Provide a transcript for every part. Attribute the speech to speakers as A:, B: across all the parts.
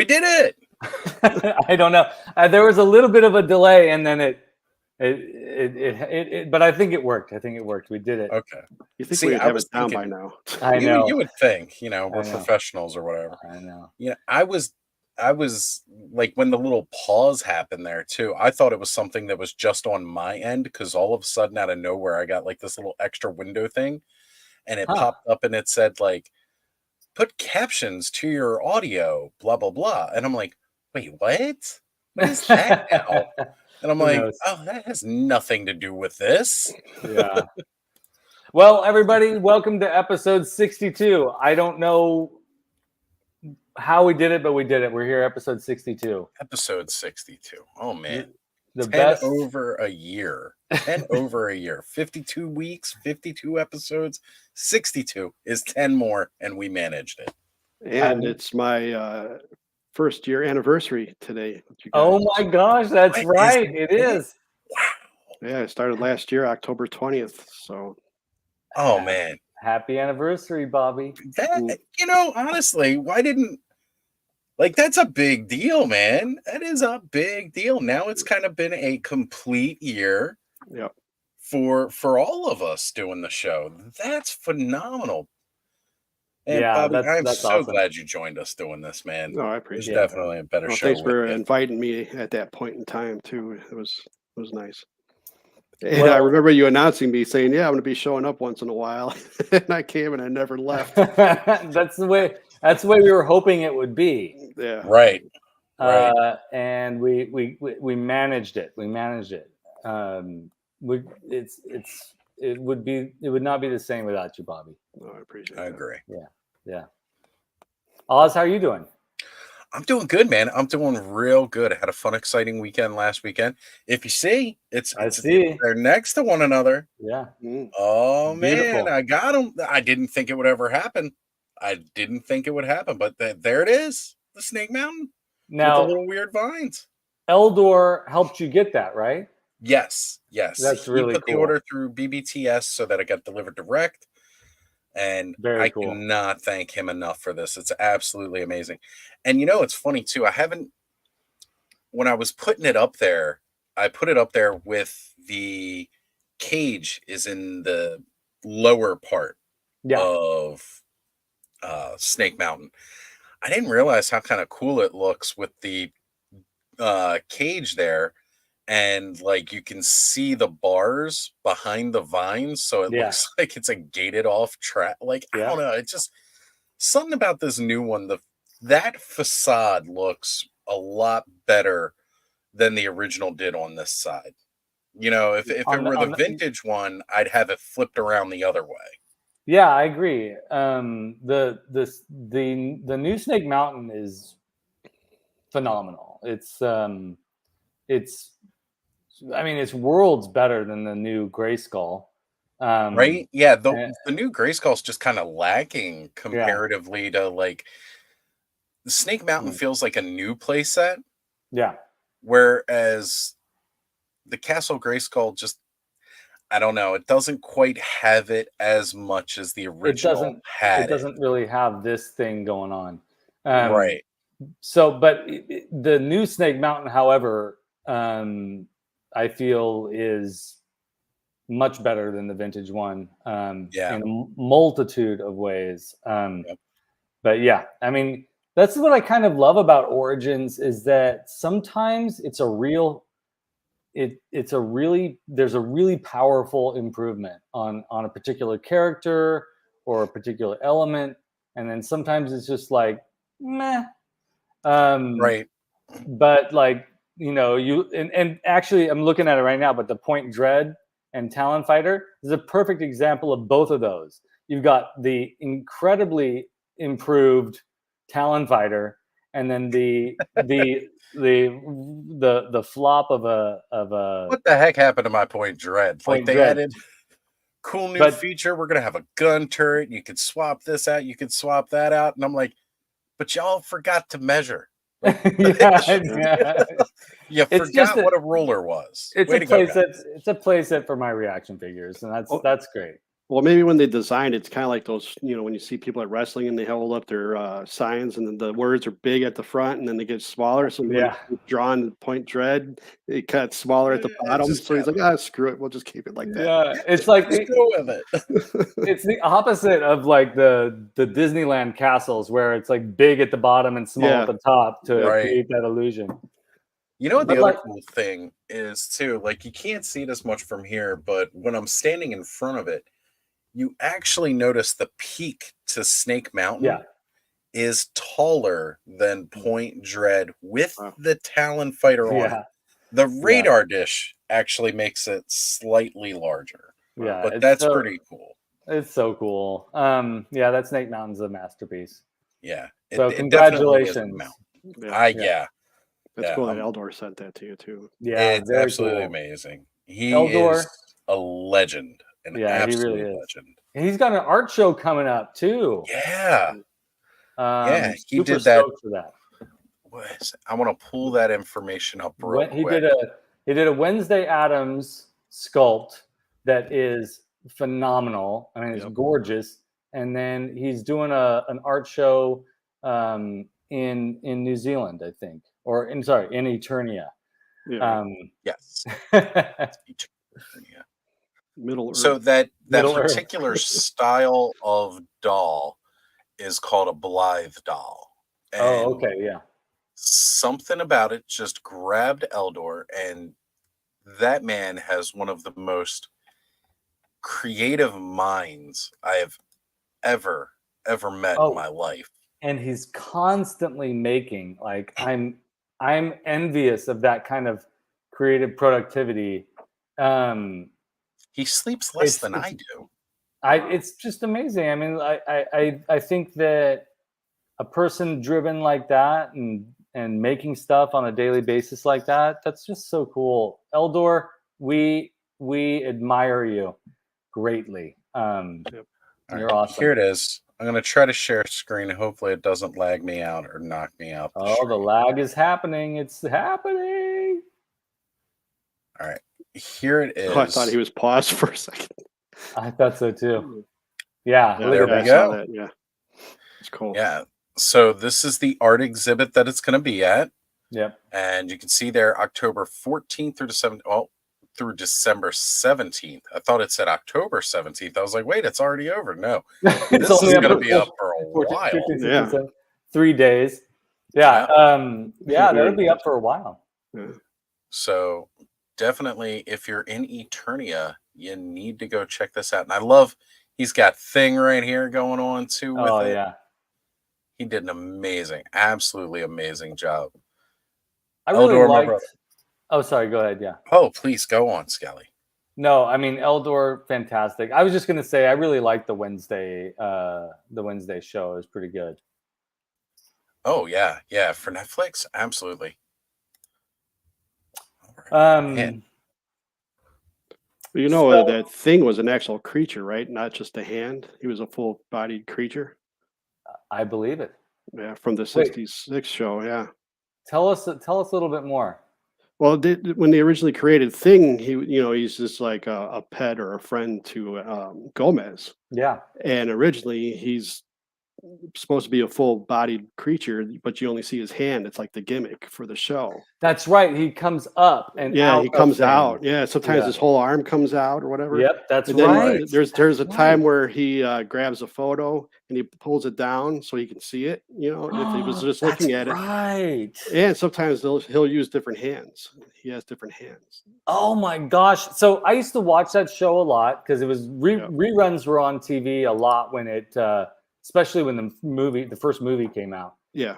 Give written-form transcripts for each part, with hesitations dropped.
A: did it.
B: I don't know. There was a little bit of a delay, and then but I think it worked. We did it.
A: Okay.
C: You think we'd have it down by now?
B: I know.
A: You would think, we're professionals or whatever.
B: I know.
A: I was like, when the little pause happened there too, I thought it was something that was just on my end, because all of a sudden out of nowhere I got like this little extra window thing, and it popped up and it said like, put captions to your audio, blah blah blah, and I'm like, wait, what is that now? And I'm like, oh, that has nothing to do with this.
B: Yeah. Well, everybody, welcome to episode 62. I don't know how we did it, but we did it. We're here, episode 62.
A: Episode 62. Oh man.
B: The
A: 10
B: best
A: over a year. 10 over a year. 52 weeks, 52 episodes. 62 is 10 more, and we managed it.
C: And it's my first year anniversary today.
B: Oh my gosh, that's right. It is.
A: Wow.
C: Yeah, I started last year, October 20th. So.
A: Oh man.
B: Happy anniversary, Bobby.
A: That, honestly, why didn't, like, that's a big deal, man. That is a big deal. Now it's kind of been a complete year.
C: Yep.
A: For all of us doing the show. That's phenomenal. And
B: yeah,
A: Bobby, I'm so
B: awesome.
A: Glad you joined us doing this, man.
C: No, I appreciate
A: it. It's definitely a better show.
C: Thanks for inviting me at that point in time too. It was nice. And I remember you announcing me saying, "Yeah, I'm going to be showing up once in a while," and I came and I never left.
B: That's the way we were hoping it would be.
C: Yeah.
A: Right.
B: And we managed it. We managed it. It would not be the same without you, Bobby.
C: No, I appreciate it.
A: I agree.
B: Yeah. Oz, how are you doing?
A: I'm doing good, man. I'm doing real good. I had a fun, exciting weekend last weekend. If you see, they're next to one another.
B: Yeah.
A: Oh,
B: Beautiful.
A: man, I got them. I didn't think it would ever happen. But there it is. The Snake Mountain.
B: Now,
A: with the little weird vines.
B: Eldor helped you get that, right?
A: Yes.
B: That's really
A: put
B: cool.
A: the order through BBTS so that it got delivered direct. And I cannot thank him enough for this. It's absolutely amazing. And it's funny too. When I was putting it up there, I put it up there with the cage is in the lower part of Snake Mountain. I didn't realize how kind of cool it looks with the cage there. And like you can see the bars behind the vines, so it looks like it's a gated off track. Like I don't know, it's just something about this new one. That facade looks a lot better than the original did on this side. If it were the vintage one, I'd have it flipped around the other way.
B: Yeah, I agree. The new Snake Mountain is phenomenal. It's worlds better than the new Grayskull.
A: Right? Yeah, the new Grayskull is just kind of lacking comparatively to like the Snake Mountain feels like a new playset.
B: Yeah.
A: Whereas the Castle Grayskull just, I don't know, it doesn't quite have it as much as the original had.
B: It doesn't really have this thing going on.
A: Right.
B: So, but the new Snake Mountain, however, I feel is much better than the vintage one in a multitude of ways. But yeah, I mean, that's what I kind of love about Origins is that sometimes there's a really powerful improvement on a particular character or a particular element. And then sometimes it's just like, meh.
A: Right.
B: But like, and actually I'm looking at it right now, but the Point Dread and Talon Fighter is a perfect example of both of those. You've got the incredibly improved Talon Fighter, and then the flop of a
A: what the heck happened to my Point Dread? Added cool new feature. We're gonna have a gun turret. You could swap this out, you could swap that out, and I'm like, but y'all forgot to measure. You forgot what a ruler was.
B: It's a playset for my reaction figures, and that's great.
C: Well, maybe when they designed it, it's kind of like those, when you see people at wrestling and they hold up their signs and then the words are big at the front and then they get smaller. So when it's drawn point dread, it cuts smaller at the bottom. So he's like, screw it. We'll just keep it like that.
B: Yeah, it's like
A: just go with it.
B: It's the opposite of like the Disneyland castles where it's like big at the bottom and small at the top to create that illusion.
A: You know what the other cool thing is too? Like you can't see it as much from here, but when I'm standing in front of it, you actually notice the peak to Snake Mountain is taller than Point Dread with the Talon Fighter on it. The radar dish actually makes it slightly larger.
B: Yeah,
A: but that's pretty cool.
B: It's so cool. Yeah, that Snake Mountain's a masterpiece.
A: Yeah.
B: So congratulations.
C: That's cool that Eldor sent that to you too.
B: Yeah,
A: it's absolutely amazing. He is a legend. An absolute
B: he really
A: legend.
B: And he's got an art show coming up too.
A: Yeah.
B: He did that. For that.
A: I want to pull that information up real quick.
B: He did a Wednesday Addams sculpt that is phenomenal. I mean, it's gorgeous. And then he's doing an art show in New Zealand, I think, or in Eternia.
C: Yeah.
A: Yes.
C: Eternia. Middle Earth.
A: So that particular style of doll is called a Blythe doll. And something about it just grabbed Eldor, and that man has one of the most creative minds I have ever met in my life.
B: And he's constantly making, like, I'm envious of that kind of creative productivity.
A: He sleeps less than I do.
B: It's just amazing. I mean, I think that a person driven like that and making stuff on a daily basis like that, that's just so cool. Eldor, we admire you greatly. You're awesome.
A: Here it is. I'm going to try to share screen. Hopefully it doesn't lag me out or knock me out.
B: The lag is happening. It's happening.
A: All right. Here it is.
C: Oh, I thought he was paused for a second.
B: I thought so too. Yeah,
A: there we go.
C: Yeah, it's cool.
A: Yeah, so this is the art exhibit that it's going to be at.
B: Yep.
A: And you can see there October 14th through December 17th. I thought it said October 17th. I was like, wait, it's already over. No, this is going to be up for a while.
B: 15, 3 days. Yeah, that'll be up for a while.
C: Yeah.
A: So definitely, if you're in Eternia, you need to go check this out. And I love, he's got Thing right here going on too with it.
B: Yeah.
A: He did an absolutely amazing job.
B: I really liked. Oh, sorry. Go ahead. Yeah.
A: Oh, please go on, Skelly.
B: No, I mean Eldor, fantastic. I was just gonna say I really liked the Wednesday show. It was pretty good.
A: Oh yeah, for Netflix, absolutely.
C: You know, that Thing was an actual creature, right? Not just a hand. He was a full-bodied creature.
B: I believe it.
C: Yeah, from the '66 show. Yeah.
B: Tell us a little bit more.
C: Well, when they originally created Thing, he's just like a pet or a friend to Gomez.
B: Yeah.
C: And originally, he's supposed to be a full-bodied creature, but you only see his hand. It's like the gimmick for the show.
B: That's right. He comes up and out.
C: He comes out. Yeah, sometimes his whole arm comes out or whatever.
B: Yep, that's right.
C: There's a time where he grabs a photo and he pulls it down so he can see it. If he was just looking at it.
B: Right.
C: And sometimes he'll use different hands. He has different hands.
B: Oh my gosh! So I used to watch that show a lot because it was reruns were on TV a lot when it. Especially when the first movie came out.
C: Yeah.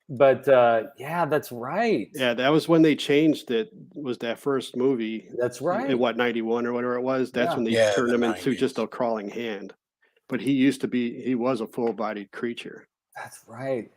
B: But that's right.
C: Yeah, that was when they changed it. Was that first movie?
B: That's right.
C: In 91 or whatever it was. That's when they turned him into just a crawling hand. But he was a full-bodied creature.
B: That's right.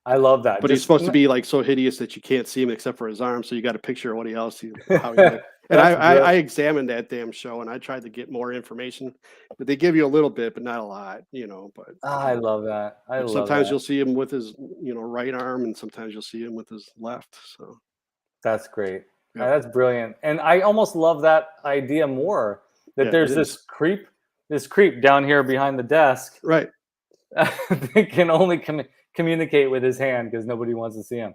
B: I love that.
C: But he's supposed to be like so hideous that you can't see him except for his arms. So you got a picture of what how he looked. And I examined that damn show and I tried to get more information, but they give you a little bit, but not a lot, But
B: I love that.
C: Sometimes you'll see him with his, right arm, and sometimes you'll see him with his left. So
B: that's great. Yeah. That's brilliant. And I almost love that idea more. That there's this creep this creep down here behind the desk,
C: right,
B: can only communicate with his hand because nobody wants to see him.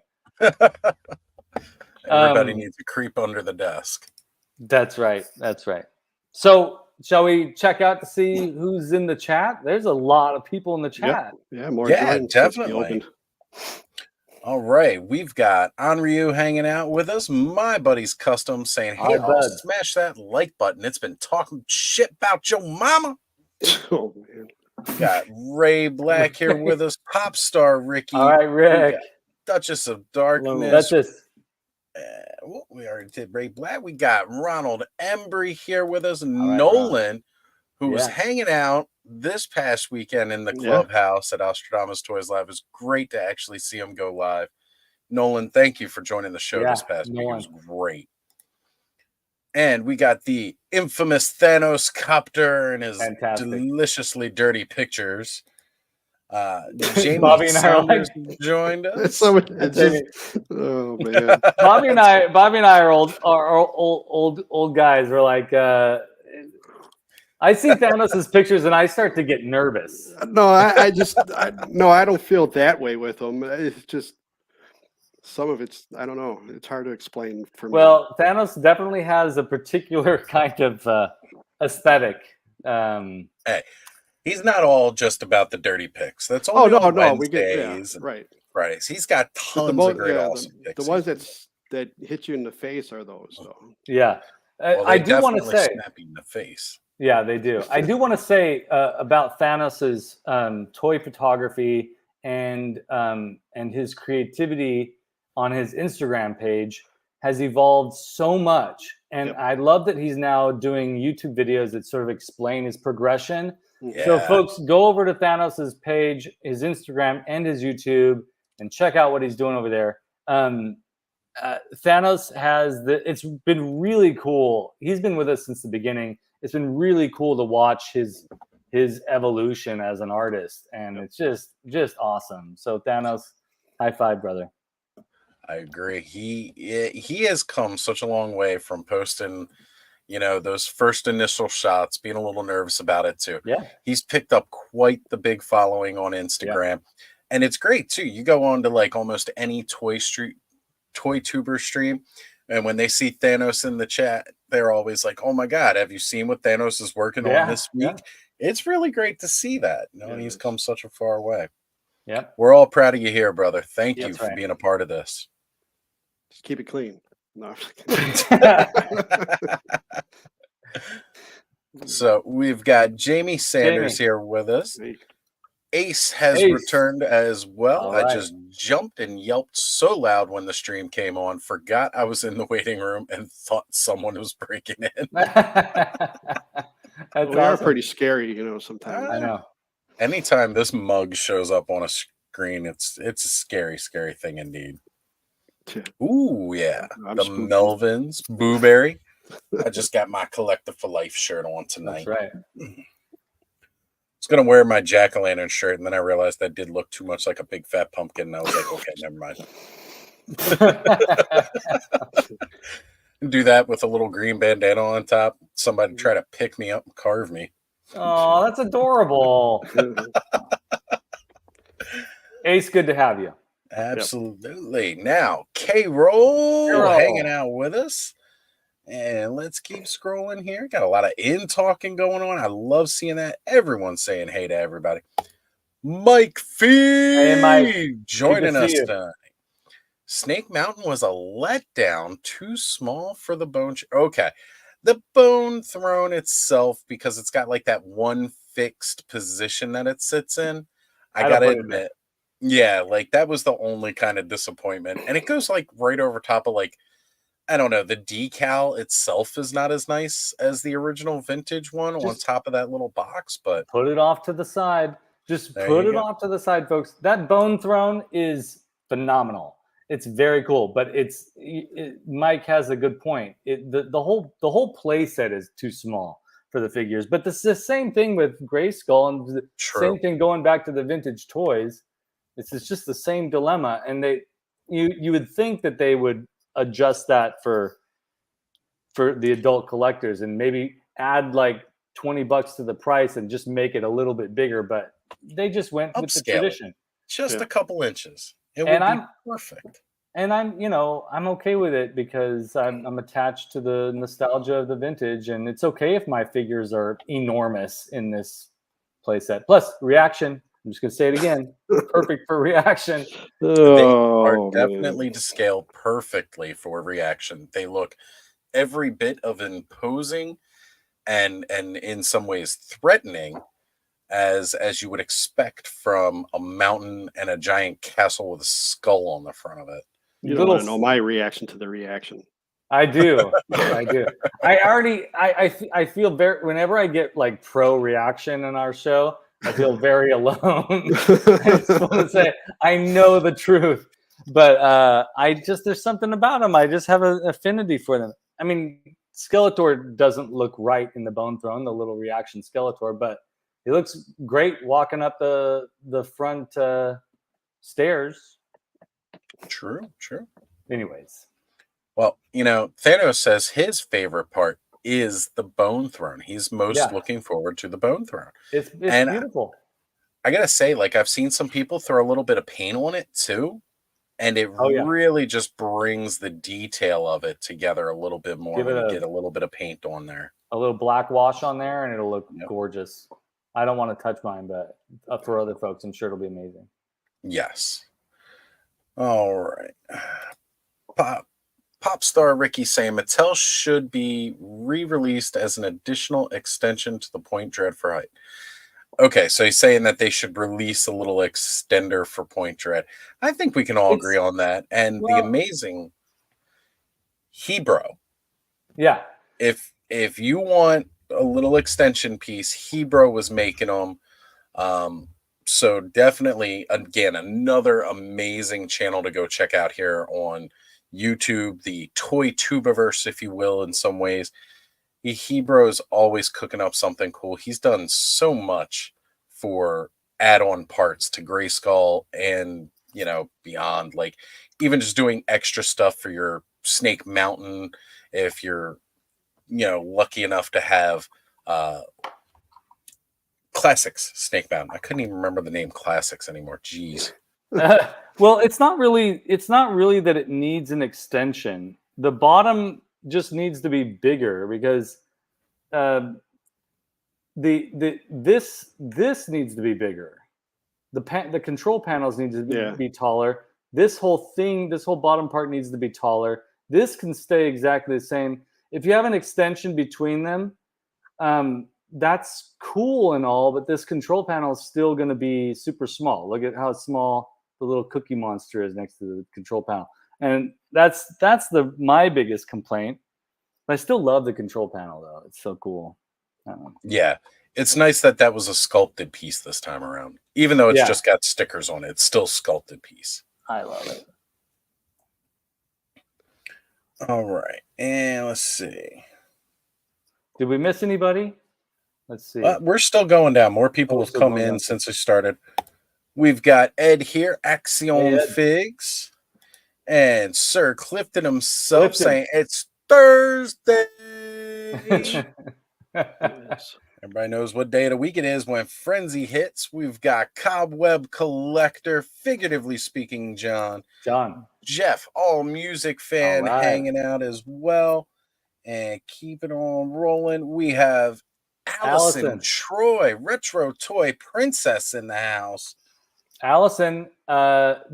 A: Everybody needs to creep under the desk.
B: That's right. That's right. So, shall we check out to see who's in the chat? There's a lot of people in the chat.
C: Yeah, more
A: definitely. All right, we've got Anryu hanging out with us. My buddy's Custom saying, "Hey, smash that like button. It's been talking shit about your mama."
C: Oh man.
A: Got Ray Black here with us. Pop star Ricky.
B: All right, Rick.
A: Duchess of Darkness.
B: Duchess.
A: We already did Ray Black. We got Ronald Embry here with us. Nolan, who was hanging out this past weekend in the clubhouse at Ostradamus Toys Live. It was great to actually see him go live. Nolan, thank you for joining the show this past week. It was great. And we got the infamous Thanos Copter and his deliciously dirty pictures. Jamie
B: Bobby and
A: Saunders joined us.
C: Oh man,
B: Bobby and I are old guys. We're like, I see Thanos's pictures and I start to get nervous.
C: No, I don't feel that way with them. It's just some of it's, I don't know. It's hard to explain for me.
B: Well, Thanos definitely has a particular kind of aesthetic.
A: Hey, he's not all just about the dirty pics. That's all.
C: No, we get right.
A: He's got tons of great awesome pics.
C: The ones that hit you in the face are those, though.
B: Yeah,
A: well,
B: I do want to say
A: snap you in the face.
B: Yeah, they do. I do want to say about Thanos's toy photography and his creativity on his Instagram page has evolved so much. And I love that he's now doing YouTube videos that sort of explain his progression. Yeah. So folks, go over to Thanos's page, his Instagram and his YouTube, and check out what he's doing over there. Thanos has it's been really cool. He's been with us since the beginning. It's been really cool to watch his evolution as an artist, and it's just awesome. So Thanos, high five, brother.
A: I agree. He has come such a long way from posting, those first initial shots, being a little nervous about it too.
B: Yeah.
A: He's picked up quite the big following on Instagram. Yeah. And it's great too. You go on to like almost any toy tuber stream, and when they see Thanos in the chat, they're always like, "Oh my God, have you seen what Thanos is working on this week?" Yeah. It's really great to see that. And he's come such a far way.
B: Yeah.
A: We're all proud of you here, brother. Thank you for being a part of this.
C: Just keep it clean. No.
A: So we've got Jamie Sanders here with us. Ace has returned as well. I just jumped and yelped so loud when the stream came on, forgot I was in the waiting room and thought someone was breaking in.
C: They are pretty scary, sometimes.
B: I know.
A: Anytime this mug shows up on a screen, it's a scary, scary thing indeed. Ooh, yeah. The spooky. Melvins, Booberry. I just got my Collector for Life shirt on tonight.
B: That's right.
A: I was going to wear my jack-o'-lantern shirt, and then I realized that did look too much like a big fat pumpkin, and I was like, okay, never mind. Do that with a little green bandana on top. Somebody try to pick me up and carve me.
B: Oh, that's adorable. Ace, good to have you.
A: Absolutely. Yep. Now, K-Roll hanging out with us. And let's keep scrolling here. Got a lot of in-talking going on. I love seeing that. Everyone's saying hey to everybody. Mike Fee. Hey, Mike. Joining us tonight. Snake Mountain was a letdown. Too small for the bone. Okay. The bone throne itself, because it's got like that one fixed position that it sits in. I got to admit. Yeah, like that was the only kind of disappointment. And it goes like right over top of like, I don't know, the decal itself is not as nice as the original vintage one on top of that little box, but
B: put it off to the side. Just put it off to the side, folks. That bone throne is phenomenal. It's very cool, but Mike has a good point. The whole play set is too small for the figures, but this is the same thing with Grayskull and the same thing going back to the vintage toys. It's just the same dilemma, and you would think that they would adjust that for the adult collectors and maybe add like $20 to the price and just make it a little bit bigger, but they just went with the tradition.
A: Just a couple inches. It would be perfect.
B: And I'm okay with it because I'm attached to the nostalgia of the vintage, and it's okay if my figures are enormous in this playset. Plus, reaction. I'm just gonna say it again. Perfect for reaction.
A: They are definitely to scale perfectly for reaction. They look every bit of imposing and in some ways threatening as you would expect from a mountain and a giant castle with a skull on the front of it.
C: You don't want to know my reaction to the reaction.
B: I do. I do. I feel very, whenever I get like pro reaction in our show, I feel very alone. I just want to say, I know the truth, but there's something about them. I just have an affinity for them. I mean, Skeletor doesn't look right in the Bone Throne, the little reaction Skeletor, but he looks great walking up the front stairs.
A: True.
B: Anyways.
A: Well, Thanos says his favorite part is the Bone Throne. He's most looking forward to the Bone Throne.
B: It's beautiful.
A: I gotta say, like, I've seen some people throw a little bit of paint on it too, and it really just brings the detail of it together a little bit more when you get a little bit of paint on there.
B: A little black wash on there, and it'll look gorgeous. I don't want to touch mine, but for other folks, I'm sure it'll be amazing.
A: Yes. All right. Pop star Ricky saying Mattel should be re-released as an additional extension to the Point Dread for height. Okay, so he's saying that they should release a little extender for Point Dread. I think we can all agree on that. And the amazing Hebro.
B: Yeah.
A: If you want a little extension piece, Hebro was making them. So definitely, again, another amazing channel to go check out here on YouTube, the Toy Tubiverse, if you will, in some ways. Hebro is always cooking up something cool. He's done so much for add-on parts to Grayskull and, beyond. Like, even just doing extra stuff for your Snake Mountain, if you're, lucky enough to have Classics Snake Mountain. I couldn't even remember the name Classics anymore. Jeez.
B: Well, it's not really that it needs an extension. The bottom just needs to be bigger because this needs to be bigger. The control panels need to be taller. This whole bottom part needs to be taller. This can stay exactly the same. If you have an extension between them, that's cool and all, but this control panel is still going to be super small. Look at how small the little cookie monster is next to the control panel. And that's my biggest complaint. But I still love the control panel, though. It's so cool.
A: Yeah. It's nice that was a sculpted piece this time around. Even though it's just got stickers on it, it's still sculpted piece.
B: I love it.
A: All right. And let's see.
B: Did we miss anybody? Let's see.
A: We're still going down. More people have come in since we started. We've got Ed here, Axiom Figs, and Sir Clifton himself saying it's Thursday.
C: Yes.
A: Everybody knows what day of the week it is when Frenzy hits. We've got Cobweb Collector, figuratively speaking, John, Jeff, all music fan, hanging out as well. And keep it on rolling. We have Allison Troy, Retro Toy Princess in the house.
B: Allison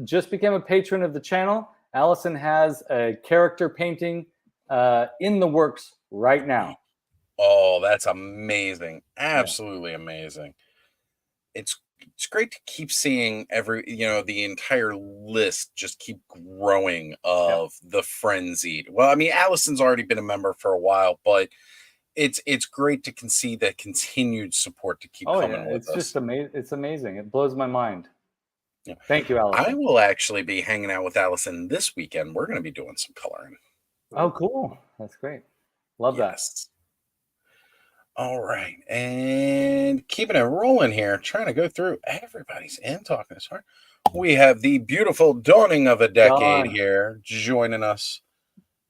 B: just became a patron of the channel. Allison has a character painting in the works right now.
A: Oh, that's amazing. Absolutely amazing. It's great to keep seeing the entire list just keep growing of the frenzied. Well, I mean, Allison's already been a member for a while, but it's great to see the continued support to keep coming with us.
B: It's just amazing. It's amazing. It blows my mind. Yeah. Thank you, Allison.
A: I will actually be hanging out with Allison this weekend. We're going to be doing some coloring.
B: Oh, cool. That's great. Love that.
A: All right. And keeping it rolling here, trying to go through everybody's in talking this hard. We have the beautiful dawning of a decade here joining us.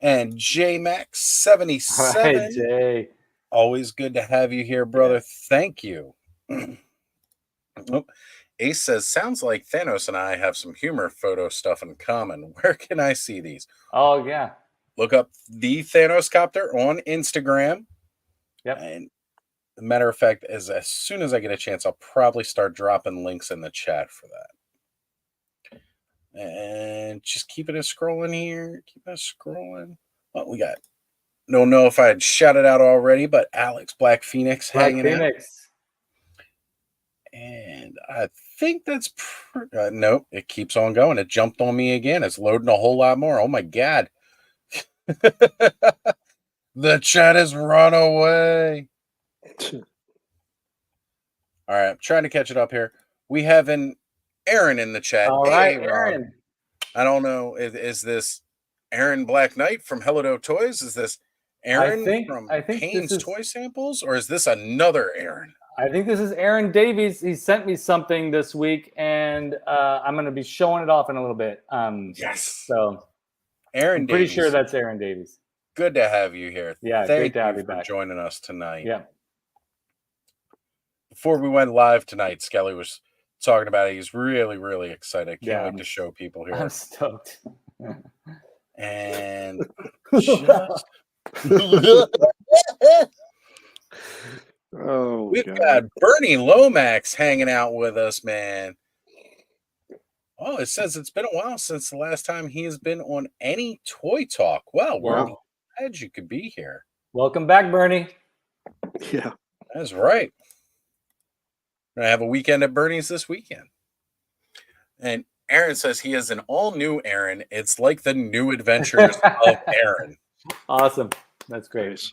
A: And JMax77.
B: Hi, Jay.
A: Always good to have you here, brother. Yeah. Thank you. Oh, Ace says, sounds like Thanos and I have some humor photo stuff in common. Where can I see these?
B: Oh, yeah.
A: Look up the Thanos Copter on Instagram.
B: Yep.
A: And as a matter of fact, as soon as I get a chance, I'll probably start dropping links in the chat for that. And just keeping it scrolling here. Keep it scrolling. Oh, we got. Don't know if I had shouted out already, but Alex Black Phoenix hanging out. And I think that's nope. It keeps on going. It jumped on me again. It's loading a whole lot more. Oh my god! The chat has run away. All right, I'm trying to catch it up here. We have an Aaron in the chat.
B: All right, Aaron.
A: I don't know. Is this Aaron Black Knight from Hello Do Toys? Is this Aaron from Payne's Toy Samples, or is this another Aaron?
B: I think this is Aaron Davies. He sent me something this week, and I'm going to be showing it off in a little bit.
A: Yes.
B: So,
A: Aaron,
B: I'm pretty sure that's Aaron Davies.
A: Good to have you here.
B: Yeah,
A: Thank
B: great to have you
A: for
B: back.
A: Joining us tonight.
B: Yeah.
A: Before we went live tonight, Skele was talking about it. He's really, really excited. Can't wait to show people here.
B: I'm stoked.
A: And just we've got Bernie Lomax hanging out with us, man. Oh, it says it's been a while since the last time he has been on any Toy Talk. Well, we're glad you could be here.
B: Welcome back, Bernie.
C: Yeah,
A: that's right. I have a weekend at Bernie's this weekend. And Aaron says he is an all-new Aaron. It's like the new adventures of Aaron.
B: Awesome. That's great.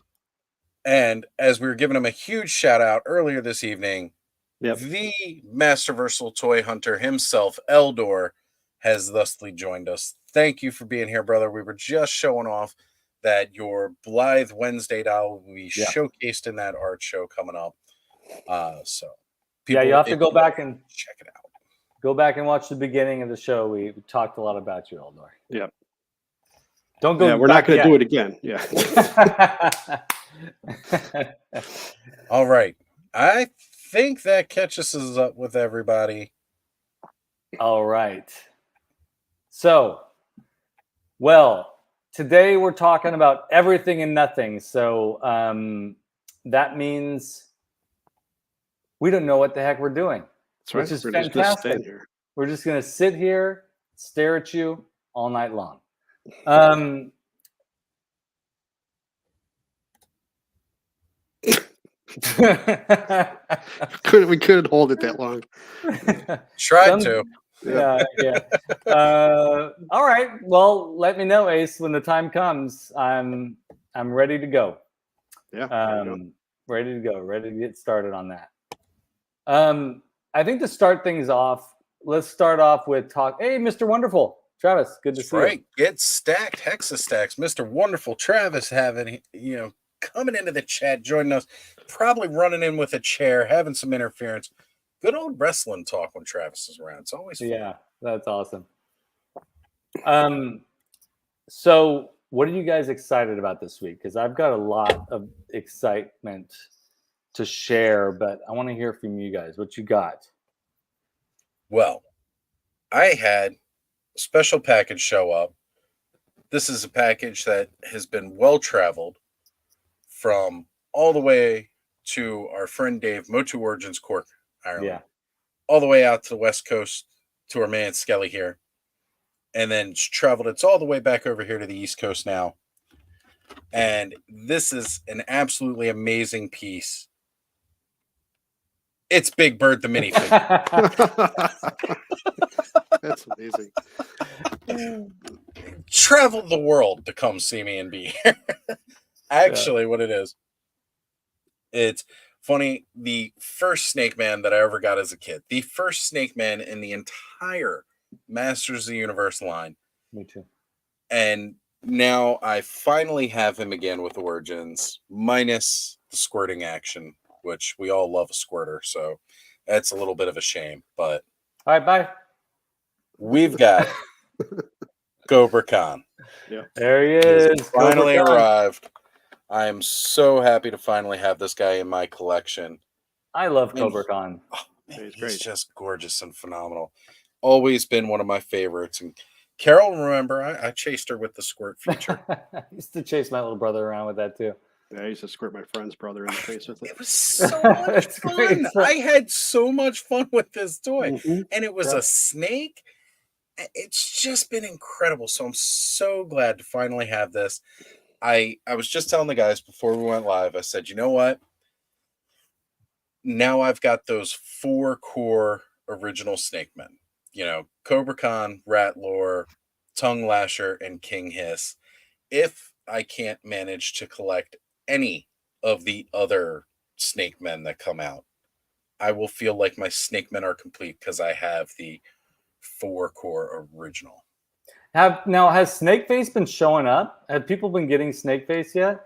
A: And as we were giving him a huge shout out earlier this evening, the Masterversal Toy Hunter himself, Eldor, has thusly joined us. Thank you for being here, brother. We were just showing off that your Blythe Wednesday doll will be showcased in that art show coming up. So
B: you have to go back and
A: check it out.
B: Go back and watch the beginning of the show. We talked a lot about you, Eldor.
C: Yeah.
B: Don't go.
C: Yeah, we're not going to do it again. Yeah.
A: All right. I think that catches us up with everybody.
B: All right. So, well, today we're talking about everything and nothing. So that means we don't know what the heck we're doing. Which is fantastic. We're just going to sit here, stare at you all night long.
C: We couldn't hold it that long.
A: Tried to.
B: Yeah. All right. Well, let me know, Ace, when the time comes. I'm ready to go.
C: Yeah.
B: Ready to go. Ready to get started on that. I think to start things off, let's start off with talk. Hey, Mr. Wonderful. Travis, good to see you.
A: Get stacked, Hexastacks. Mr. Wonderful Travis coming into the chat, joining us, probably running in with a chair, having some interference. Good old wrestling talk when Travis is around. It's always fun.
B: Yeah, that's awesome. So what are you guys excited about this week? Because I've got a lot of excitement to share, but I want to hear from you guys. What you got?
A: Well, I had a special package show up. This is a package that has been well traveled from all the way to our friend Dave, Motu Origins, Cork, Ireland, all the way out to the West Coast to our man Skele here, and then traveled. It's all the way back over here to the East Coast now. And this is an absolutely amazing piece. It's Big Bird the minifigure.
C: That's amazing.
A: Traveled the world to come see me and be here. Actually, what it is, it's funny. The first Snake Man that I ever got as a kid, the first Snake Man in the entire Masters of the Universe line.
B: Me too.
A: And now I finally have him again with Origins, minus the squirting action, which we all love a squirter, so that's a little bit of a shame. But
B: all right, bye.
A: We've got Cobra Khan.
C: Yeah,
B: there he is.
A: Finally arrived. I am so happy to finally have this guy in my collection.
B: I love Cobra Khan.
A: Oh, man, he's just gorgeous and phenomenal. Always been one of my favorites. And Carol, remember, I chased her with the squirt feature.
B: I used to chase my little brother around with that too.
C: Yeah, I used to squirt my friend's brother in the face with it.
A: It was so much fun. I had so much fun with this toy. And it was a snake. It's just been incredible. So I'm so glad to finally have this. I was just telling the guys before we went live, I said, you know what? Now I've got those 4 core original Snake Men. You know, Cobra Khan, Ratlore, Tongue Lasher, and King Hiss. If I can't manage to collect any of the other Snake Men that come out, I will feel like my Snake Men are complete because I have the 4 core original.
B: Now, has Snakeface been showing up? Have people been getting Snakeface yet?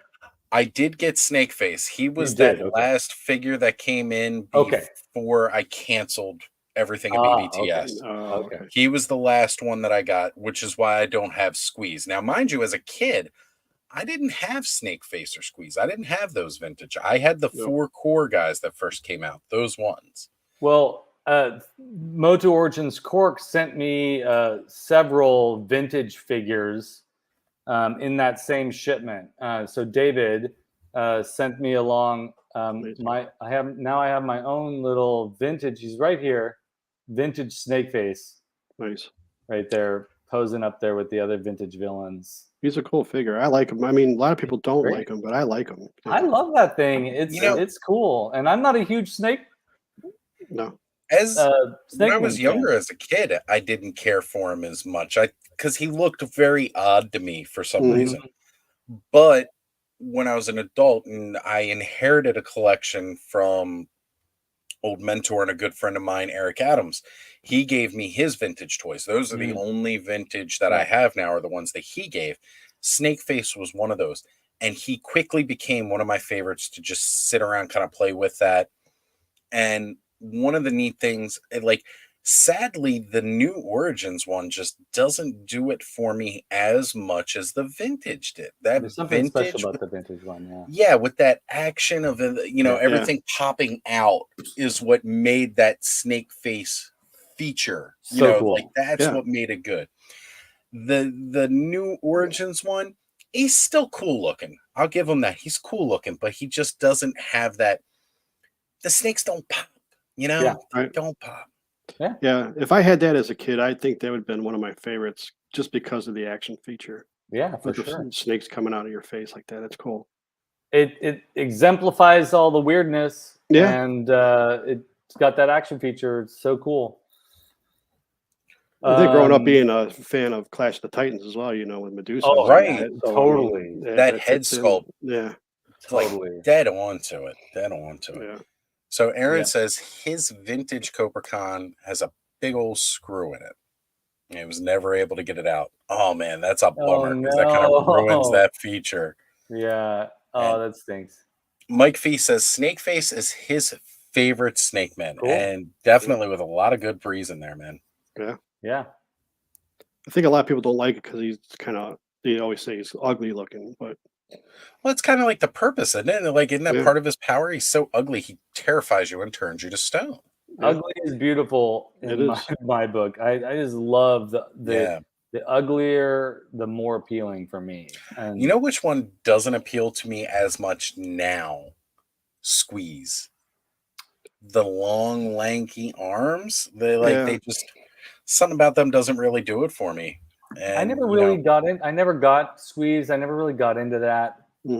A: I did get Snakeface. He was last figure that came in before I canceled everything at BBTS.
C: Okay.
A: He was the last one that I got, which is why I don't have Squeeze. Now, mind you, as a kid, I didn't have Snakeface or Squeeze. I didn't have those vintage. I had the 4 core guys that first came out, those ones.
B: Well, Moto Origins Cork sent me several vintage figures in that same shipment. So David sent me along I have my own little vintage. He's right here, vintage Snakeface.
C: Nice,
B: right there, posing up there with the other vintage villains.
C: He's a cool figure. I like him. I mean, a lot of people don't like him, but I like him.
B: I love that thing. It's cool, and I'm not a huge snake.
C: No.
A: As when I was younger as a kid, I didn't care for him as much. Because he looked very odd to me for some reason. But when I was an adult and I inherited a collection from old mentor and a good friend of mine, Eric Adams, he gave me his vintage toys. Those are the only vintage that I have now, are the ones that he gave. Snakeface was one of those. And he quickly became one of my favorites to just sit around, kind of play with that. And one of the neat things, sadly, the new Origins one just doesn't do it for me as much as the vintage did.
B: There's something special about the vintage one,
A: yeah, with that action of everything popping out is what made that snake face feature.
B: Cool.
A: That's what made it good. The new Origins one, he's still cool looking. I'll give him that. He's cool looking, but he just doesn't have that. The snakes don't pop. Don't pop.
C: Yeah. If I had that as a kid, I think that would have been one of my favorites, just because of the action feature.
B: Yeah, for sure.
C: Snakes coming out of your face like that. That's cool.
B: It exemplifies all the weirdness.
C: Yeah.
B: And it's got that action feature. It's so cool.
C: I think growing up being a fan of Clash of the Titans as well, with Medusa.
A: Oh, right.
B: Totally.
A: That head sculpt.
C: Yeah.
B: Totally.
A: Dead onto it. Yeah. So Aaron says his vintage Cobra Khan has a big old screw in it. And he was never able to get it out. Oh man, that's a bummer because that kind of ruins that feature.
B: Yeah. Oh, that stinks.
A: Mike Fee says Snakeface is his favorite Snake Man, and definitely with a lot of good reason there, man.
C: Yeah.
B: Yeah.
C: I think a lot of people don't like it because he's they always say he's ugly looking, but.
A: Well, it's kind of like the purpose, isn't it? Isn't that part of his power? He's so ugly, he terrifies you and turns you to stone.
B: Ugly is beautiful in my book. I just love the uglier, the more appealing for me. And
A: you know which one doesn't appeal to me as much now? Squeeze. The long, lanky arms. They just, something about them doesn't really do it for me. And,
B: I never really got in. I never got Squeeze. I never really got into that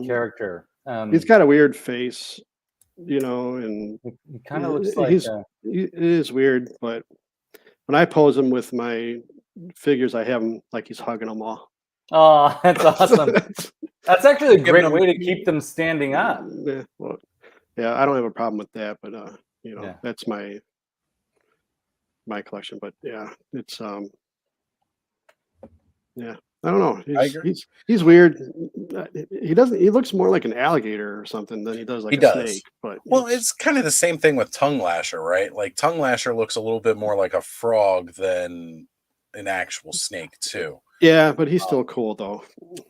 B: character.
C: He's got a weird face, and
B: he kind of looks like
C: it is weird. But when I pose him with my figures, I have him like he's hugging them all.
B: Oh, that's awesome! That's actually a great way to keep them standing up.
C: Yeah, I don't have a problem with that. But that's my collection. But it's yeah, I don't know. He's weird. He looks more like an alligator or something than he does like a snake. But
A: it's kind of the same thing with Tongue Lasher, right? Like Tongue Lasher looks a little bit more like a frog than an actual snake too.
C: Yeah, but he's still cool though.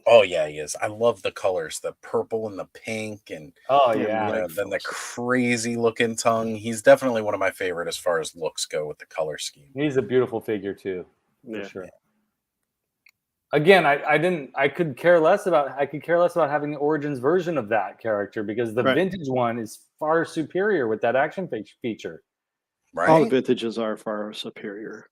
A: Oh yeah, he is. I love the colors, the purple and the pink, and then the crazy looking tongue. He's definitely one of my favorite as far as looks go with the color scheme.
B: He's a beautiful figure too, for sure. Again, I could care less about having the Origins version of that character because the vintage one is far superior with that action feature.
A: Right?
C: All the vintages are far superior.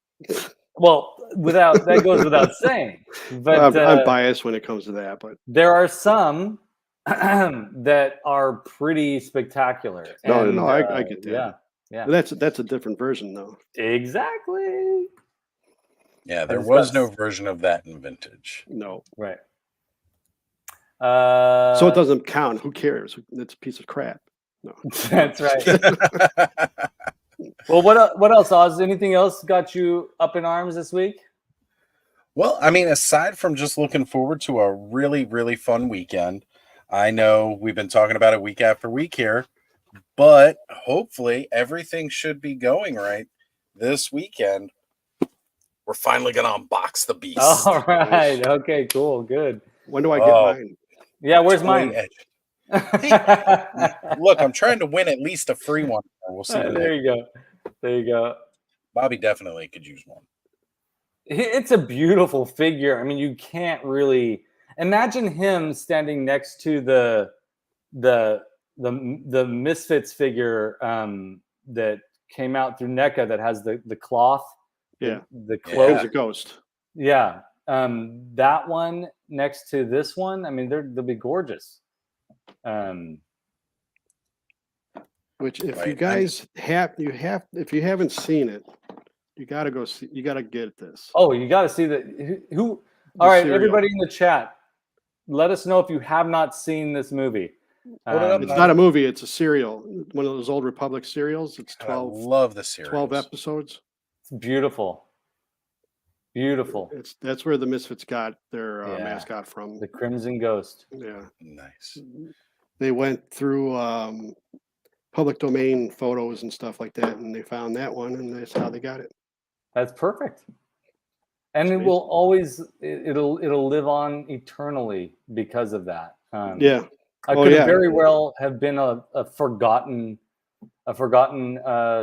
B: Well, that goes without saying. But
C: I'm biased when it comes to that, but
B: there are some that are pretty spectacular.
C: No, I get that.
B: Yeah.
C: But that's a different version though.
B: Exactly.
A: Yeah, there was no version of that in vintage.
C: No.
B: Right.
C: So it doesn't count. Who cares? It's a piece of crap. No.
B: That's right. Well, what else, Oz? Anything else got you up in arms this week?
A: Well, I mean, aside from just looking forward to a really, really fun weekend, I know we've been talking about it week after week here, but hopefully everything should be going right this weekend. We're finally going to unbox the beast.
B: All right. Okay, cool. Good.
C: When do I get mine?
B: Yeah, where's mine?
A: Hey, look, I'm trying to win at least a free one. We'll see.
B: There you go.
A: Bobby definitely could use one.
B: It's a beautiful figure. I mean, you can't really imagine him standing next to the Misfits figure that came out through NECA that has the cloth.
C: Yeah.
B: The cloak.
C: He's a ghost.
B: Yeah. That one next to this one, I mean, they'll be gorgeous.
C: Which, if you guys if you haven't seen it, you got to go see. You got to get this.
B: Oh, you got to see the who. All right, everybody in the chat, let us know if you have not seen this movie.
C: It's not a movie; it's a serial. One of those old Republic serials. It's 12.
A: I love the series.
C: 12 episodes.
B: It's beautiful. Beautiful.
C: That's where the Misfits got their mascot from.
B: The Crimson Ghost.
C: Yeah.
A: Nice.
C: They went through public domain photos and stuff like that, and they found that one, and that's how they got it.
B: That's perfect. And it will always it'll live on eternally because of that.
C: Yeah.
B: I could very well have been a forgotten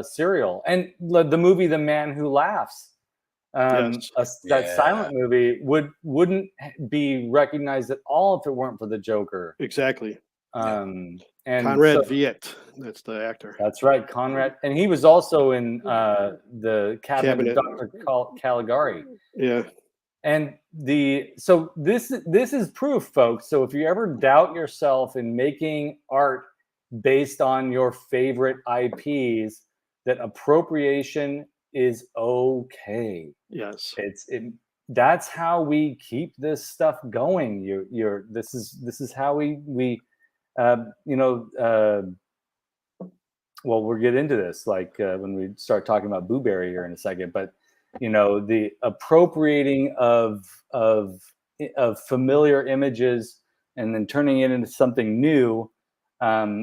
B: serial. And the movie The Man Who Laughs. That silent movie wouldn't be recognized at all if it weren't for the Joker.
C: Exactly.
B: And
C: Conrad Viet, that's the actor.
B: That's right, Conrad, and he was also in the Cabinet of Dr. Caligari.
C: Yeah.
B: And this is proof, folks. So if you ever doubt yourself in making art based on your favorite IPs, that appropriation is okay.
C: Yes.
B: That's how we keep this stuff going. This is how we well, we'll get into this when we start talking about Booberry here in a second, but the appropriating of familiar images and then turning it into something new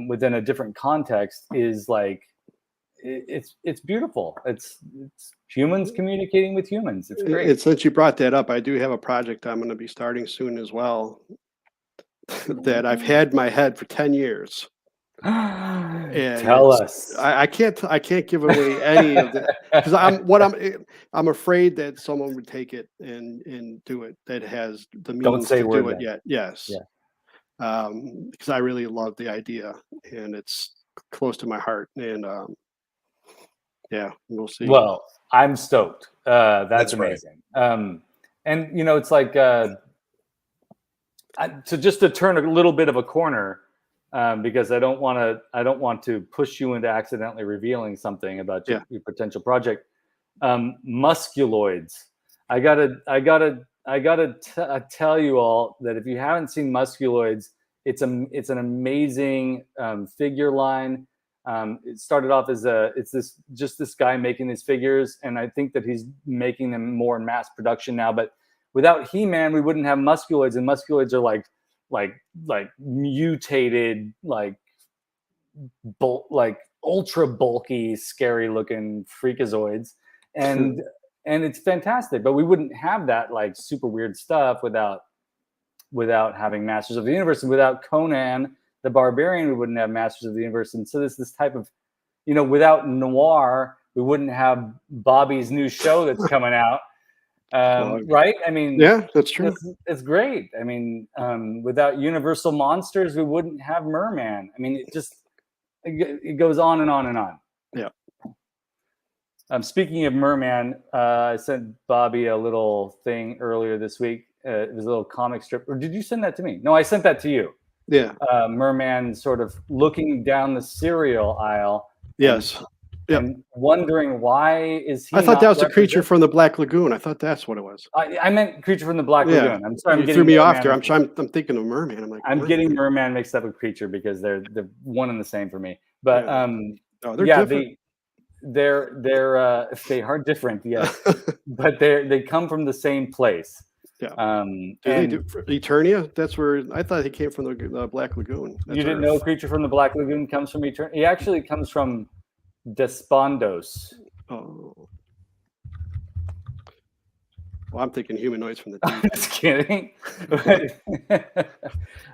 B: within a different context is it's beautiful. It's humans communicating with humans. It's great.
C: And since you brought that up, I do have a project I'm going to be starting soon as well that I've had in my head for 10 years. And
B: tell us.
C: I can't give away any of that because I'm afraid that someone would take it and do it that has the means to do it yet. Yes. Yeah. Because I really love the idea and it's close to my heart and yeah, we'll see.
B: Well, I'm stoked. That's amazing. Right. And it's like to turn a little bit of a corner. Because I don't want to push you into accidentally revealing something about your potential project. Musculoids. I gotta tell you all that if you haven't seen Musculoids, it's an amazing figure line. It started off as this guy making these figures, and I think that he's making them more in mass production now. But without He-Man, we wouldn't have Musculoids, and Musculoids are like mutated, ultra bulky, scary looking freakazoids. And and it's fantastic. But we wouldn't have that like super weird stuff without having Masters of the Universe, and without Conan the Barbarian, we wouldn't have Masters of the Universe. And so this type of, without noir, we wouldn't have Bobby's new show that's coming out. Right? I mean,
C: yeah, that's true.
B: It's great. I mean, without Universal Monsters, we wouldn't have Merman. I mean, it goes on and on and on.
C: Yeah.
B: Speaking of Merman, I sent Bobby a little thing earlier this week. It was a little comic strip. Or did you send that to me? No, I sent that to you.
C: Yeah.
B: Merman sort of looking down the cereal aisle.
C: Yes.
B: And wondering why is he?
C: I thought that was a creature from the Black Lagoon. I thought that's what it was.
B: I meant creature from the Black Lagoon. I'm sorry,
C: you threw me off there. I'm thinking of Merman. I'm like,
B: I'm getting Merman mixed up with creature because they're one and the same for me. But
C: they're different.
B: They are different, yes, but they come from the same place.
C: Yeah. They do Eternia? That's where I thought he came from the Black Lagoon.
B: You didn't know creature from the Black Lagoon comes from Eternia? He actually comes from Despondos.
C: Oh. Well, I'm thinking humanoids from the
B: I'm just kidding.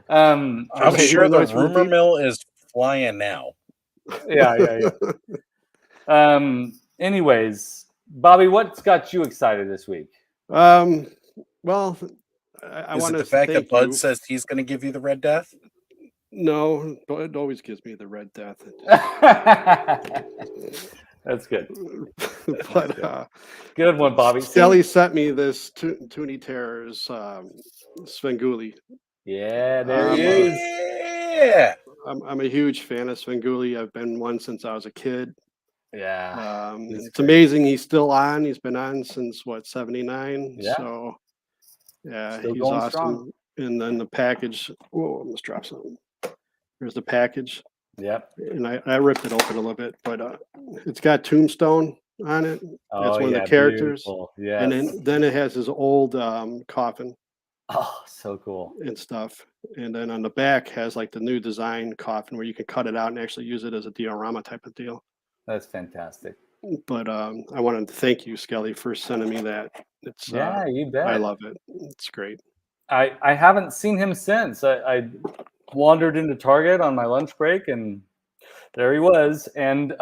A: I'm sure the rumor mill is flying now.
B: Yeah. Anyways, Bobby, what's got you excited this week?
C: Well, I want to
A: the fact that Bud says he's going to give you the Red Death.
C: No, Bud always gives me the Red Death.
B: That's good.
C: But
B: good one, Bobby.
C: Skelly sent me this Toonie Terrors Svengoolie.
B: Yeah, there he is.
A: Yeah,
C: I'm a huge fan of Svengoolie. I've been one since I was a kid.
B: Yeah,
C: it's amazing. He's still on. He's been on since what, 79.
B: Yeah.
C: So yeah,
B: still
C: he's
B: going
C: awesome.
B: strong.
C: And then the package. Whoa, I almost dropped something. There's the package.
B: Yep.
C: And I ripped it open a little bit, but it's got Tombstone on it. That's one of the characters.
B: Yeah.
C: And then it has his old coffin.
B: Oh, so cool.
C: And stuff. And then on the back has like the new design coffin where you can cut it out and actually use it as a diorama type of deal.
B: That's fantastic.
C: But I wanted to thank you, Skelly, for sending me that. It's
B: you bet.
C: I love it. It's great.
B: I haven't seen him since. I wandered into Target on my lunch break, and there he was. And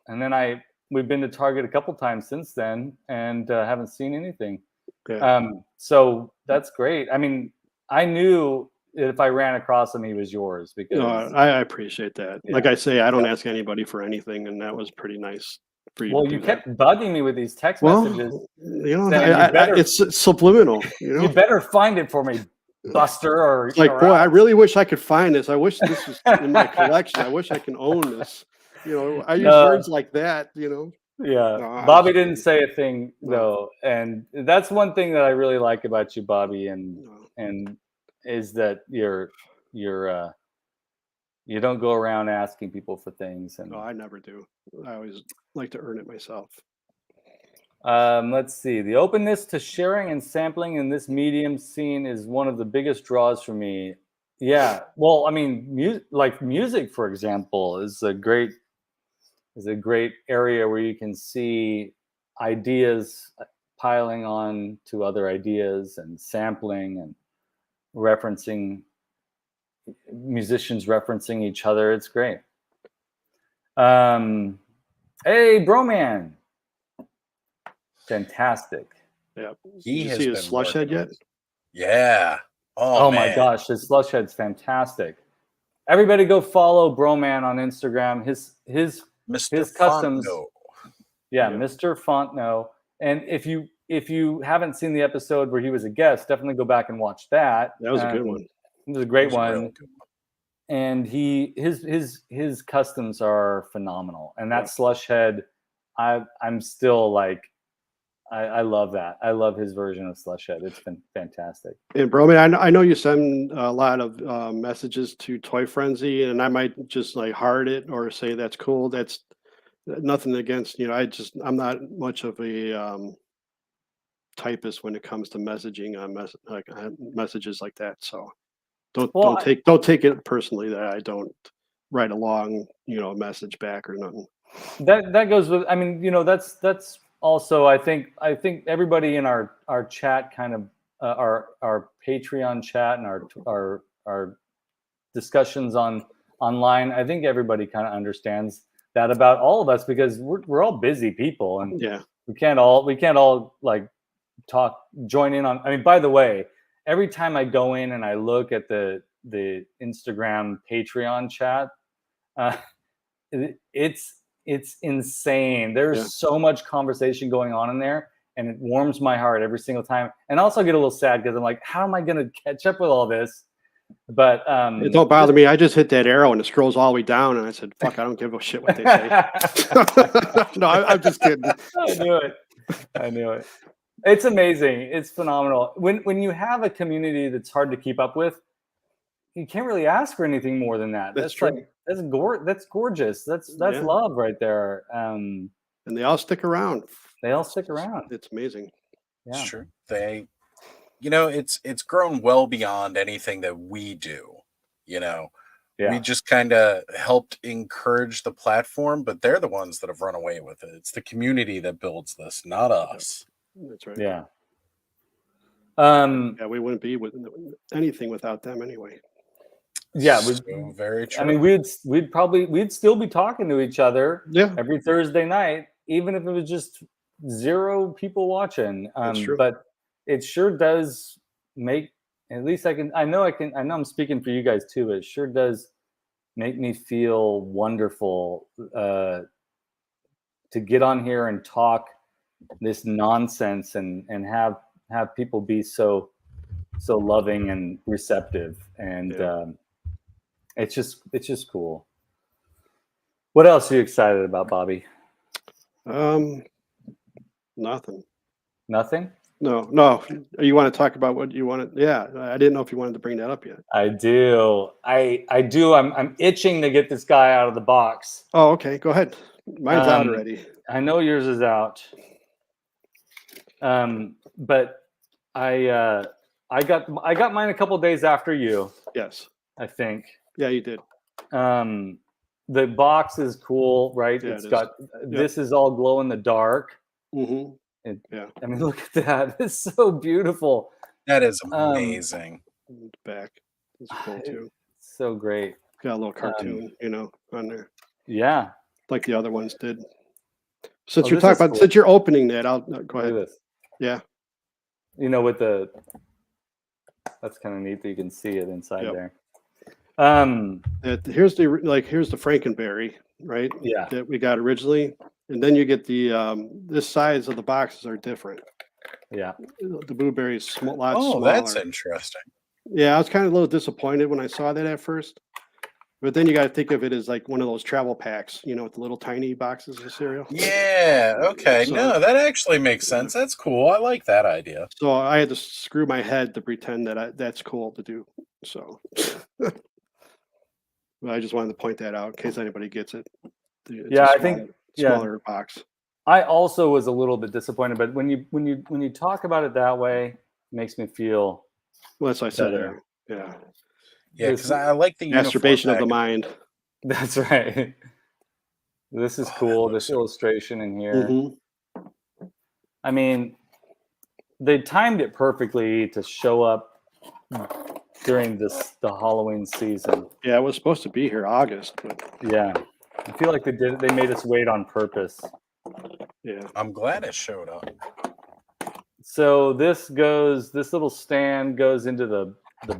B: then we've been to Target a couple times since then, and haven't seen anything.
C: Yeah.
B: So that's great. I mean, I knew if I ran across him, he was yours because
C: I appreciate that.
B: Yeah.
C: Like I say, I don't ask anybody for anything, and that was pretty nice for you.
B: Well, you kept bugging me with these text messages.
C: It's subliminal.
B: You better find it for me, Buster. Or
C: it's like, boy, I really wish I could find this. I wish this was in my collection. I wish I can own this. I use words like that.
B: Yeah, Bobby didn't say a thing though, and that's one thing that I really like about you, Bobby, and is that you don't go around asking people for things. And
C: no, I never do. I always like to earn it myself.
B: Let's see. The openness to sharing and sampling in this medium scene is one of the biggest draws for me. Yeah, well, I mean, music, for example, is a great area where you can see ideas piling on to other ideas and sampling and musicians referencing each other. It's great. Hey, Broman. Fantastic.
C: Yeah. Did you see his slush head yet?
A: Yeah.
B: Oh my gosh, his slush head's fantastic. Everybody go follow Broman on Instagram. His customs.
A: Fontenot.
B: Yeah, Mr. Fontenot. And if you haven't seen the episode where he was a guest, definitely go back and watch that.
C: That was a good one.
B: It was a great one. And his customs are phenomenal. And that slush head, I'm still like, I love that. I love his version of slush head. It's been fantastic.
C: And bro, I know you send a lot of messages to Toy Frenzy, and I might just like heart it or say that's cool. That's nothing against I'm not much of a typist when it comes to messaging on messages like that. So don't take it personally that I don't write a long message back or nothing.
B: That goes with, I mean, that's also, I think everybody in our chat kind of our Patreon chat and our discussions online. I think everybody kind of understands that about all of us because we're all busy people, and we can't all like join in on. I mean, by the way, every time I go in and I look at the Instagram Patreon chat, it's insane. There's so much conversation going on in there, and it warms my heart every single time. And also get a little sad because I'm like, how am I going to catch up with all this? But
C: it don't bother me. I just hit that arrow and it scrolls all the way down, and I said, "Fuck, I don't give a shit what they say." No, I'm just kidding.
B: I knew it. It's amazing. It's phenomenal. When you have a community that's hard to keep up with, you can't really ask for anything more than that.
C: That's true.
B: Like, that's gorgeous. That's love right there.
C: And they all stick around.
B: It's
C: amazing.
A: Yeah. It's true. It's grown well beyond anything that we do. We just kind of helped encourage the platform, but they're the ones that have run away with it. It's the community that builds this, not us.
C: That's right.
B: Yeah.
C: We wouldn't be with anything without them anyway.
B: Yeah,
A: very true.
B: I mean, we'd still be talking to each other every Thursday night, even if it was just 0 people watching.
C: That's true.
B: But it sure does make, at least I know I'm speaking for you guys too, but it sure does make me feel wonderful to get on here and talk this nonsense and have people be so loving and receptive, and it's just cool. What else are you excited about, Bobby?
C: Nothing. No. You want to talk about what you wanted? Yeah, I didn't know if you wanted to bring that up yet.
B: I do. I'm itching to get this guy out of the box.
C: Oh, okay. Go ahead. Mine's out already.
B: I know yours is out. But I got mine a couple of days after you.
C: Yes.
B: I think.
C: Yeah, you did.
B: The box is cool, right?
C: Yeah,
B: this is all glow in the dark.
C: Mm-hmm.
B: I mean, look at that. It's so beautiful.
A: That is amazing.
C: Back. It's cool too.
B: So great.
C: Got a little cartoon, on there.
B: Yeah.
C: Like the other ones did. Since you're talking about, since you're opening that, I'll go ahead.
B: This.
C: Yeah.
B: With that's kind of neat that you can see it inside there.
C: Here's the Frankenberry, right?
B: Yeah.
C: That we got originally, and then you get the this size of the boxes are different.
B: Yeah.
C: The blueberry is a lot smaller.
A: Oh, that's interesting.
C: Yeah, I was kind of a little disappointed when I saw that at first, but then you got to think of it as like one of those travel packs, with the little tiny boxes of cereal.
A: Yeah. Okay. No, that actually makes sense. That's cool. I like that idea.
C: So I had to screw my head to pretend that that's cool to do. So. I just wanted to point that out in case anybody gets it.
B: I think
C: smaller box.
B: I also was a little bit disappointed, but when you talk about it that way, it makes me feel.
C: Well, that's what I said there. Yeah.
A: Yeah, because I like the
C: masturbation of the mind.
B: That's right. This is cool. This illustration in here.
C: Mm-hmm.
B: I mean, they timed it perfectly to show up during the Halloween season.
C: Yeah, it was supposed to be here August, but
B: yeah, I feel like they made us wait on purpose.
C: Yeah,
A: I'm glad it showed up.
B: So this little stand goes into the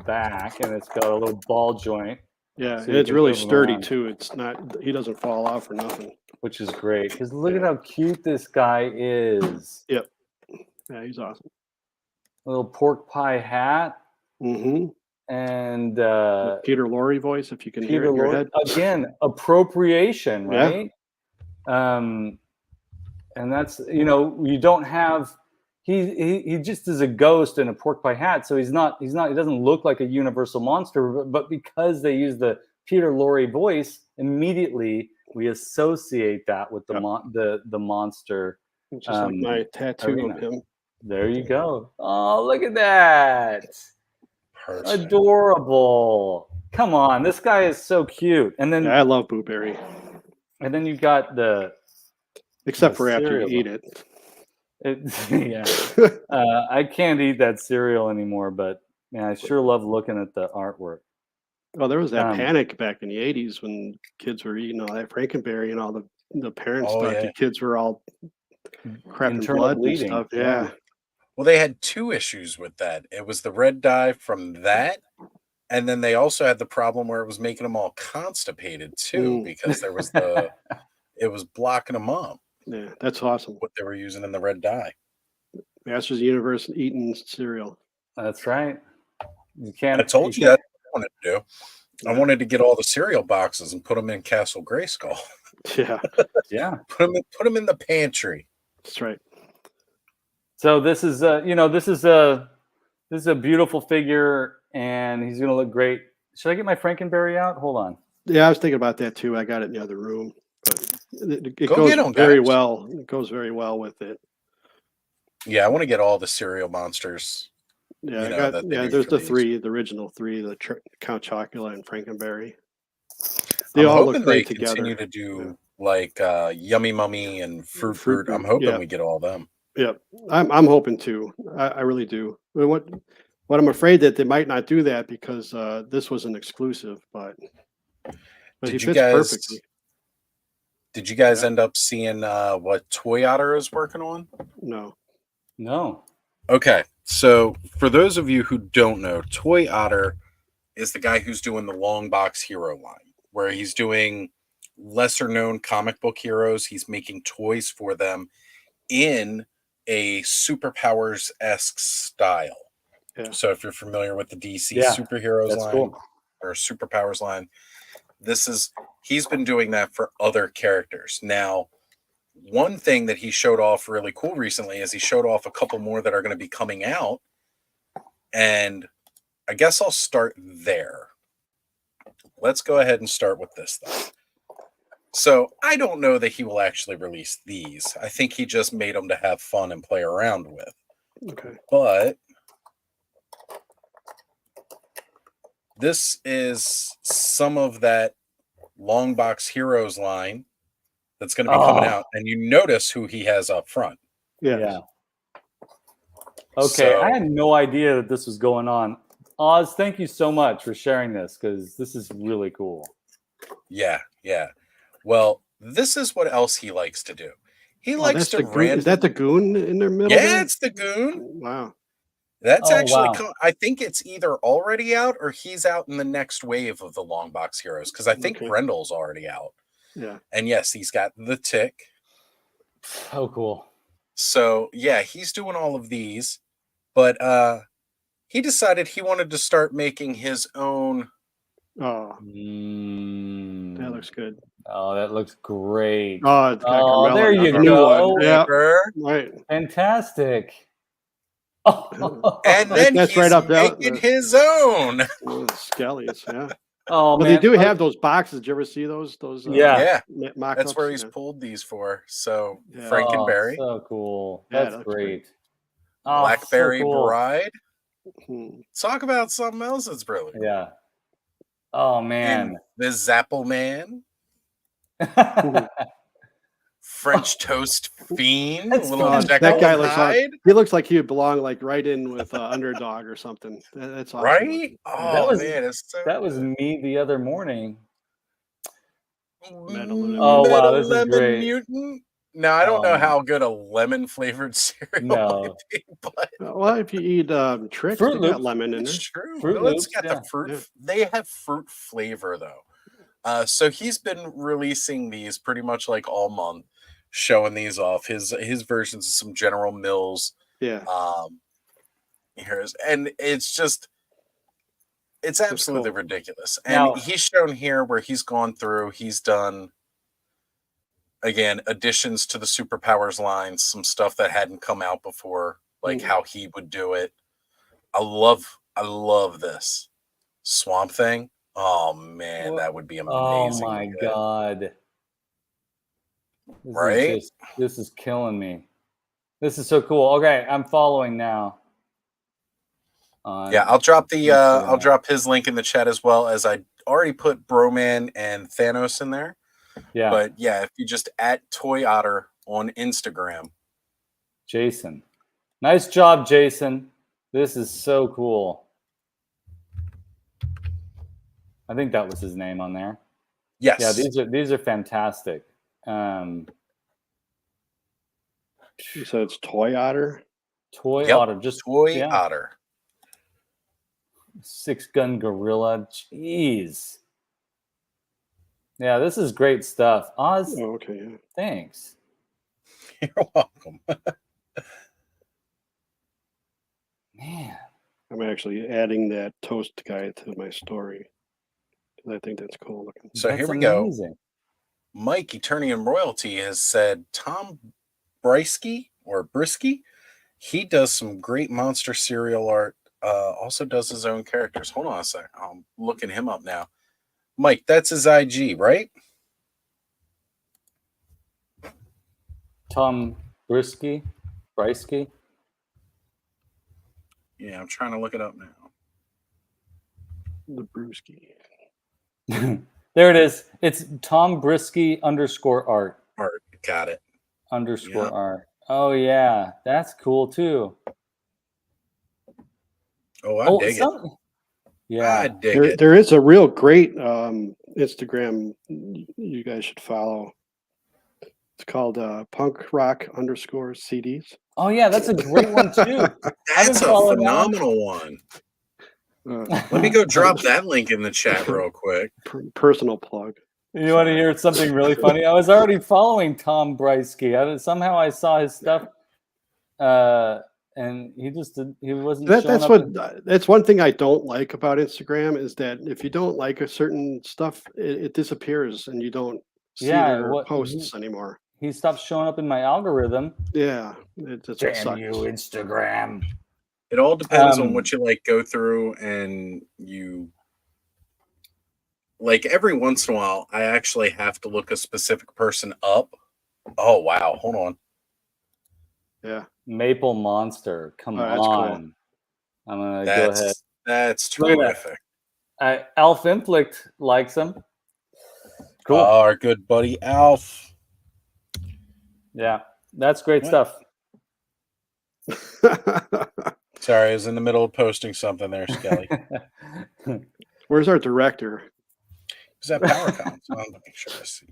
B: back, and it's got a little ball joint.
C: Yeah, so it's really sturdy too. It's not, he doesn't fall off or nothing,
B: which is great because look at how cute this guy is.
C: Yep. Yeah, he's awesome.
B: A little pork pie hat.
C: Mm-hmm.
B: And
C: Peter Lorre voice, if you can hear it in your head.
B: Again, appropriation, right? Yeah. And that's, you don't have, he just is a ghost in a pork pie hat, so he doesn't look like a universal monster, but because they use the Peter Lorre voice, immediately we associate that with the monster.
C: Just like my tattoo of him.
B: There you go. Oh, look at that. Perfect. Adorable. Come on, this guy is so cute. And then
C: I love blueberry.
B: And then you got the
C: except for after you eat it.
B: Yeah. I can't eat that cereal anymore, but man, I sure love looking at the artwork.
C: Well, there was that panic back in the 80s when kids were eating all that Frankenberry, and all the parents thought the kids were all crapping blood and stuff. Yeah.
A: Well, they had two issues with that. It was the red dye from that, and then they also had the problem where it was making them all constipated too, because there was it was blocking them up.
C: Yeah, that's awesome.
A: What they were using in the red dye.
C: Masters of the Universe eating cereal.
B: That's right. You can't.
A: I told you that's what I wanted to do. Yeah. I wanted to get all the cereal boxes and put them in Castle Grayskull.
C: Yeah,
B: yeah.
A: Put them in the pantry.
C: That's right.
B: So this is this is a beautiful figure, and he's gonna look great. Should I get my Frankenberry out? Hold on.
C: Yeah, I was thinking about that too. I got it in the other room, but it goes very well. It goes very well with it.
A: Yeah, I want to get all the cereal monsters.
C: Yeah, there's the original three, the Count Chocula and Frankenberry. They all look great together.
A: Continue to do like Yummy Mummy and Fruit. I'm hoping we get all of them.
C: Yeah, I'm hoping to. I really do. What I'm afraid that they might not do that because this was an exclusive, but he fits perfectly.
A: Did you guys end up seeing what Toy Otter is working on?
B: No.
A: Okay, so for those of you who don't know, Toy Otter is the guy who's doing the long box hero line, where he's doing lesser known comic book heroes. He's making toys for them in a superpowers-esque style. Yeah. So if you're familiar with the DC superheroes line or superpowers line, he's been doing that for other characters. Now, one thing that he showed off really cool recently is he showed off a couple more that are going to be coming out. And I guess I'll start there. Let's go ahead and start with this though. So I don't know that he will actually release these. I think he just made them to have fun and play around with.
C: Okay.
A: But this is some of that long box heroes line that's going to be coming out, and you notice who he has up front.
C: Yeah.
B: Okay, so, I had no idea that this was going on. Oz, thank you so much for sharing this, because this is really cool.
A: Yeah. Well, this is what else he likes to do. He likes to
C: Is that the goon in their middle?
A: Yeah, it's the goon.
C: Wow.
A: That's actually, I think it's either already out or he's out in the next wave of the long box heroes, because I think Brendel's already out.
C: Yeah.
A: And yes, he's got the Tick.
B: Oh, cool.
A: So, yeah, he's doing all of these. But he decided he wanted to start making his own.
C: Oh. That looks good.
B: Oh, that looks great.
C: Oh, it's got
B: there you go.
C: Yeah. Right.
B: Fantastic.
A: And then he's right up making his own.
C: Skellies, yeah.
B: Oh,
C: man. They do have those boxes. Did you ever see those?
A: Yeah. That's where he's pulled these for. So Frankenberry.
B: So cool. That's great.
A: Blackberry Bride. Talk about something else that's brilliant.
B: Yeah. Oh man.
A: And the Zapple Man. French Toast Fiend.
C: That guy looks like he would belong right in with Underdog or something. That's awesome.
A: Right? Oh, man.
B: That was me the other morning.
A: Wow, this is great. Mutant. Now, I don't know how good a lemon-flavored cereal would be, but...
C: Well, if you eat Trix, you got lemon in there.
A: It's true. It's got the fruit. Yeah. They have fruit flavor, though. So he's been releasing these pretty much all month, showing these off. His versions of some General Mills.
C: Yeah.
A: And it's absolutely ridiculous. And he's shown here where he's gone through, he's done... Again, additions to the superpowers line, some stuff that hadn't come out before, how he would do it. I love this Swamp Thing. Oh man, that would be amazing.
B: Oh my god! This is killing me. This is so cool. Okay, I'm following now.
A: Yeah, I'll drop I'll drop his link in the chat as well, as I already put Broman and Thanos in there.
B: Yeah.
A: But yeah, if you just @ Toy Otter on Instagram,
B: Jason. Nice job, Jason. This is so cool. I think that was his name on there.
A: Yes.
B: Yeah, these are fantastic.
C: You said it's Toy Otter?
B: Toy Otter. Just
A: Toy Otter.
B: 6-gun gorilla. Jeez. Yeah, this is great stuff. Oz.
C: Oh, okay, yeah.
B: Thanks.
A: You're welcome.
B: Man.
C: I'm actually adding that toast guy to my story. I think that's cool looking.
A: So here we go. Mike, Eternium Royalty, has said Tom Brisky or Brisky, he does some great monster serial art. Also does his own characters. Hold on a sec. I'm looking him up now. Mike, that's his IG, right?
B: Tom Brisky?
A: Yeah, I'm trying to look it up now.
C: The Brewski.
B: There it is. It's Tom Brisky _art.
A: Art, got it.
B: _art. Oh yeah, that's cool too.
A: Oh, I dig it.
B: Yeah,
A: I dig it.
C: There is a real great Instagram you guys should follow. It's called punk rock _CDs.
B: Oh yeah, that's a great one too.
A: That's a phenomenal one. Let me go drop that link in the chat real quick.
C: Personal plug.
B: You want to hear something really funny? I was already following Tom Brisky. Somehow I saw his stuff, and he wasn't.
C: That's one thing I don't like about Instagram is that if you don't like a certain stuff, it disappears and you don't see their posts anymore.
B: He stopped showing up in my algorithm.
C: Yeah, it just
B: damn you, Instagram.
A: It all depends on what you like go through, and you like every once in a while I actually have to look a specific person up. Oh wow, hold on.
C: Yeah.
B: Maple Monster. Come on.
C: Cool.
B: I'm gonna go ahead.
A: That's terrific.
B: Alf Inflict likes him.
A: Cool. Our good buddy Alf.
B: Yeah, that's great stuff.
A: Sorry, I was in the middle of posting something there, Skelly.
C: Where's our director?
A: He's at PowerCon, so I'm making sure I see.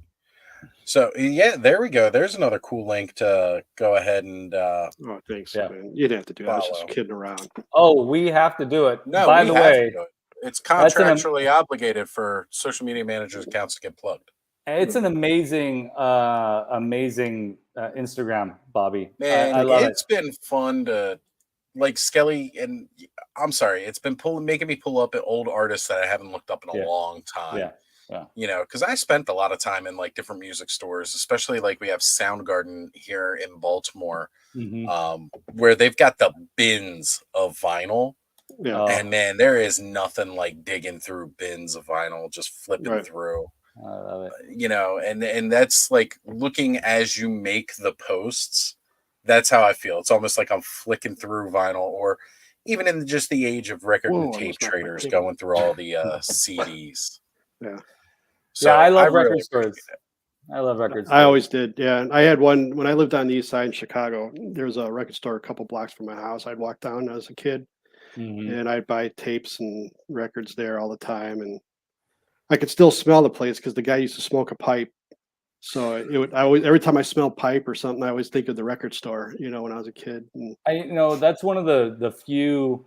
A: So yeah, there we go. There's another cool link to go ahead and
C: oh, thanks, man. You didn't have to do it. I was just kidding around.
B: Oh, we have to do it.
A: No,
B: by the way,
A: it's contractually obligated for social media managers' accounts to get plugged.
B: It's an amazing Instagram, Bobby.
A: Man, I love it's been fun to like Skelly, and I'm sorry, it's been making me pull up at old artists that I haven't looked up in a long time.
B: Yeah.
A: You know, because I spent a lot of time in like different music stores, especially like we have Soundgarden here in Baltimore, where they've got the bins of vinyl.
C: Yeah.
A: And man, there is nothing like digging through bins of vinyl, just flipping through.
B: I love it.
A: You know, and that's like looking as you make the posts. That's how I feel. It's almost like I'm flicking through vinyl, or even in just the age of record and tape traders, going through all the CDs.
C: Yeah.
A: So
B: I love record stores. I love record stores.
C: I always did. Yeah. And I had one when I lived on the east side in Chicago. There was a record store a couple blocks from my house. I'd walk down as a kid and I'd buy tapes and records there all the time. And I could still smell the place because the guy used to smoke a pipe. So every time I smell pipe or something, I always think of the record store, you know, when I was a kid. And
B: that's one of the few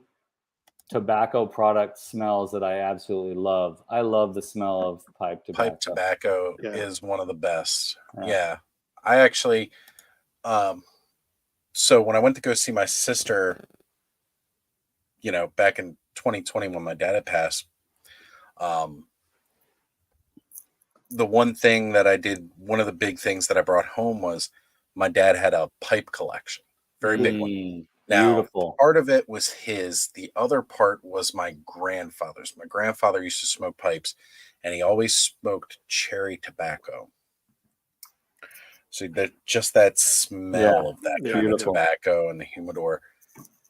B: tobacco product smells that I absolutely love. I love the smell of pipe tobacco.
A: Pipe tobacco is one of the best. Yeah. I actually, so when I went to go see my sister, you know, back in 2020 when my dad had passed, the one thing that I did, one of the big things that I brought home was my dad had a pipe collection, very big one. Now,
B: beautiful.
A: Part of it was his. The other part was my grandfather's. My grandfather used to smoke pipes, and he always smoked cherry tobacco. So just that smell of that kind of tobacco and the humidor,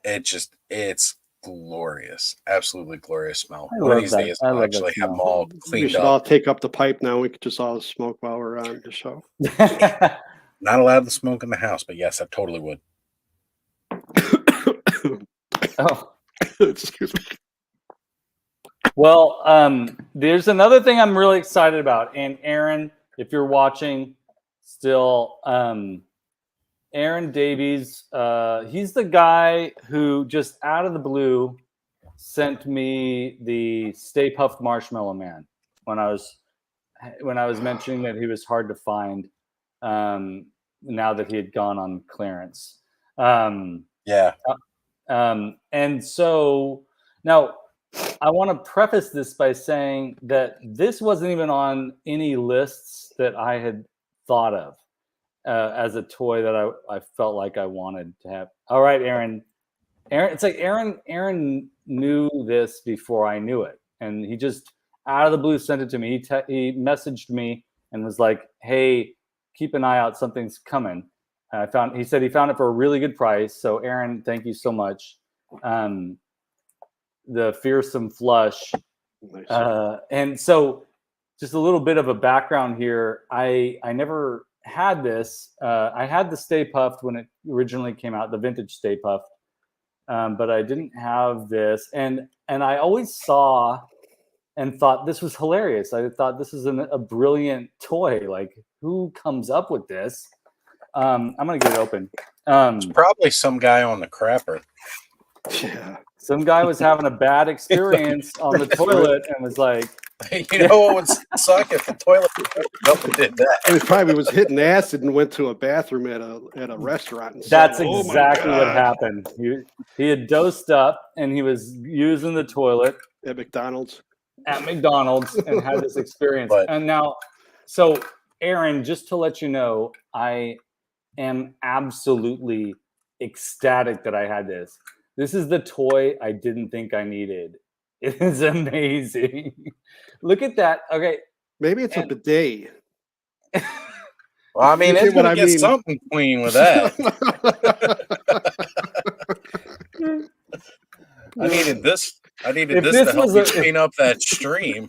A: it's glorious, absolutely glorious smell. One of these days, I'll actually have them all cleaned up.
C: We should all take up the pipe now. We could just all smoke while we're on the show.
A: Not allowed to smoke in the house, but yes, I totally would.
B: Oh,
C: excuse me.
B: Well, there's another thing I'm really excited about. And Aaron, if you're watching still, Aaron Davies, he's the guy who just out of the blue sent me the Stay Puft Marshmallow Man when I was mentioning that he was hard to find now that he had gone on clearance.
A: Yeah.
B: And so now I want to preface this by saying that this wasn't even on any lists that I had thought of as a toy that I felt like I wanted to have. All right, Aaron, it's like Aaron knew this before I knew it. And he just out of the blue sent it to me. He messaged me and was like, hey, keep an eye out. Something's coming. He said he found it for a really good price. So Aaron, thank you so much. The Fearsome Flush. Nice. And so just a little bit of a background here. I never had this. I had the Stay Puft when it originally came out, the vintage Stay Puft. But I didn't have this. And I always saw and thought this was hilarious. I thought this is a brilliant toy. Like, who comes up with this? I'm going to get it open.
A: It's probably some guy on the crapper.
C: Yeah.
B: Some guy was having a bad experience on the toilet and was like,
A: you know what would suck if the toilet up and did that?
C: He probably was hitting acid and went to a bathroom at a restaurant. And
B: that's
C: said,
B: exactly what happened. He had dosed up and he was using the toilet
C: at McDonald's.
B: And had this experience. And now, so Aaron, just to let you know, I am absolutely ecstatic that I had this. This is the toy I didn't think I needed. It is amazing. Look at that. Okay.
C: Maybe it's a bidet.
A: Well, I mean, it's going to get something clean with that. I needed this to help me clean up that stream.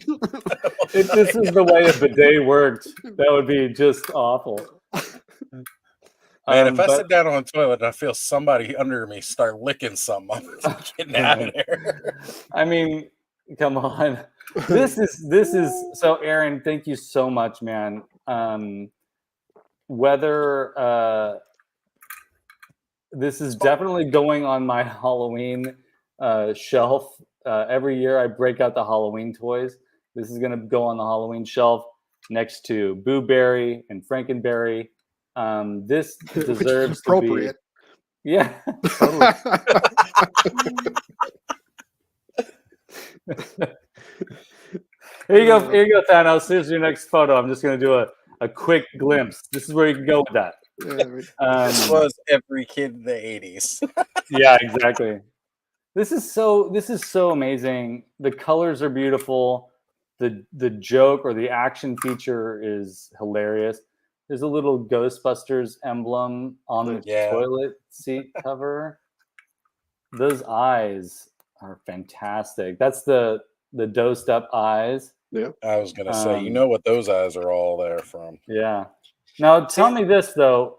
B: If this is the way a bidet worked, that would be just awful.
A: Man, if I sit down on the toilet and I feel somebody under me start licking something, I'm getting out of there.
B: I mean, come on. This is so, Aaron, thank you so much, man. Whether this is definitely going on my Halloween shelf. Every year I break out the Halloween toys. This is going to go on the Halloween shelf next to Boo Berry and Frankenberry. This deserves
C: appropriate.
B: To be. Yeah, totally. Here you go, Thanos. Here's your next photo. I'm just going to do a quick glimpse. This is where you can go with that.
A: This was every kid in the 80s.
B: Yeah, exactly. This is so amazing. The colors are beautiful. The joke or the action feature is hilarious. There's a little Ghostbusters emblem on the toilet seat cover. Those eyes are fantastic. That's the dosed up eyes.
C: Yeah.
A: I was gonna say, you know what those eyes are all there from.
B: Yeah. Now tell me this though.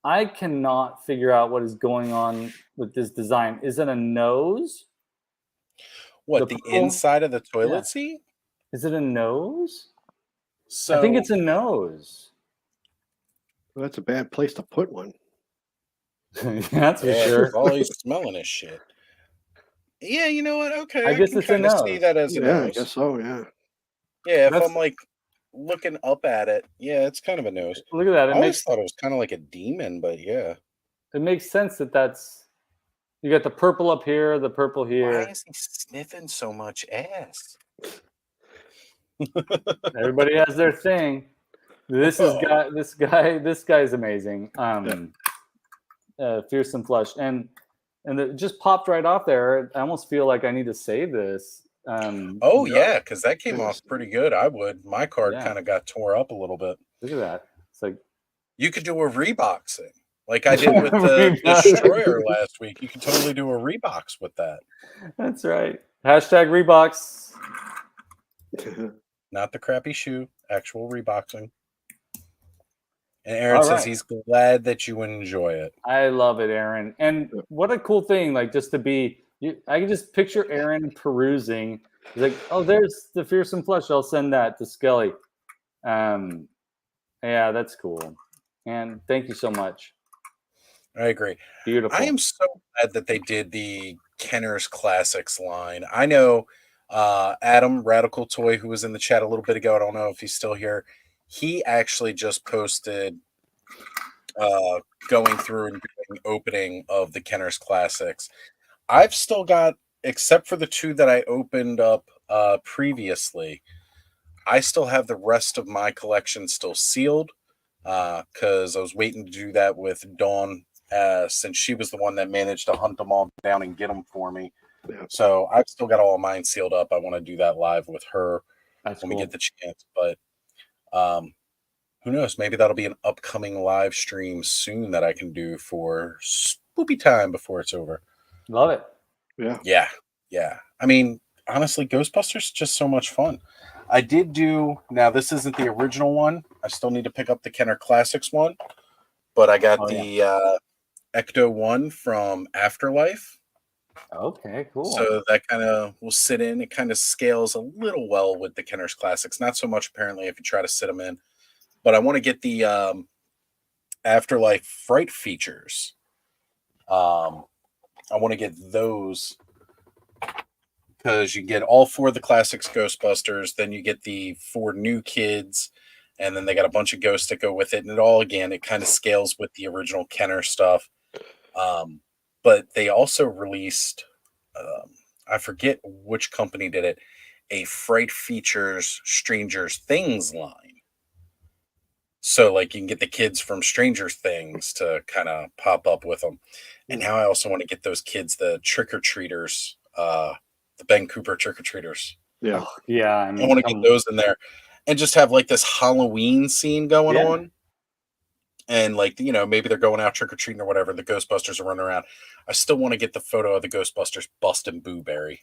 B: I cannot figure out what is going on with this design. Is it a nose?
A: What, the inside of the toilet seat?
B: Is it a nose?
A: So
B: I think it's a nose.
C: Well, that's a bad place to put one.
B: That's for sure.
A: Always smelling his shit. Yeah, you know what? Okay,
B: I guess it's a nose.
A: See that as a nose.
C: I guess so. Yeah.
A: Yeah, if I'm like looking up at it, yeah, it's kind of a nose.
B: Look at that.
A: I always thought it was kind of like a demon, but yeah,
B: it makes sense that's. You got the purple up here, the purple here.
A: Why is he sniffing so much ass?
B: Everybody has their thing. This guy's amazing. Fearsome Flush, and it just popped right off there. I almost feel like I need to save this.
A: Yeah, because that came off pretty good. My card kind of got tore up a little bit.
B: Look at that. It's like
A: you could do a reboxing, like I did with the Destroyer last week. You could totally do a rebox with that.
B: That's right. Hashtag Rebox.
A: Not the crappy shoe. Actual reboxing. And Aaron says he's glad that you enjoy it.
B: I love it, Aaron. And what a cool thing, like just to be, I can just picture Aaron perusing. He's like, oh, there's the Fearsome Flesh. I'll send that to Skele. Yeah, that's cool. And thank you so much.
A: I agree.
B: Beautiful.
A: I am so glad that they did the Kenner's Classics line. I know Adam Radical Toy, who was in the chat a little bit ago, I don't know if he's still here. He actually just posted going through and doing opening of the Kenner's Classics. I've still got, except for the 2 that I opened up previously, I still have the rest of my collection still sealed because I was waiting to do that with Dawn since she was the one that managed to hunt them all down and get them for me. Yeah. So I've still got all of mine sealed up. I want to do that live with her when we get the chance. But who knows? Maybe that'll be an upcoming live stream soon that I can do for spoopy time before it's over.
B: Love it.
A: Yeah. I mean, honestly, Ghostbusters is just so much fun. I did do, now this isn't the original one. I still need to pick up the Kenner Classics one, but I got the Ecto one from Afterlife.
B: Okay, cool.
A: So that kind of will sit in. It kind of scales a little well with the Kenner's Classics. Not so much apparently if you try to sit them in, but I want to get the Afterlife Fright features. I want to get those because you get all 4 of the classics Ghostbusters, then you get the 4 new kids, and then they got a bunch of ghosts that go with it. And it all, again, it kind of scales with the original Kenner stuff. But they also released, I forget which company did it, a Fright Features Stranger Things line. So, like, you can get the kids from Stranger Things to kind of pop up with them. And now I also want to get those kids, the trick-or-treaters, the Ben Cooper trick-or-treaters.
C: Yeah.
B: Yeah.
A: I want to get those in there and just have, like, this Halloween scene going on. And, like, you know, maybe they're going out trick-or-treating or whatever. The Ghostbusters are running around. I still want to get the photo of the Ghostbusters busting Boo Berry.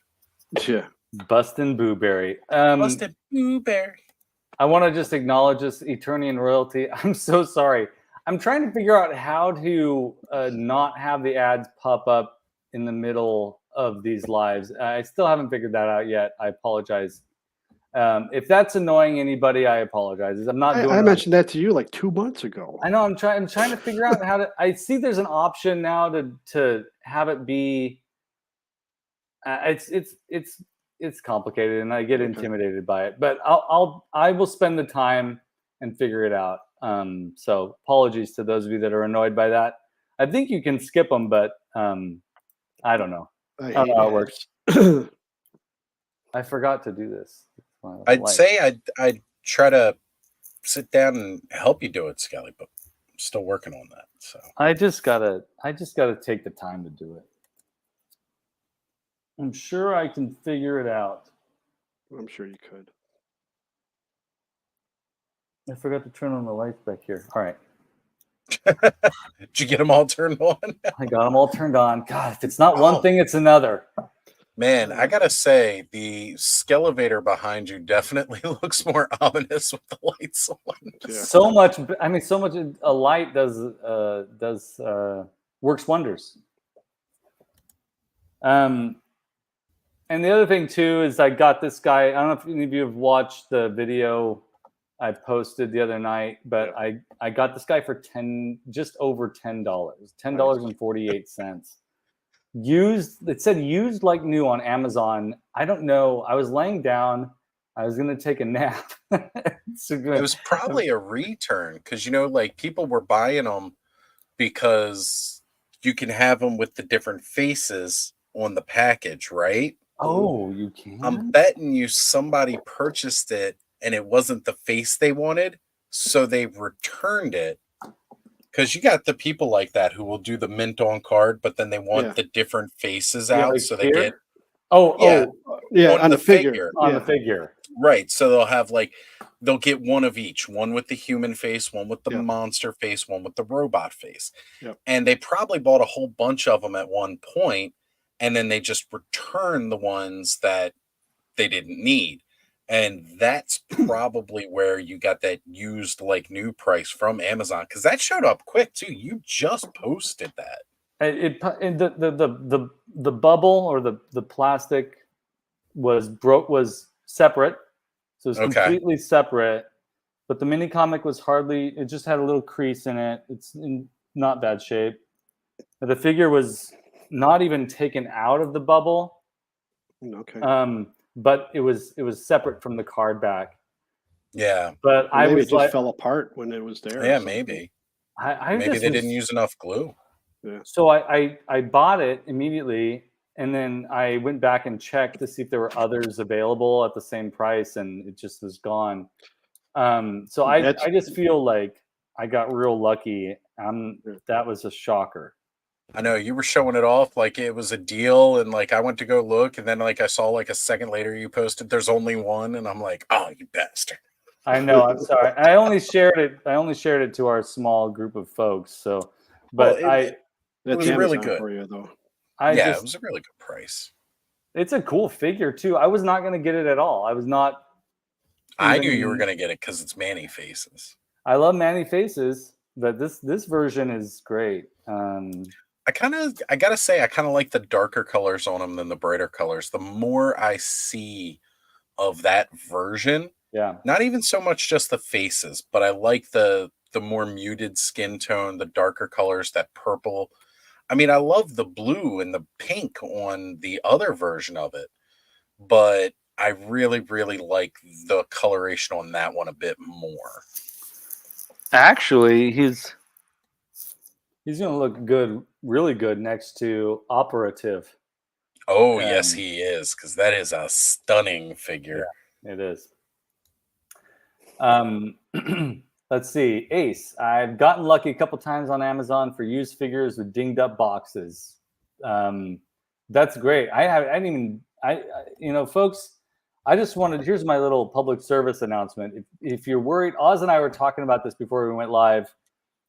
C: Yeah.
B: Bustin' Boo Berry.
A: Bustin' Boo Berry.
B: I want to just acknowledge this Eternian royalty. I'm so sorry. I'm trying to figure out how to not have the ads pop up in the middle of these lives. I still haven't figured that out yet. I apologize. If that's annoying anybody, I apologize. I'm not doing.
C: I mentioned that to you like 2 months ago.
B: I know. I'm trying to figure out how to. I see there's an option now to have it be. It's complicated, and I get intimidated by it. But I will spend the time and figure it out. So apologies to those of you that are annoyed by that. I think you can skip them, but I don't know. I don't know how it works. I forgot to do this.
A: I'd say I'd try to sit down and help you do it, Skelly, but I'm still working on that. So
B: I just gotta take the time to do it. I'm sure I can figure it out.
C: I'm sure you could.
B: I forgot to turn on the lights back here. All right.
A: Did you get them all turned on?
B: I got them all turned on. God, if it's not one thing, it's another.
A: Man, I gotta say, the skelevator behind you definitely looks more ominous with the lights on.
B: Yeah. So much. I mean, so much. A light does works wonders. And the other thing too is I got this guy. I don't know if any of you have watched the video I posted the other night, but I got this guy for just over $10, $10.48. Used, it said used like new on Amazon. I don't know. I was laying down. I was going to take a nap.
A: It was probably a return because, you know, like people were buying them because you can have them with the different faces on the package, right?
B: Oh, you can?
A: I'm betting you somebody purchased it and it wasn't the face they wanted, so they returned it. Because you got the people like that who will do the mint on card, but then they want the different faces out,
B: like
A: so they get
B: on
C: the figure.
B: On the figure.
A: Right. So they'll get one of each, one with the human face, one with the monster face, one with the robot face.
C: Yep.
A: And they probably bought a whole bunch of them at one point, and then they just returned the ones that they didn't need. And that's probably where you got that used like new price from Amazon, because that showed up quick too. You just posted that.
B: The bubble or the plastic was separate, so it's completely separate. But the mini comic was it just had a little crease in it. It's in not bad shape. The figure was not even taken out of the bubble.
C: Okay.
B: But it was separate from the card back.
A: Yeah.
B: But
C: maybe it just fell apart when it was there.
A: Yeah, maybe. Maybe they didn't use enough glue.
B: Yeah. So I bought it immediately, and then I went back and checked to see if there were others available at the same price, and it just was gone. So I just feel like I got real lucky. That was a shocker.
A: I know you were showing it off like it was a deal, and like I went to go look, and then like I saw like a second later you posted there's only one, and I'm like, oh, you bastard.
B: I know. I'm sorry. I only shared it to our small group of folks. So, but
A: it was really good for you, though. It was a really good price.
B: It's a cool figure too. I was not going to get it at all. I was not.
A: I knew you were going to get it because it's Manny Faces.
B: I love Manny Faces, but this version is great.
A: I gotta say, I kind of like the darker colors on them than the brighter colors. The more I see of that version, not even so much just the faces, but I like the more muted skin tone, the darker colors, that purple. I mean, I love the blue and the pink on the other version of it, but I really, really like the coloration on that one a bit more.
B: Actually, he's going to look good, really good next to Operative.
A: Oh, yes, he is, because that is a stunning figure.
B: Yeah, it is. Let's see. Ace. I've gotten lucky a couple times on Amazon for used figures with dinged up boxes. That's great. Folks, I just wanted, here's my little public service announcement. If you're worried, Oz and I were talking about this before we went live.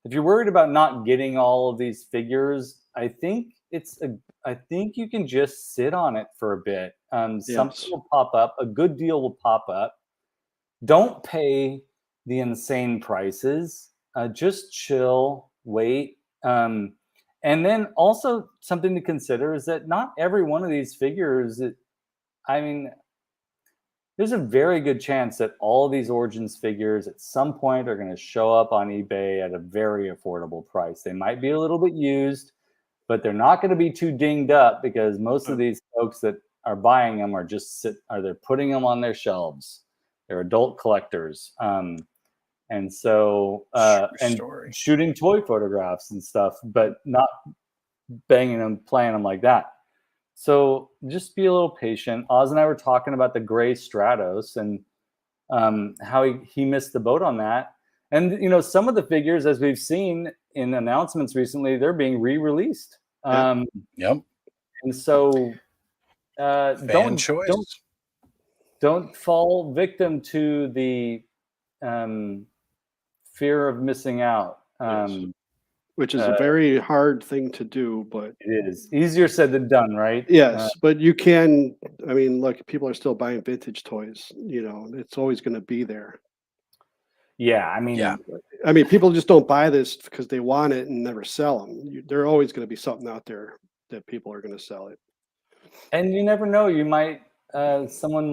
B: If you're worried about not getting all of these figures, I think you can just sit on it for a bit. Something will pop up. A good deal will pop up. Don't pay the insane prices. Just chill, wait. And then also something to consider is that not every one of these figures, there's a very good chance that all of these Origins figures at some point are going to show up on eBay at a very affordable price. They might be a little bit used, but they're not going to be too dinged up because most of these folks that are buying them are they're putting them on their shelves. They're adult collectors. And so, shooting toy photographs and stuff, but not banging them, playing them like that. So just be a little patient. Oz and I were talking about the gray Stratos and how he missed the boat on that. And, some of the figures, as we've seen in announcements recently, they're being re-released.
A: Yep.
B: And so don't fall victim to the fear of missing out.
C: Which is a very hard thing to do, but
B: it is easier said than done, right?
C: Yes, but you can. I mean, look, people are still buying vintage toys. It's always going to be there.
B: Yeah,
C: I mean, people just don't buy this because they want it and never sell them. There's always going to be something out there that people are going to sell it.
B: And you never know. You might, someone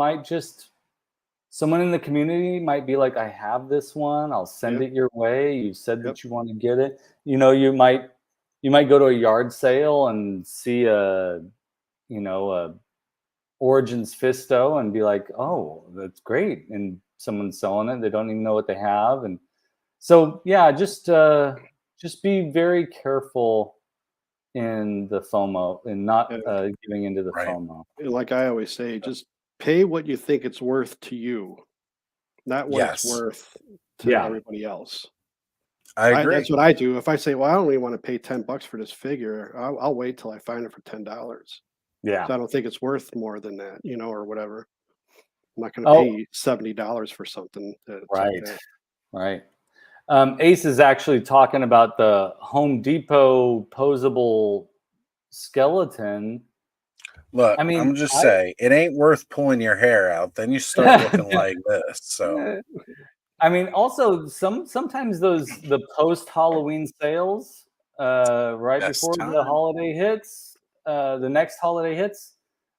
B: in the community might be like, I have this one. I'll send it your way. You said that you want to get it. You might go to a yard sale and see a Origins Fisto and be like, oh, that's great. And someone's selling it. They don't even know what they have. And so, yeah, just be very careful in the FOMO and not giving into the FOMO.
C: Like I always say, just pay what you think it's worth to you, not what it's worth to everybody else.
A: I agree.
C: That's what I do. If I say, well, I don't really want to pay $10 for this figure, I'll wait till I find it for $10.
B: Yeah.
C: So I don't think it's worth more than that, or whatever. I'm not going to pay $70 for something.
B: Right. Ace is actually talking about the Home Depot posable skeleton.
A: Look,
B: I mean,
A: I'm just saying, it ain't worth pulling your hair out. Then you start looking like this. So,
B: I mean, also sometimes the post Halloween sales, right before the holiday hits, the next holiday hits,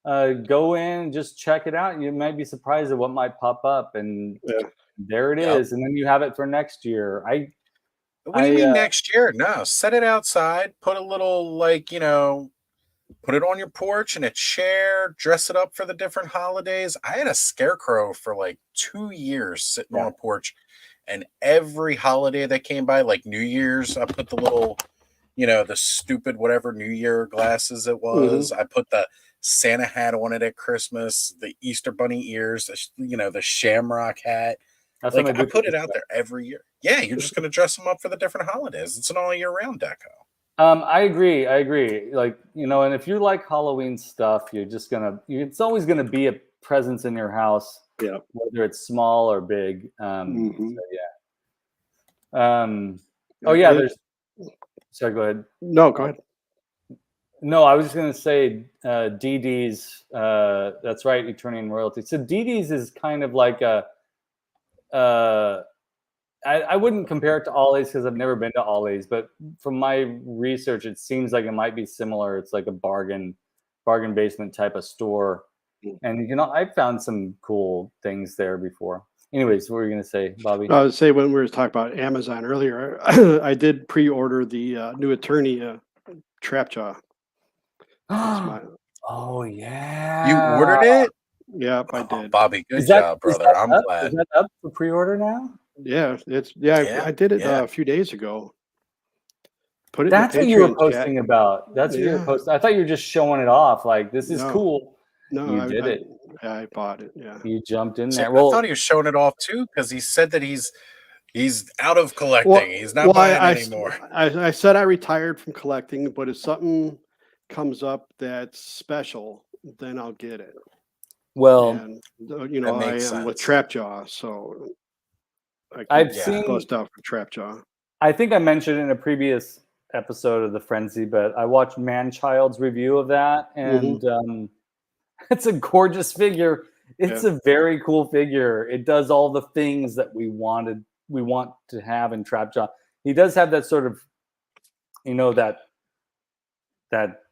B: go in, just check it out. You might be surprised at what might pop up, and there it is. And then you have it for next year.
A: What do you mean next year? No, set it outside. Put a little, like, put it on your porch in a chair. Dress it up for the different holidays. I had a scarecrow for like 2 years sitting on a porch, and every holiday that came by, like New Year's, I put the little, the stupid whatever New Year glasses it was. I put the Santa hat on it at Christmas. The Easter bunny ears. The shamrock hat.
B: That's
A: like I put it out there every year. Yeah, you're just going to dress them up for the different holidays. It's an all year round deco.
B: I agree. Like, and if you like Halloween stuff, it's always gonna be a presence in your house, whether it's small or big. So yeah. Sorry, go ahead.
C: No, go ahead.
B: No, I was just gonna say DD's. That's right, Eternian royalty. So DD's is kind of like I wouldn't compare it to Ollie's because I've never been to Ollie's, but from my research, it seems like it might be similar. It's like a bargain basement type of store, and I've found some cool things there before. Anyways, what were you gonna say, Bobby?
C: I would say when we were talking about Amazon earlier, I did pre-order the new Attorney Trapjaw.
B: Oh yeah,
A: you ordered it?
C: Yep, I did.
A: Bobby, good job, brother. I'm glad.
B: Is that up for pre-order now?
C: Yeah, I did it a few days ago. Put it.
B: That's what you were posting about. That's what you were posting. I thought you were just showing it off. Like, this is cool.
C: No,
B: you did it.
C: I bought it. Yeah,
B: you jumped in there.
A: I thought he was showing it off too because he said that he's out of collecting. He's not buying anymore.
C: I said I retired from collecting, but if something comes up that's special, then I'll get it.
B: Well,
C: and, I am with Trapjaw, so
B: I've seen
C: stuff for Trapjaw.
B: I think I mentioned in a previous episode of the Frenzy, but I watched Manchild's review of that, and it's a gorgeous figure. It's a very cool figure. It does all the things that we want to have in Trapjaw. He does have that sort of, that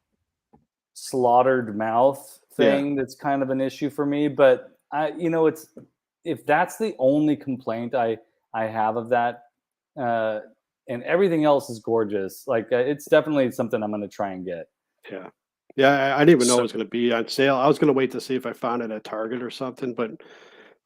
B: slaughtered mouth thing that's kind of an issue for me. But it's, if that's the only complaint I have of that, and everything else is gorgeous. Like, it's definitely something I'm going to try and get.
C: Yeah, I didn't even know it was going to be on sale. I was going to wait to see if I found it at Target or something, but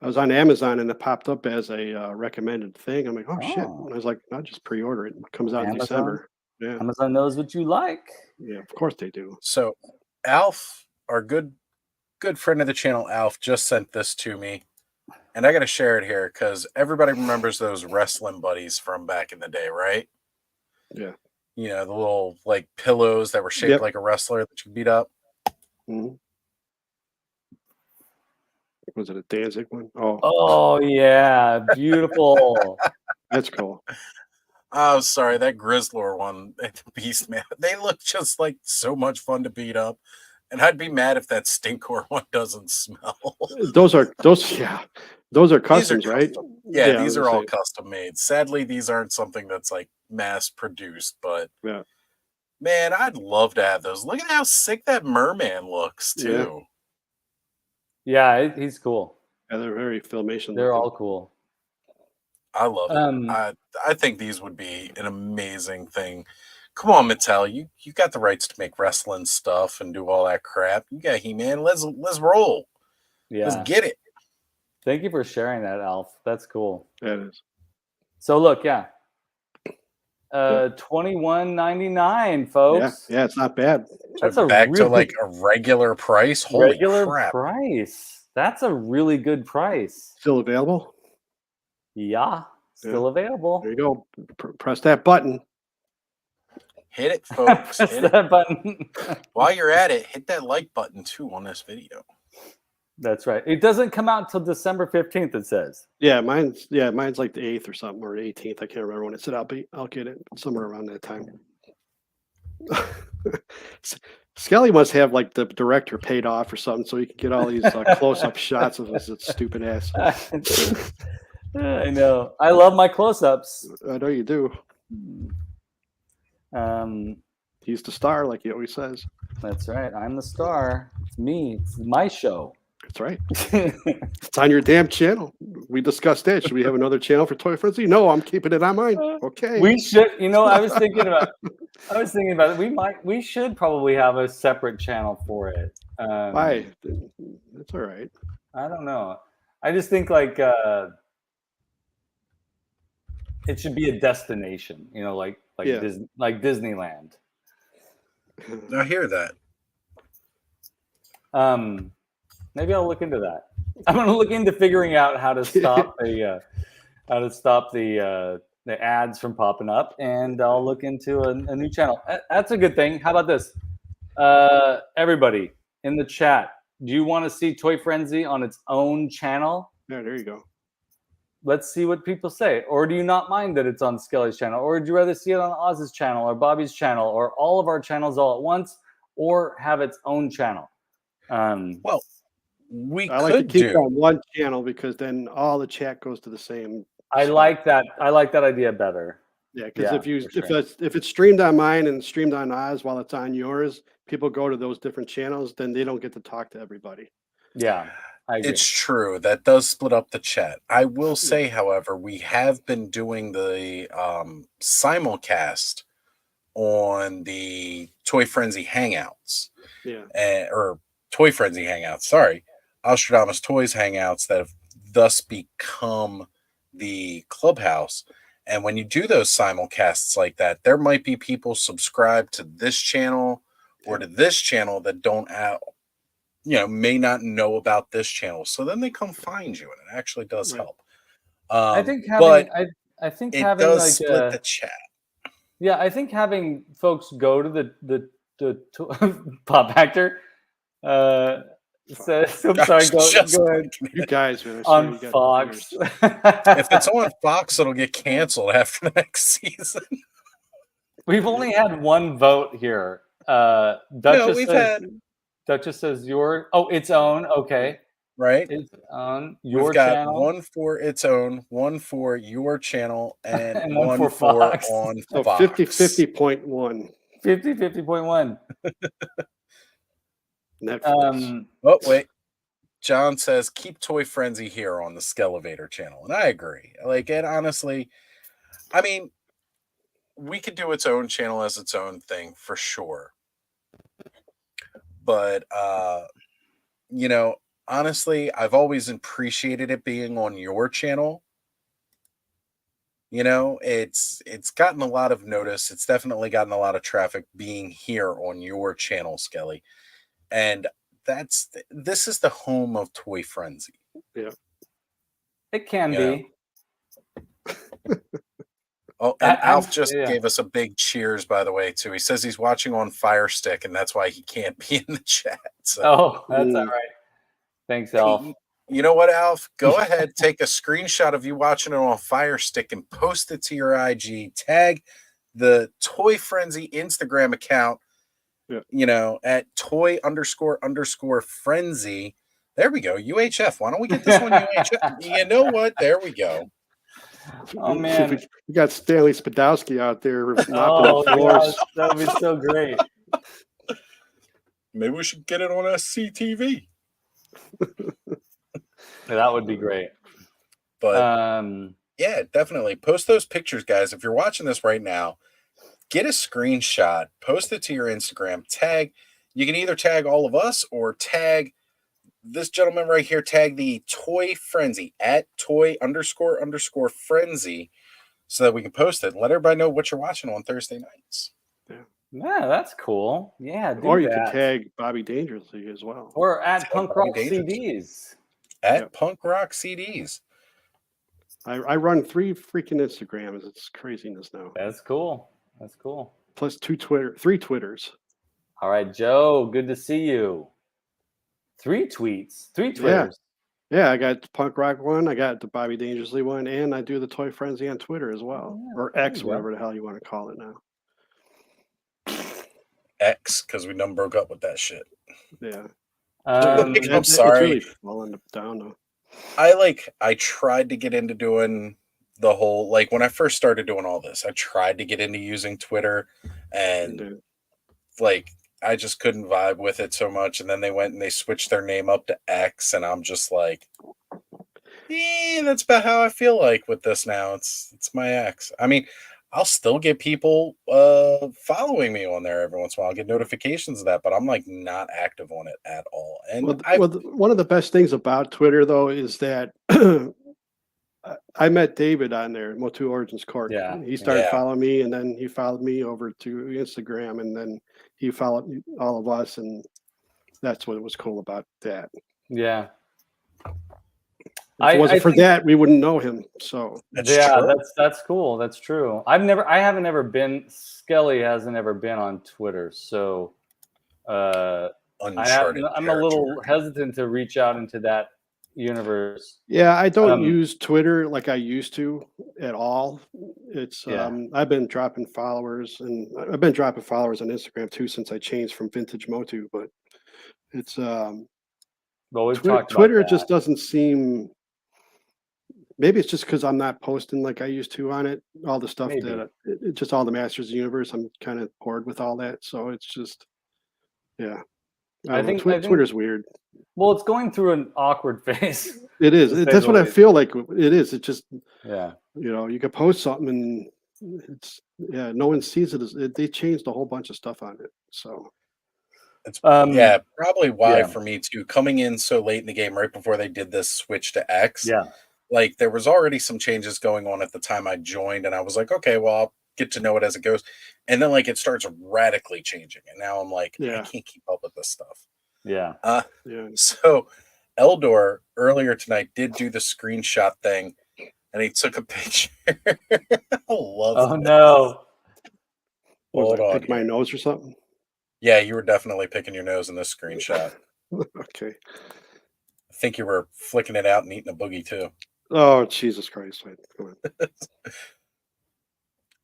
C: I was on Amazon and it popped up as a recommended thing. I'm like, oh shit! And I was like, I'll just pre-order it. It comes out in December. Yeah,
B: Amazon knows what you like.
C: Yeah, of course they do.
A: So, Alf, our good friend of the channel, Alf, just sent this to me, and I got to share it here because everybody remembers those wrestling buddies from back in the day, right?
C: Yeah.
A: The little like pillows that were shaped like a wrestler that you beat up.
C: Was it a Danzig one?
B: Oh yeah, beautiful.
C: That's cool.
A: Oh, sorry, that Grizzlor one, the Beast Man. They look just like so much fun to beat up, and I'd be mad if that Stinkor one doesn't smell.
C: Those are customs, right?
A: Yeah, these are all custom made. Sadly, these aren't something that's like mass produced, but man, I'd love to have those. Look at how sick that merman looks too.
B: Yeah, he's cool.
C: Yeah, they're very Filmation.
B: They're all cool.
A: I love it. I think these would be an amazing thing. Come on, Mattel, you got the rights to make wrestling stuff and do all that crap. You got He-Man. Let's roll.
B: Yeah,
A: let's get it.
B: Thank you for sharing that, Alf. That's cool.
C: That is.
B: So look, $21.99, folks.
C: Yeah, it's not bad.
A: That's back to like a regular price. Holy crap!
B: Price. That's a really good price.
C: Still available?
B: Yeah, still available.
C: There you go. Press that button.
A: Hit it, folks.
B: Press that button.
A: While you're at it, hit that like button too on this video.
B: That's right. It doesn't come out until December 15th, it says.
C: Yeah, mine's like the 8th or something, or 18th. I can't remember when it said. I'll get it somewhere around that time. Skelly must have like the director paid off or something, so he can get all these close-up shots of his stupid ass.
B: I know. I love my close-ups.
C: I know you do.
B: Um,
C: He's the star, like he always says.
B: That's right. I'm the star. It's me. It's my show.
C: That's right. It's on your damn channel. We discussed that. Should we have another channel for Toy Frenzy? No, I'm keeping it on mine. Okay.
B: We should. You know, I was thinking about it. We should probably have a separate channel for it.
C: Why? That's all right.
B: I don't know. I just think like it should be a destination. You know, like Disneyland.
A: I hear that.
B: Maybe I'll look into that. I'm going to look into figuring out how to stop the ads from popping up, and I'll look into a new channel. That's a good thing. How about this? Everybody in the chat, do you want to see Toy Frenzy on its own channel?
C: Yeah, there you go.
B: Let's see what people say. Or do you not mind that it's on Skelly's channel? Or would you rather see it on Oz's channel or Bobby's channel or all of our channels all at once, or have its own channel?
A: Well,
C: I like to keep it on one channel because then all the chat goes to the same.
B: I like that. I like that idea better.
C: Yeah, because if it's streamed on mine and streamed on Oz while it's on yours, people go to those different channels, then they don't get to talk to everybody.
B: Yeah, I agree.
A: It's true. That does split up the chat. I will say, however, we have been doing the simulcast on the Toy Frenzy Hangouts.
C: Yeah.
A: Or Toy Frenzy Hangouts, sorry. Ostradamus Toys Hangouts that have thus become the Clubhouse. And when you do those simulcasts like that, there might be people subscribed to this channel or to this channel that don't have, may not know about this channel. So then they come find you, and it actually does help.
B: I think having, I think
A: it
B: having
A: does
B: like
A: split the chat.
B: Yeah, I think having folks go to the pop actor. I'm sorry. Go ahead.
C: You guys, man,
B: on Fox.
A: If it's on Fox, it'll get canceled after the next season.
B: We've only had one vote here. Duchess says your its own. Okay,
A: right.
B: It's on your
A: We've got
B: channel.
A: One for its own, one for your channel, and
B: one for Fox.
A: On
C: so
A: Fox.
C: 50-50.1.
B: 50-50.1.
C: Netflix.
A: Oh wait, John says keep Toy Frenzy here on the Skelevator channel, and I agree. And honestly, I mean, we could do its own channel as its own thing for sure. But honestly, I've always appreciated it being on your channel. It's gotten a lot of notice. It's definitely gotten a lot of traffic being here on your channel, Skelly. And this is the home of Toy Frenzy.
C: Yeah.
B: It can be.
A: Oh, and Alf just gave us a big cheers, by the way, too. He says he's watching on Fire Stick, and that's why he can't be in the chat. So.
B: That's all right. Thanks, Alf.
A: You know what, Alf? Go ahead, take a screenshot of you watching it on Fire Stick and post it to your IG. Tag the Toy Frenzy Instagram account, at toy__frenzy. There we go. UHF. Why don't we get this one UHF? You know what? There we go.
B: Oh man,
C: we got Stanley Spadowski out there mopping
B: the floors. That would be so great.
A: Maybe we should get it on SCTV.
B: That would be great.
A: But yeah, definitely post those pictures, guys. If you're watching this right now, get a screenshot, post it to your Instagram, tag. You can either tag all of us or tag this gentleman right here, tag the Toy Frenzy at toy__frenzy so that we can post it and let everybody know what you're watching on Thursday nights.
B: Yeah, that's cool. Yeah,
C: or you can tag Bobby Dangerously as well.
B: Or at Punk Rock CDs.
A: At Punk Rock CDs.
C: I run 3 freaking Instagrams. It's craziness now.
B: That's cool. That's cool.
C: Plus 3 Twitters.
B: All right, Joe. Good to see you. 3 tweets. 3 Twitters.
C: Yeah, I got the Punk Rock one. I got the Bobby Dangerously one, and I do the Toy Frenzy on Twitter as well, or X, whatever the hell you want to call it now.
A: X because we done broke up with that shit.
C: Yeah.
A: I'm sorry.
C: It's really falling down though.
A: I tried to get into doing the whole, like when I first started doing all this, I tried to get into using Twitter, and like I just couldn't vibe with it so much. And then they went and they switched their name up to X, and I'm just like, that's about how I feel like with this now. It's my X. I mean, I'll still get people following me on there every once in a while. I'll get notifications of that, but I'm like not active on it at all. And
C: one of the best things about Twitter though is that I met David on there, Motu Origins Cork.
B: Yeah.
C: He started following me, and then he followed me over to Instagram, and then he followed all of us, and that's what was cool about that.
B: Yeah.
C: If it wasn't for that, we wouldn't know him. So
B: that's cool. That's true. I haven't ever been. Skele hasn't ever been on Twitter, so I'm a little hesitant to reach out into that universe.
C: Yeah, I don't use Twitter like I used to at all. It's I've been dropping followers, and I've been dropping followers on Instagram too since I changed from Vintage Motu. But it's Twitter just doesn't seem. Maybe it's just because I'm not posting like I used to on it. All the stuff just all the Masters of the Universe. I'm kind of bored with all that, so it's just I think Twitter's weird.
B: Well, it's going through an awkward phase.
C: It is. That's what I feel like. It is. It's just
B: you
C: know, you can post something and it's no one sees it. They changed a whole bunch of stuff on it. So
A: it's probably why for me too, coming in so late in the game, right before they did this switch to X.
B: Yeah.
A: Like there was already some changes going on at the time I joined, and I was like, okay, well, I'll get to know it as it goes. And then like it starts radically changing, and now I'm like, I can't keep up with this stuff.
B: Yeah.
A: So Eldor earlier tonight did do the screenshot thing, and he took a picture. I love
B: this. No.
C: Hold on. Pick my nose or something?
A: Yeah, you were definitely picking your nose in this screenshot.
C: Okay.
A: I think you were flicking it out and eating a boogie too.
C: Oh, Jesus Christ. Wait, come on.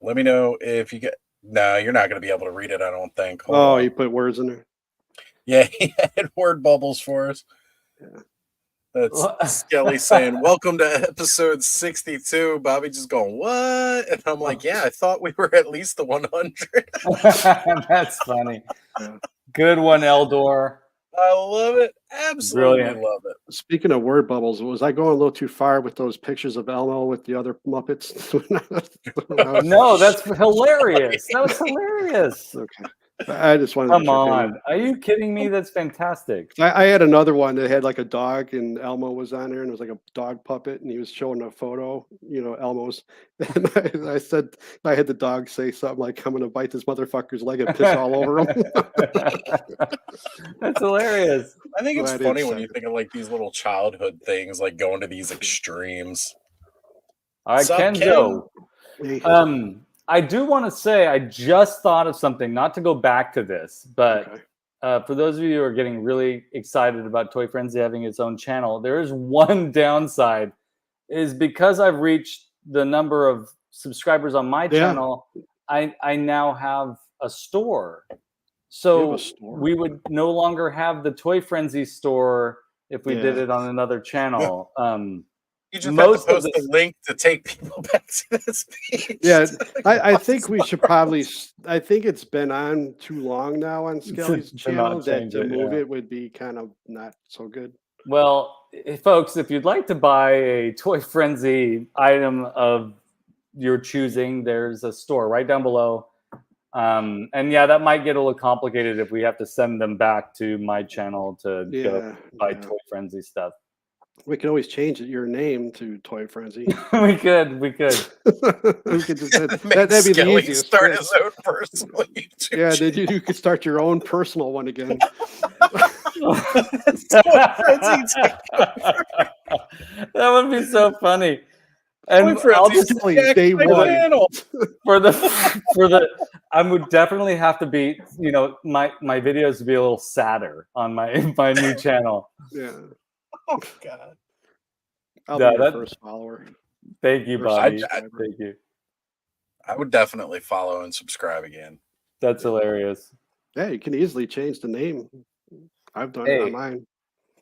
A: Let me know if you get... No, you're not going to be able to read it, I don't think.
C: Hold on. You put words in there?
A: Yeah, he had word bubbles for us.
C: Yeah.
A: That's Skele saying, welcome to episode 62. Bobby just going, what? And I'm like, yeah, I thought we were at least the 100.
B: That's funny. Yeah. Good one, Eldor.
A: I love it. Absolutely love it.
C: Speaking of word bubbles, was I going a little too far with those pictures of Elmo with the other Muppets?
B: No, that's hilarious. That was hilarious.
C: Okay. I just wanted
B: Come on. Are you kidding me? That's fantastic.
C: I had another one that had like a dog, and Elmo was on there, and it was like a dog puppet, and he was showing a photo, you know, Elmo's. And I said, I had the dog say something like, I'm going to bite this motherfucker's leg and piss all over him.
B: That's hilarious.
A: I think it's funny when you think of like these little childhood things, like going to these extremes.
B: All right, Kenzo. I do want to say I just thought of something, not to go back to this, but for those of you who are getting really excited about Toy Frenzy having its own channel, there is one downside, is because I've reached the number of subscribers on my channel, I now have a store. So we would no longer have the Toy Frenzy store if we did it on another channel.
A: You just have to post the link to take people back to this page.
C: Yeah, I think we should probably. I think it's been on too long now on Skele's channel that to move it would be kind of not so good.
B: Well, folks, if you'd like to buy a Toy Frenzy item of your choosing, there's a store right down below. And yeah, that might get a little complicated if we have to send them back to my channel to go buy Toy Frenzy stuff.
C: We could always change your name to Toy Frenzy.
B: we could.
C: We could just that'd be the easiest.
A: Start his own personal YouTube.
C: Yeah, then you could start your own personal one again.
B: That would be so funny. And
C: I'll just day one
B: for the I would definitely have to be, you know, my videos to be a little sadder on my new channel.
C: Yeah.
A: Oh God!
C: I'll be your first follower.
B: Thank you, Bobby. Thank you.
A: I would definitely follow and subscribe again.
B: That's hilarious.
C: Yeah, you can easily change the name. I've done it on mine.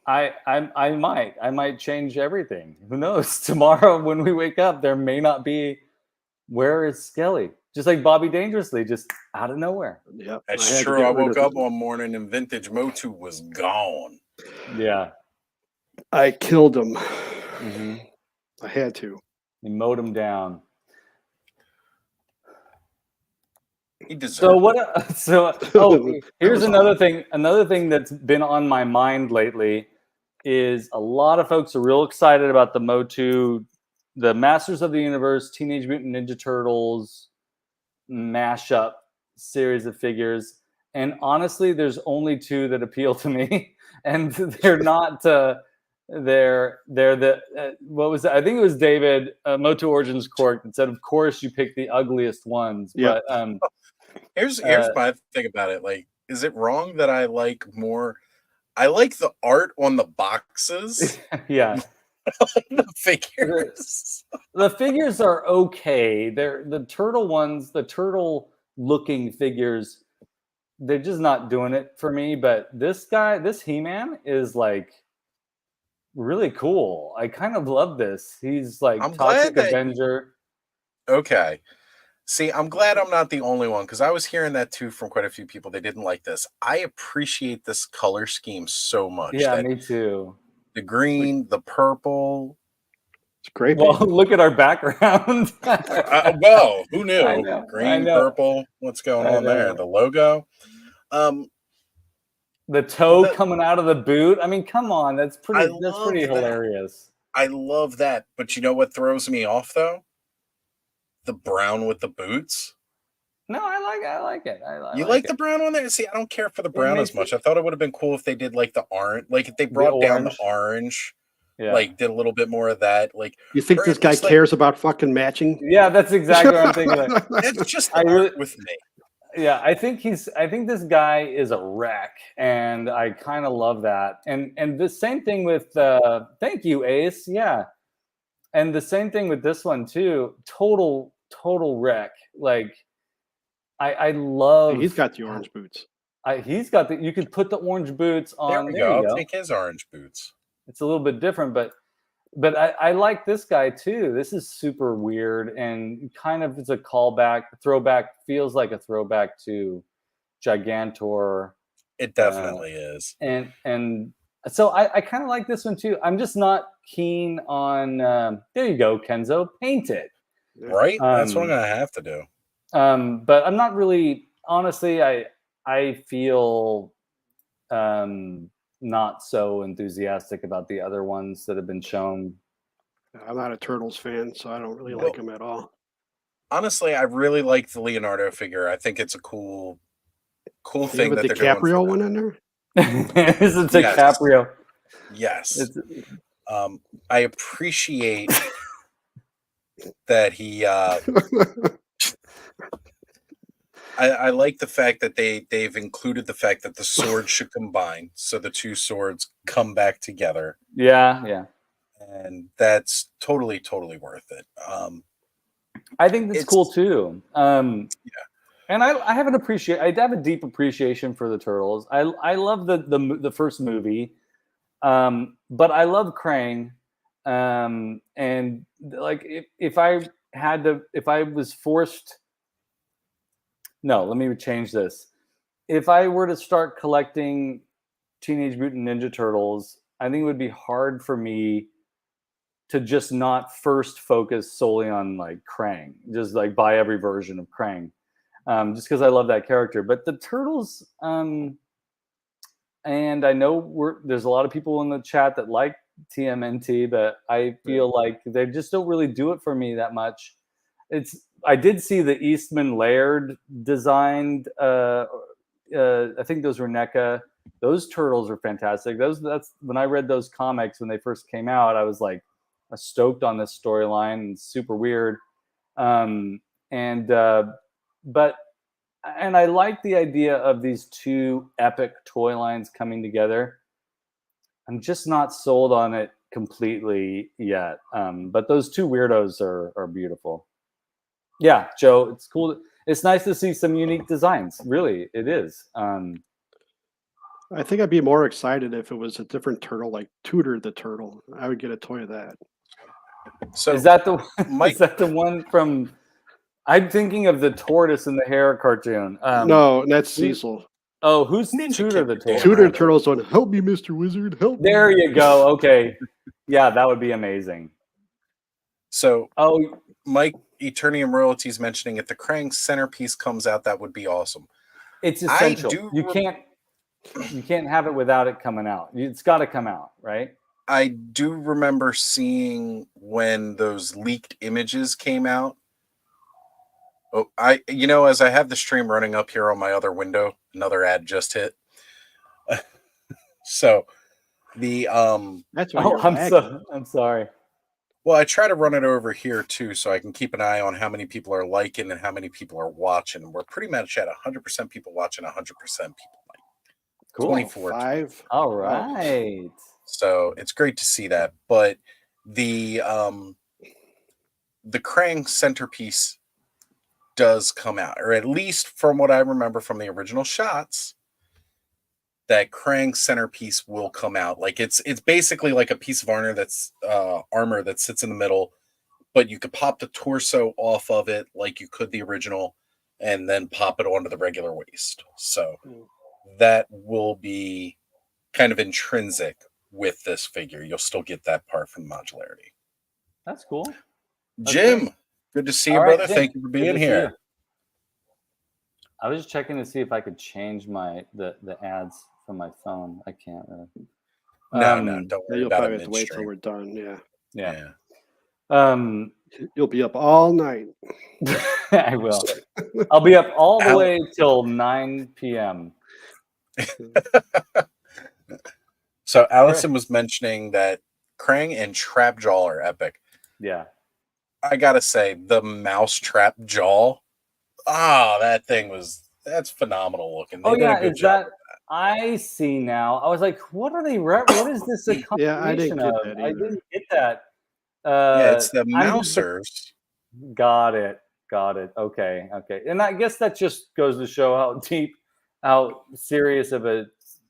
B: I might change everything. Who knows? Tomorrow when we wake up, there may not be. Where is Skelly? Just like Bobby Dangerously, just out of nowhere.
C: Yeah,
A: that's true. I woke up one morning and Vintage Motu was gone.
B: Yeah,
C: I killed him.
B: Mm-hmm.
C: I had to.
B: You mowed him down.
A: He deserved
B: so what? So here's another thing. Another thing that's been on my mind lately is a lot of folks are real excited about the Motu, the Masters of the Universe, Teenage Mutant Ninja Turtles mashup series of figures. And honestly, there's only two that appeal to me, and they're not. They're the what was that? I think it was David Motu Origins Cork that said, "Of course, you pick the ugliest ones."
C: Yep.
B: But
A: here's my thing about it. Like, is it wrong that I like more? I like the art on the boxes.
B: Yeah.
A: The figures.
B: The figures are okay. They're the turtle ones, the turtle looking figures. They're just not doing it for me. But this guy, this He-Man, is like really cool. I kind of love this. He's like Toxic Avenger.
A: Okay. See, I'm glad I'm not the only one, because I was hearing that too from quite a few people. They didn't like this. I appreciate this color scheme so much.
B: Yeah, me too.
A: The green, the purple.
C: It's great.
B: Well, look at our background.
A: Well, who knew? Green, purple. What's going on there? The logo.
B: The toe coming out of the boot. I mean, come on. That's pretty hilarious.
A: I love that. But you know what throws me off, though? The brown with the boots.
B: No, I like it.
A: You like the brown on there? See, I don't care for the brown as much. I thought it would have been cool if they did like the orange, like if they brought down the orange, like did a little bit more of that. Like,
C: you think this guy cares about fucking matching?
B: Yeah, that's exactly what I'm thinking.
A: It's just with me.
B: Yeah, I think this guy is a wreck, and I kind of love that. And the same thing with thank you, Ace. Yeah, and the same thing with this one too. Total wreck. Like, I love.
C: He's got the orange boots.
B: He's got the. You could put the orange boots on.
A: There we go. I'll take his orange boots.
B: It's a little bit different, but I like this guy too. This is super weird and kind of is a callback, throwback. Feels like a throwback to Gigantor.
A: It definitely is.
B: And so I kind of like this one too. I'm just not keen on. There you go, Kenzo. Paint it.
A: Right. That's what I'm gonna have to do.
B: But I'm not really. Honestly, I feel not so enthusiastic about the other ones that have been shown.
C: I'm not a Turtles fan, so I don't really like them at all.
A: Honestly, I really like the Leonardo figure. I think it's a cool thing that
C: they're doing. The DiCaprio one in there?
B: Is it DiCaprio?
A: Yes. I appreciate that he I like the fact that they've included the fact that the swords should combine, so the two swords come back together.
B: Yeah.
A: And that's totally worth it.
B: I think that's cool too. And I have a deep appreciation for the Turtles. I love the first movie, but I love Krang. And like if I was forced. No, let me change this. If I were to start collecting Teenage Mutant Ninja Turtles, I think it would be hard for me to just not first focus solely on like Krang, just like buy every version of Krang, just because I love that character. But the Turtles, and I know there's a lot of people in the chat that like TMNT, but I feel like they just don't really do it for me that much. I did see the Eastman Laird designed. I think those were NECA. Those turtles are fantastic. That's when I read those comics when they first came out. I was like stoked on this storyline. Super weird, but I like the idea of these two epic toy lines coming together. I'm just not sold on it completely yet. But those two weirdos are beautiful. Yeah, Joe, it's cool. it's nice to see some unique designs. Really, it is.
C: I think I'd be more excited if it was a different turtle, like Tudor the turtle. I would get a toy of that.
B: So is that the is that the one from? I'm thinking of the tortoise in the hare cartoon.
C: No, that's Cecil.
B: Oh, who's Tudor the turtle?
C: Tudor turtle's on. Help me, Mr. Wizard. Help me.
B: There you go. Okay, yeah, that would be amazing.
A: So, Mike, Eternium Royalties mentioning if the Krang centerpiece comes out, that would be awesome.
B: It's essential. You can't have it without it coming out. It's got to come out, right?
A: I do remember seeing when those leaked images came out. Oh, as I have the stream running up here on my other window, another ad just hit. So the
C: that's why
B: I'm sorry.
A: Well, I try to run it over here too, so I can keep an eye on how many people are liking and how many people are watching. We're pretty much at 100% people watching, 100% people like.
B: Cool.
C: 24. 5.
B: All right.
A: So it's great to see that. But the Krang centerpiece does come out, or at least from what I remember from the original shots, that Krang centerpiece will come out. Like it's basically like a piece of armor that sits in the middle, but you could pop the torso off of it like you could the original, and then pop it onto the regular waist. So that will be kind of intrinsic with this figure. You'll still get that part from modularity.
B: That's cool.
A: Jim, good to see you, brother. Jim, thank you for being here.
B: I was just checking to see if I could change the ads from my phone. I can't really.
A: No, don't worry
C: you'll
A: about
C: probably
A: it.
C: have to wait till we're done.
B: Yeah.
C: You'll be up all night.
B: I will. I'll be up all the way till 9 p.m.
A: So Allison was mentioning that Krang and Trapjaw are epic.
B: Yeah.
A: I gotta say, the Mousetrap jaw. That's phenomenal looking. They did a good job.
B: I see now. I was like, what are they? What is this a combination
C: I didn't get
B: of?
C: that
B: I didn't get that.
A: It's the Mousers.
B: Got it. Okay. And I guess that just goes to show how serious of a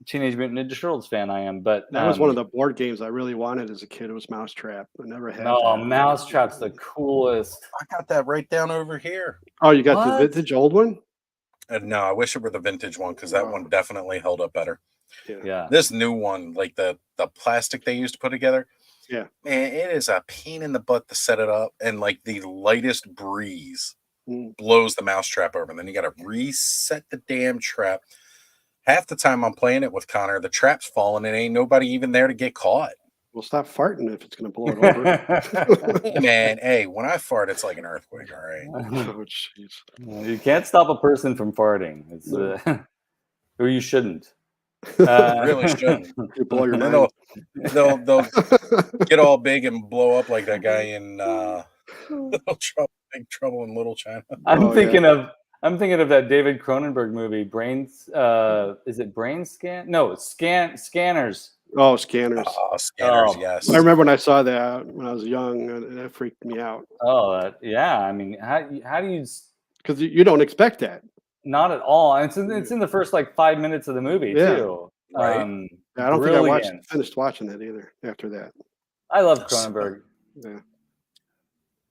B: Teenage Mutant Ninja Turtles fan I am. But
C: that was one of the board games I really wanted as a kid. It was Mousetrap. I never had.
B: Oh, Mousetrap's the coolest.
A: I got that right down over here.
C: Oh, you got the vintage old one?
A: No, I wish it were the vintage one because that one definitely held up better.
B: Yeah.
A: This new one, like the plastic they used to put together.
C: Yeah.
A: Man, it is a pain in the butt to set it up, and like the lightest breeze blows the Mousetrap over, and then you got to reset the damn trap. Half the time I'm playing it with Connor, the trap's falling and ain't nobody even there to get caught.
C: Well, stop farting if it's going to blow it over.
A: Man, hey, when I fart, it's like an earthquake, all right?
C: Oh, jeez.
B: You can't stop a person from farting. It's or you shouldn't.
A: Really shouldn't.
C: You blow your mind.
A: They'll get all big and blow up like that guy in Big Trouble in Little China.
B: I'm thinking of that David Cronenberg movie, Brains. Is it Brain Scan? No, Scanners.
C: Oh, Scanners.
A: Oh, Scanners, yes.
C: I remember when I saw that when I was young, and that freaked me out.
B: Oh, yeah. I mean, how do you?
C: Because you don't expect that.
B: Not at all. And it's in the first like 5 minutes of the movie too.
A: Right.
C: I don't think I finished watching that either. After that,
B: I love Cronenberg.
C: Yeah.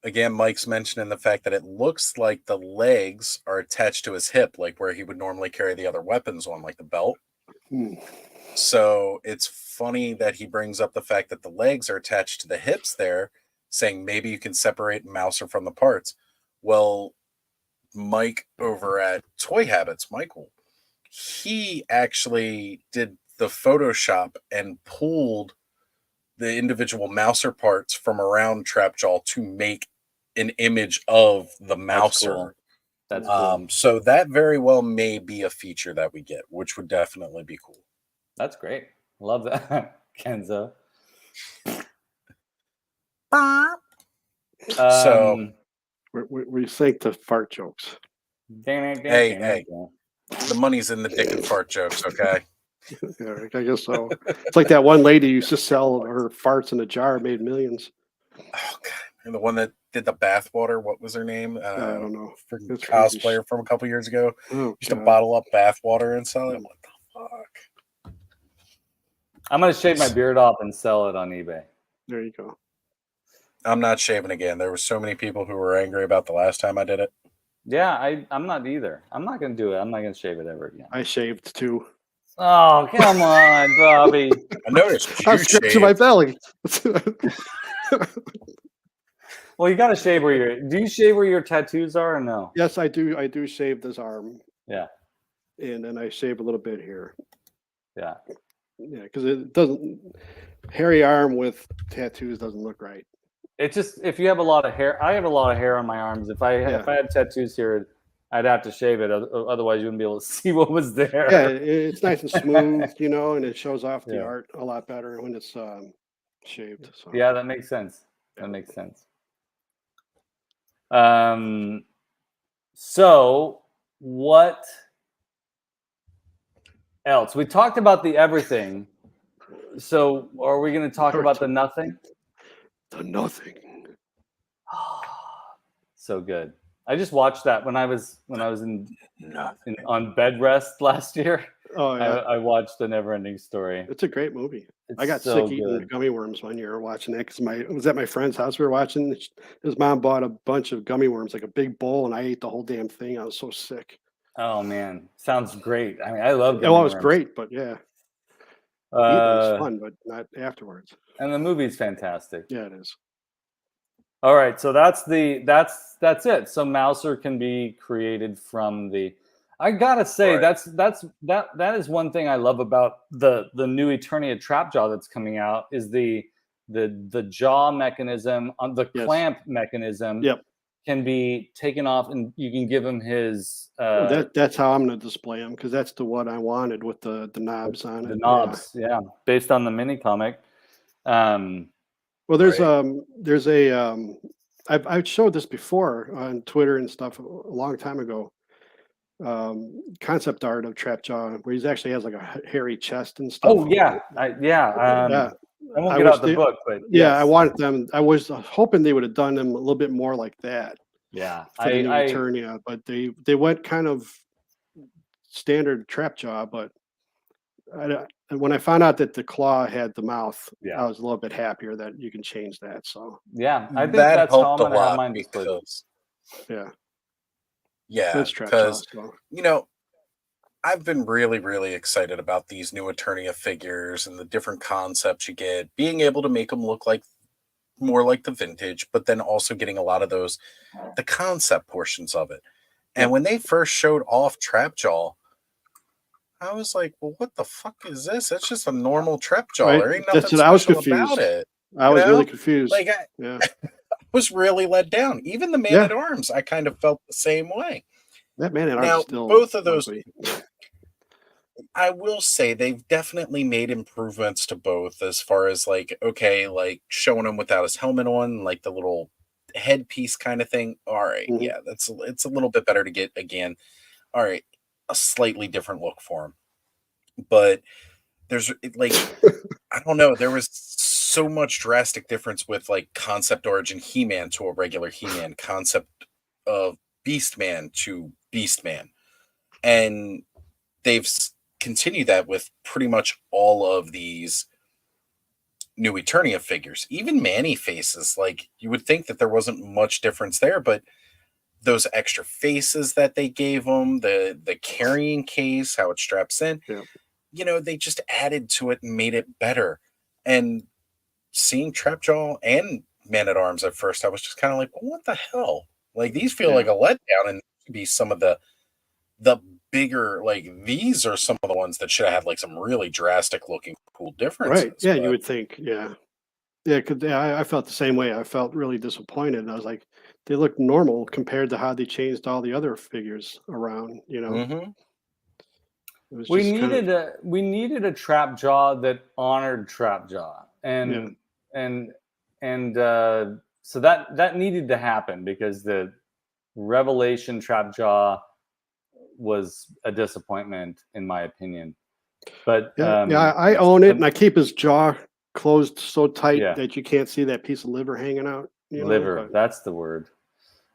A: Again, Mike's mentioning the fact that it looks like the legs are attached to his hip, like where he would normally carry the other weapons on, like the belt. So it's funny that he brings up the fact that the legs are attached to the hips there, saying maybe you can separate Mouser from the parts. Well, Mike over at Toy Habits, Michael, he actually did the Photoshop and pulled the individual Mouser parts from around Trapjaw to make an image of the Mouser.
B: That's cool.
A: So that very well may be a feature that we get, which would definitely be cool.
B: That's great. Love that, Kenzo.
A: So
C: we think the fart jokes.
A: Hey, the money's in the dick and fart jokes, okay?
C: Yeah, I guess so. It's like that one lady used to sell her farts in a jar, made millions.
A: Oh God, the one that did the bathwater. What was her name?
C: I don't know.
A: Freaking cosplayer from a couple years ago.
C: Oh,
A: used to bottle up bathwater and sell it. What the fuck?
B: I'm gonna shave my beard off and sell it on eBay.
C: There you go.
A: I'm not shaving again. There were so many people who were angry about the last time I did it.
B: Yeah, I'm not either. I'm not gonna do it. I'm not gonna shave it ever again.
C: I shaved too.
B: Oh, come on, Bobby.
A: I noticed
C: I'm scratching my belly.
B: Well, you got to shave where your. Do you shave where your tattoos are or no?
C: Yes, I do. I do shave this arm.
B: Yeah.
C: And then I shave a little bit here.
B: Yeah.
C: Yeah, because it doesn't. Hairy arm with tattoos doesn't look right.
B: It's just if you have a lot of hair. I have a lot of hair on my arms. If I had tattoos here, I'd have to shave it. Otherwise, you wouldn't be able to see what was there.
C: Yeah, it's nice and smooth, you know, and it shows off the art a lot better when it's shaved. So.
B: Yeah, that makes sense. That makes sense. So what else? We talked about the everything. So are we going to talk about the nothing?
C: The nothing.
B: So good. I just watched that when I was on bed rest last year.
C: Oh yeah.
B: I watched The Neverending Story.
C: It's a great movie.
B: It's
C: I got
B: so
C: sick eating
B: good.
C: gummy worms one year watching it because I was at my friend's house. We were watching. His mom bought a bunch of gummy worms, like a big bowl, and I ate the whole damn thing. I was so sick.
B: Oh man, sounds great. I mean, I love gummy
C: Well, it was
B: worms.
C: great, but yeah, eating was fun, but not afterwards.
B: And the movie's fantastic.
C: Yeah, it is.
B: All right, so that's it. So Mouser can be created from the. I gotta say that is one thing I love about the new Eternia trap jaw that's coming out is the jaw mechanism on the clamp mechanism.
C: Yep.
B: Can be taken off, and you can give him his.
C: That's how I'm going to display them because that's the one I wanted with the knobs on it.
B: The knobs, yeah, based on the mini comic.
C: Well, there's I've showed this before on Twitter and stuff a long time ago. Concept art of Trapjaw, where he actually has like a hairy chest and stuff.
B: Oh yeah, I won't get out the book, but
C: yeah, I wanted them. I was hoping they would have done them a little bit more like that.
B: Yeah,
C: for the new Eternia, but they went kind of standard Trapjaw. But when I found out that the claw had the mouth, I was a little bit happier that you can change that. So
B: yeah, I think that's how I'm gonna have mine displayed.
A: Yeah, because you know, I've been really, really excited about these new Eternia figures and the different concepts you get, being able to make them look like more like the vintage, but then also getting a lot of the concept portions of it. And when they first showed off Trapjaw, I was like, well, what the fuck is this? It's just a normal Trapjaw.
C: Right.
A: There ain't nothing
C: That's what I was
A: special
C: confused.
A: about it.
C: I was really confused.
A: Like, I was really let down. Even the Man-at-Arms, I kind of felt the same way.
C: That Man-at-Arms still
A: both of those, I will say they've definitely made improvements to both as far as like, okay, like showing him without his helmet on, like the little headpiece kind of thing. All right. Mm-hmm. Yeah, it's a little bit better to get again. All right. A slightly different look for him. But there's like, I don't know. There was so much drastic difference with like concept origin He-Man to a regular He-Man, concept of Beastman to Beastman. And they've continued that with pretty much all of these new Eternia figures. Even Manny faces, like you would think that there wasn't much difference there, but those extra faces that they gave them, the carrying case, how it straps in, you know, they just added to it and made it better. And seeing Trapjaw and Man-at-Arms at first, I was just kind of like, well, what the hell? Like these feel like a letdown, and be some of the bigger, like these are some of the ones that should have had like some really drastic looking cool differences.
C: Right. Yeah, you would think. Yeah. Yeah, because I felt the same way. I felt really disappointed. And I was like, they look normal compared to how they changed all the other figures around, you know.
A: Mm-hmm.
B: We needed a Trapjaw that honored Trapjaw. And so that needed to happen because the Revelation Trapjaw was a disappointment in my opinion. But
C: I own it, and I keep his jaw closed so tight that you can't see that piece of liver hanging out.
B: Liver, that's the word.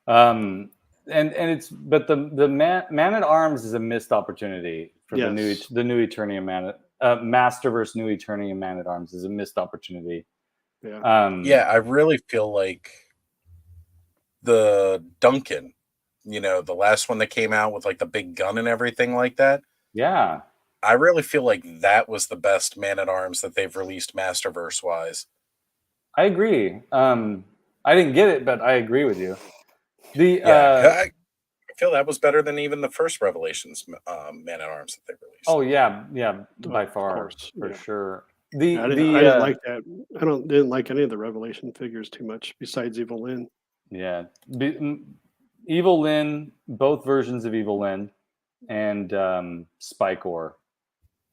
B: And it's, but the Man at Arms is a missed opportunity for the new Eternia Masterverse New Eternia Man at Arms is a missed opportunity.
A: Yeah, I really feel like the Duncan, the last one that came out with like the big gun and everything like that.
B: Yeah,
A: I really feel like that was the best Man at Arms that they've released Masterverse wise.
B: I agree. I didn't get it, but I agree with you.
A: I feel that was better than even the first Revelations Man at Arms that they released.
B: Oh yeah, by far, for sure.
C: I didn't like that. I didn't like any of the Revelation figures too much, besides Evil Lyn.
B: Yeah, Evil Lyn, both versions of Evil Lyn, and Spikor,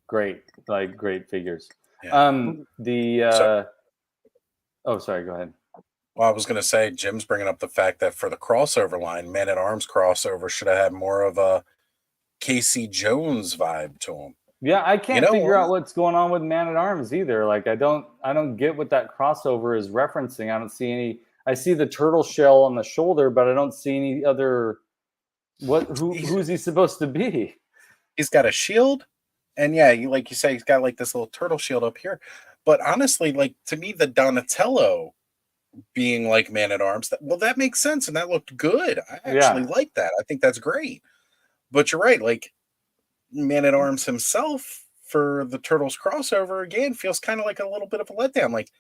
B: great figures.
A: Yeah.
B: Oh, sorry, go ahead.
A: Well, I was going to say, Jim's bringing up the fact that for the crossover line, Man at Arms crossover should have had more of a Casey Jones vibe to him.
B: Yeah, I can't figure out what's going on with Man at Arms either. Like, I don't get what that crossover is referencing. I don't see any. I see the turtle shell on the shoulder, but I don't see any other. Who's he supposed to be?
A: He's got a shield, and yeah, like you say, he's got like this little turtle shield up here. But honestly, like to me, the Donatello being like Man at Arms, that makes sense, and that looked good. I actually like that. I think that's great. But you're right, like Man at Arms himself for the Turtles crossover again feels kind of like a little bit of a letdown. Like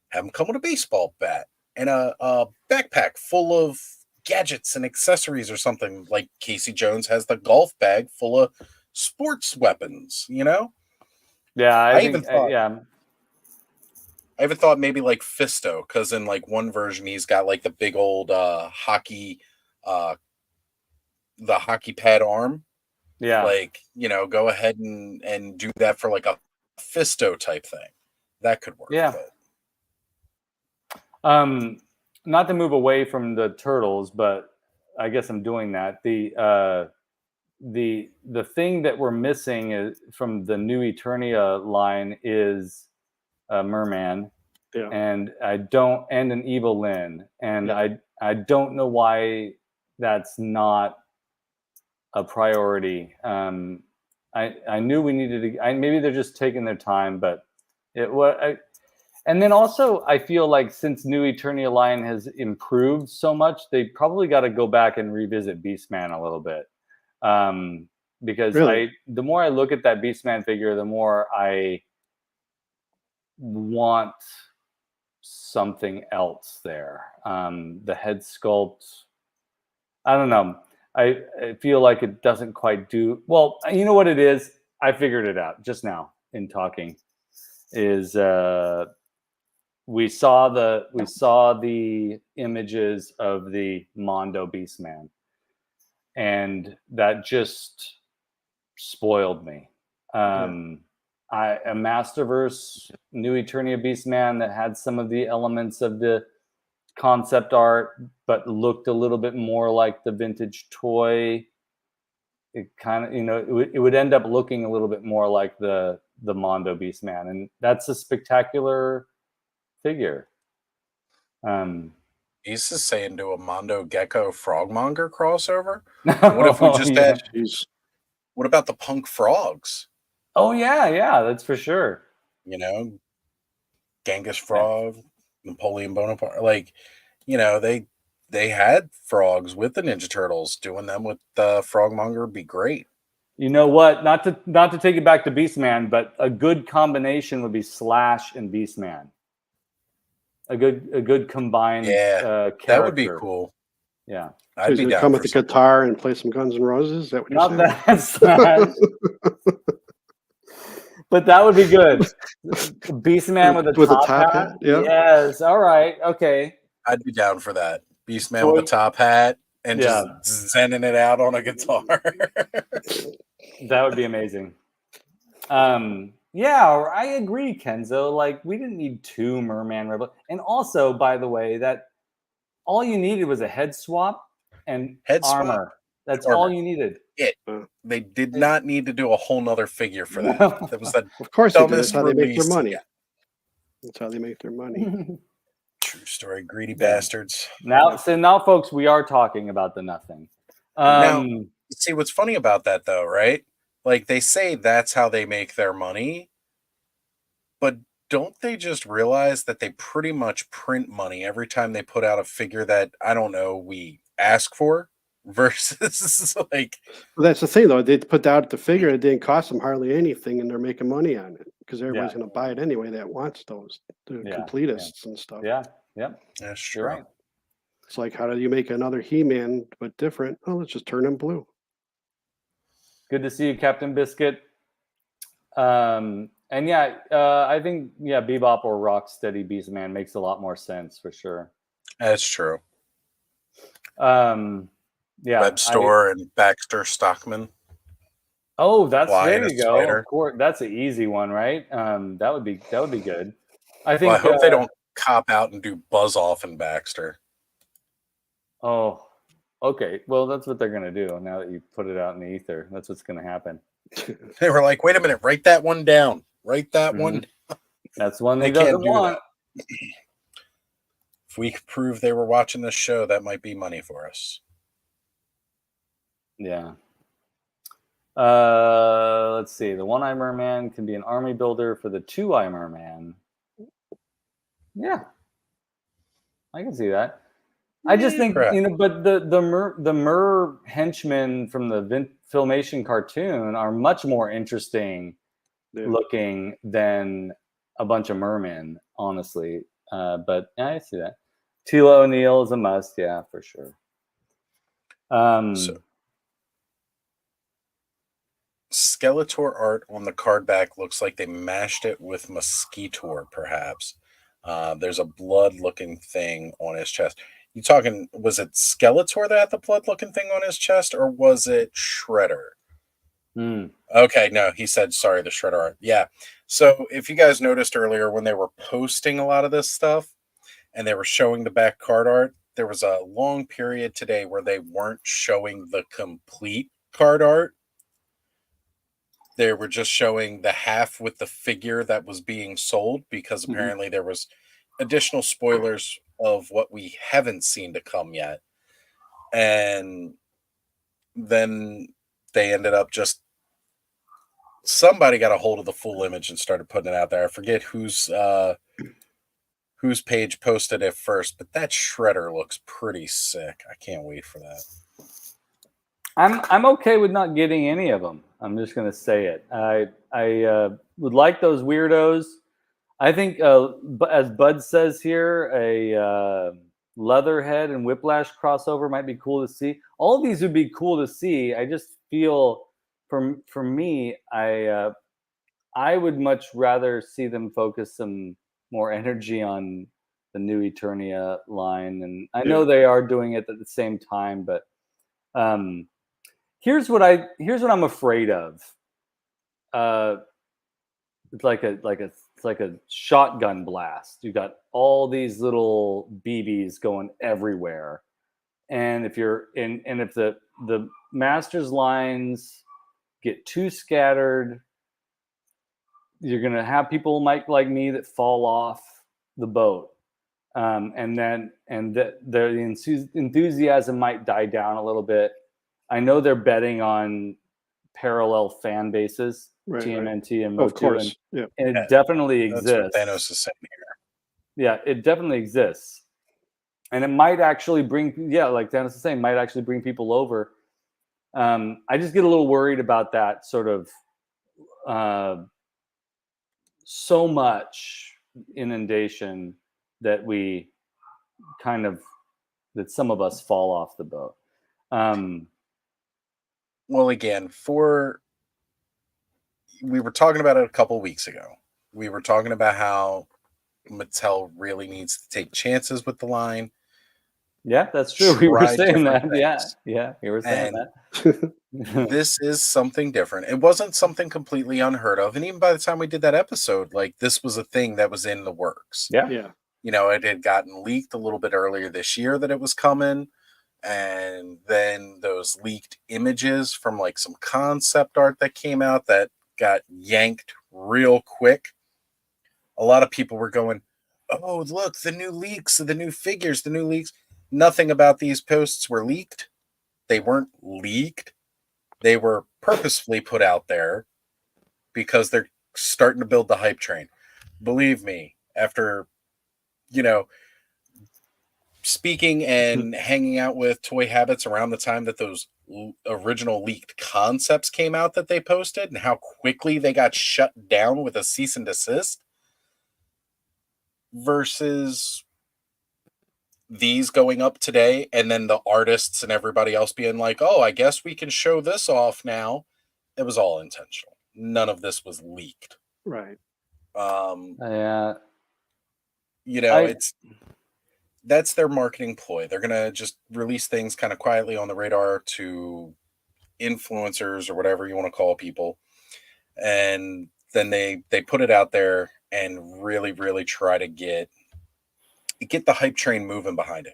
A: have him come with a baseball bat and a backpack full of gadgets and accessories or something. Like Casey Jones has the golf bag full of sports weapons.
B: Yeah, I even
A: thought maybe like Fisto, because in like one version he's got like the big old hockey, the hockey pad arm.
B: Yeah,
A: like go ahead and do that for like a Fisto type thing. That could work.
B: Yeah. Not to move away from the Turtles, but I guess I'm doing that. The thing that we're missing is, from the new Eternia line, is a Merman, and an Evil Lyn, and I don't know why that's not a priority. I knew we needed to. Maybe they're just taking their time, but it was. And then also, I feel like since New Eternia line has improved so much, they probably got to go back and revisit Beastman a little bit. Because the more I look at that Beastman figure, the more I want something else there. The head sculpt, I don't know. I feel like it doesn't quite do well. You know what it is? I figured it out just now in talking. Is we saw the images of the Mondo Beastman, and that just spoiled me. A Masterverse New Eternia Beastman that had some of the elements of the concept art, but looked a little bit more like the vintage toy. It kind of, it would end up looking a little bit more like the Mondo Beastman, and that's a spectacular figure.
A: He's just saying, do a Mondo Gecko Frogmonger crossover. What if we just had? What about the Punk Frogs?
B: Oh yeah, that's for sure.
A: Genghis Frog, Napoleon Bonaparte. Like, they had frogs with the Ninja Turtles. Doing them with the Frogmonger would be great.
B: You know what? Not to take it back to Beastman, but a good combination would be Slash and Beastman. A good combined character.
A: That would be cool.
B: Yeah.
A: I'd be down
C: come with the guitar and play some Guns N' Roses. Is that what you're saying?
B: Not that Slash. But that would be good. Beastman with a top hat?
C: Yeah.
B: Yes. All right. Okay.
A: I'd be down for that. Beastman with a top hat and just sending it out on a guitar.
B: That would be amazing. Yeah, I agree, Kenzo. Like, we didn't need 2 Merman Rebel. And also, by the way, that all you needed was a head swap and armor. That's all you needed.
A: They did not need to do a whole nother figure for that. That was the
C: of course, that's how they make their money. That's how they make their money.
A: True story, greedy bastards.
B: Now, folks, we are talking about the nothing.
A: Now, see what's funny about that, though, right? Like they say that's how they make their money, but don't they just realize that they pretty much print money every time they put out a figure that I don't know we ask for? Versus like,
C: well, that's the thing though. They put out the figure; it didn't cost them hardly anything, and they're making money on it because everybody's going to buy it anyway. That wants those completists and stuff.
B: Yeah,
A: that's true.
B: You're right.
C: It's like, how do you make another He-Man but different? Oh, let's just turn him blue.
B: Good to see you, Captain Biscuit. And I think Bebop or Rocksteady Beastman makes a lot more sense for sure.
A: That's true.
B: Web
A: Store and Baxter Stockman.
B: Oh, there you go. Of course, that's an easy one, right? That would be good. I think.
A: Well, I hope they don't cop out and do Buzz Off and Baxter.
B: Oh, okay. Well, that's what they're gonna do now that you put it out in the ether. That's what's gonna happen.
A: They were like, "Wait a minute, write that one down. Write that one." Down.
B: That's one they doesn't want.
A: If we could prove they were watching this show, that might be money for us.
B: Yeah. Let's see. The one-eye merman can be an army builder for the two-eye merman. Yeah, I can see that. I just think but the mer henchmen from the Filmation cartoon are much more interesting looking than a bunch of mermen, honestly. But I see that. Tila O'Neill is a must, yeah, for sure.
A: Skeletor art on the card back looks like they mashed it with Mosquitor, perhaps. There's a blood-looking thing on his chest. You talking, was it Skeletor that had the blood-looking thing on his chest, or was it Shredder? Okay, no, he said, sorry, the Shredder art. Yeah. So if you guys noticed earlier when they were posting a lot of this stuff and they were showing the back card art, there was a long period today where they weren't showing the complete card art. They were just showing the half with the figure that was being sold because apparently there was additional spoilers of what we haven't seen to come yet. And then they ended up just somebody got a hold of the full image and started putting it out there. I forget whose page posted it first, but that Shredder looks pretty sick. I can't wait for that.
B: I'm okay with not getting any of them. I'm just going to say it. I would like those weirdos. I think, as Bud says here, a Leatherhead and Whiplash crossover might be cool to see. All of these would be cool to see. I just feel, for me, I would much rather see them focus some more energy on the new Eternia line. And I know they are doing it at the same time, but here's what I'm afraid of. It's like a shotgun blast. You got all these little BBs going everywhere, and if the Masters lines get too scattered, you're gonna have people like me that fall off the boat, and the enthusiasm might die down a little bit. I know they're betting on parallel fan bases, TMNT and Motu, and it definitely exists.
A: That's what Thanos is saying here.
B: Yeah, it definitely exists, and it might actually bring, like Thanos is saying, might actually bring people over. I just get a little worried about that sort of so much inundation that that some of us fall off the boat.
A: Well, again, we were talking about it a couple weeks ago. We were talking about how Mattel really needs to take chances with the line.
B: Yeah, that's true. We were saying that. Things. Yeah, we were saying that.
A: This is something different. It wasn't something completely unheard of. And even by the time we did that episode, like, this was a thing that was in the works.
B: Yeah.
A: You know, it had gotten leaked a little bit earlier this year that it was coming. And then those leaked images from like some concept art that came out that got yanked real quick. A lot of people were going, oh, look, the new leaks, the new figures, the new leaks. Nothing about these posts were leaked. They weren't leaked. They were purposefully put out there because they're starting to build the hype train. Believe me, after, speaking and hanging out with Toy Habits around the time that those original leaked concepts came out that they posted and how quickly they got shut down with a cease and desist versus these going up today, and then the artists and everybody else being like, oh, I guess we can show this off now. It was all intentional. None of this was leaked.
C: Right.
B: Yeah.
A: That's their marketing ploy. They're going to just release things kind of quietly on the radar to influencers or whatever you want to call people. And then they put it out there and really, really try to get the hype train moving behind it.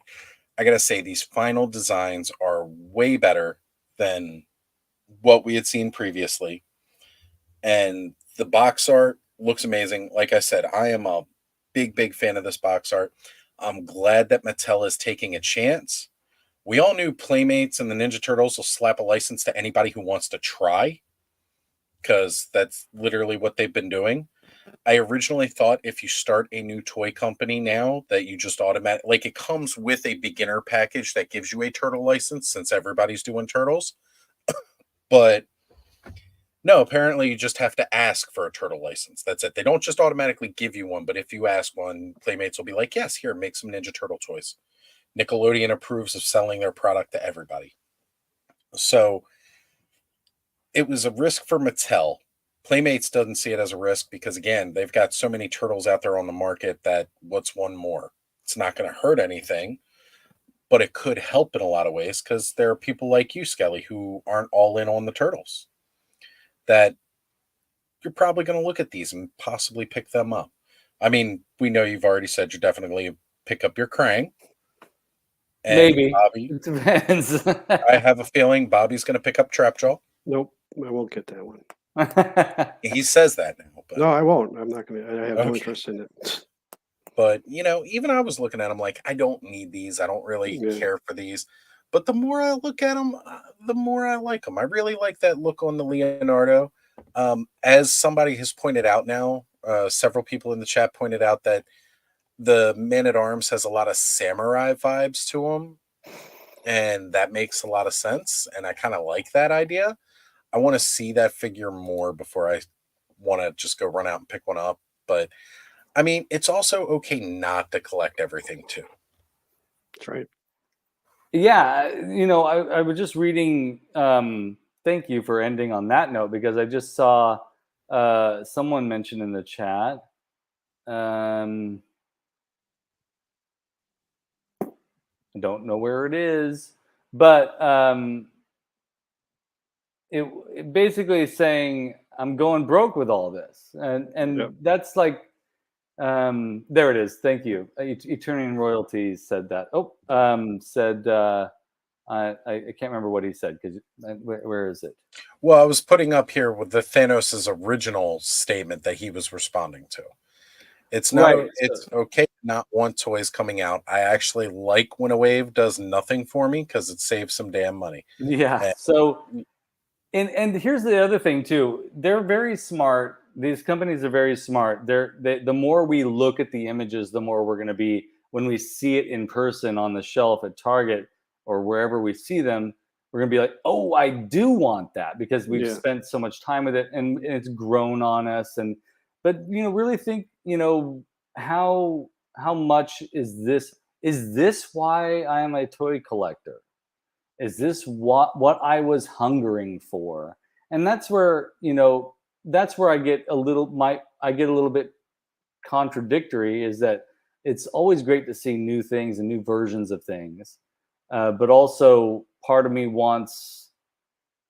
A: I got to say, these final designs are way better than what we had seen previously. And the box art looks amazing. Like I said, I am a big, big fan of this box art. I'm glad that Mattel is taking a chance. We all knew Playmates and the Ninja Turtles will slap a license to anybody who wants to try, because that's literally what they've been doing. I originally thought if you start a new toy company now that you just automatically, it comes with a beginner package that gives you a turtle license since everybody's doing turtles. But no, apparently you just have to ask for a turtle license. That's it. They don't just automatically give you one, but if you ask one, Playmates will be like, yes, here, make some Ninja Turtle toys. Nickelodeon approves of selling their product to everybody. So it was a risk for Mattel. Playmates doesn't see it as a risk because, again, they've got so many turtles out there on the market that what's one more? It's not going to hurt anything, but it could help in a lot of ways because there are people like you, Skelly, who aren't all in on the turtles, that you're probably going to look at these and possibly pick them up. I mean, we know you've already said you definitely pick up your Krang.
B: And maybe.
A: Bobby,
B: it depends.
A: I have a feeling Bobby's going to pick up Trapjaw.
C: Nope, I won't get that one.
A: He says that now. But
C: no, I won't. I'm not going to. I have no interest in it.
A: But, even I was looking at them like, I don't need these. I don't really care for these. But the more I look at them, the more I like them. I really like that look on the Leonardo. As somebody has pointed out now, several people in the chat pointed out that the Man-at-Arms has a lot of samurai vibes to him. And that makes a lot of sense. And I kind of like that idea. I want to see that figure more before I want to just go run out and pick one up. But, I mean, it's also okay not to collect everything, too.
C: That's right.
B: Yeah, I was just reading, thank you for ending on that note, because I just saw someone mention in the chat. I don't know where it is, but it basically is saying I'm going broke with all this, and yep. That's like, there it is. Thank you. Eternian Royalties said that. I can't remember what he said, because where is it?
A: Well, I was putting up here with the Thanos' original statement that he was responding to. It's not. Right. It's okay to not want toys coming out. I actually like when a wave does nothing for me because it saves some damn money.
B: Yeah. So, and here's the other thing too. They're very smart. These companies are very smart. The more we look at the images, the more we're going to be, when we see it in person on the shelf at Target or wherever we see them, we're going to be like, oh, I do want that, because we've spent so much time with it and it's grown on us. But really think, how much is this? Is this why I am a toy collector? Is this what I was hungering for? And that's where, that's where I get a little bit contradictory, is that it's always great to see new things and new versions of things. But also part of me wants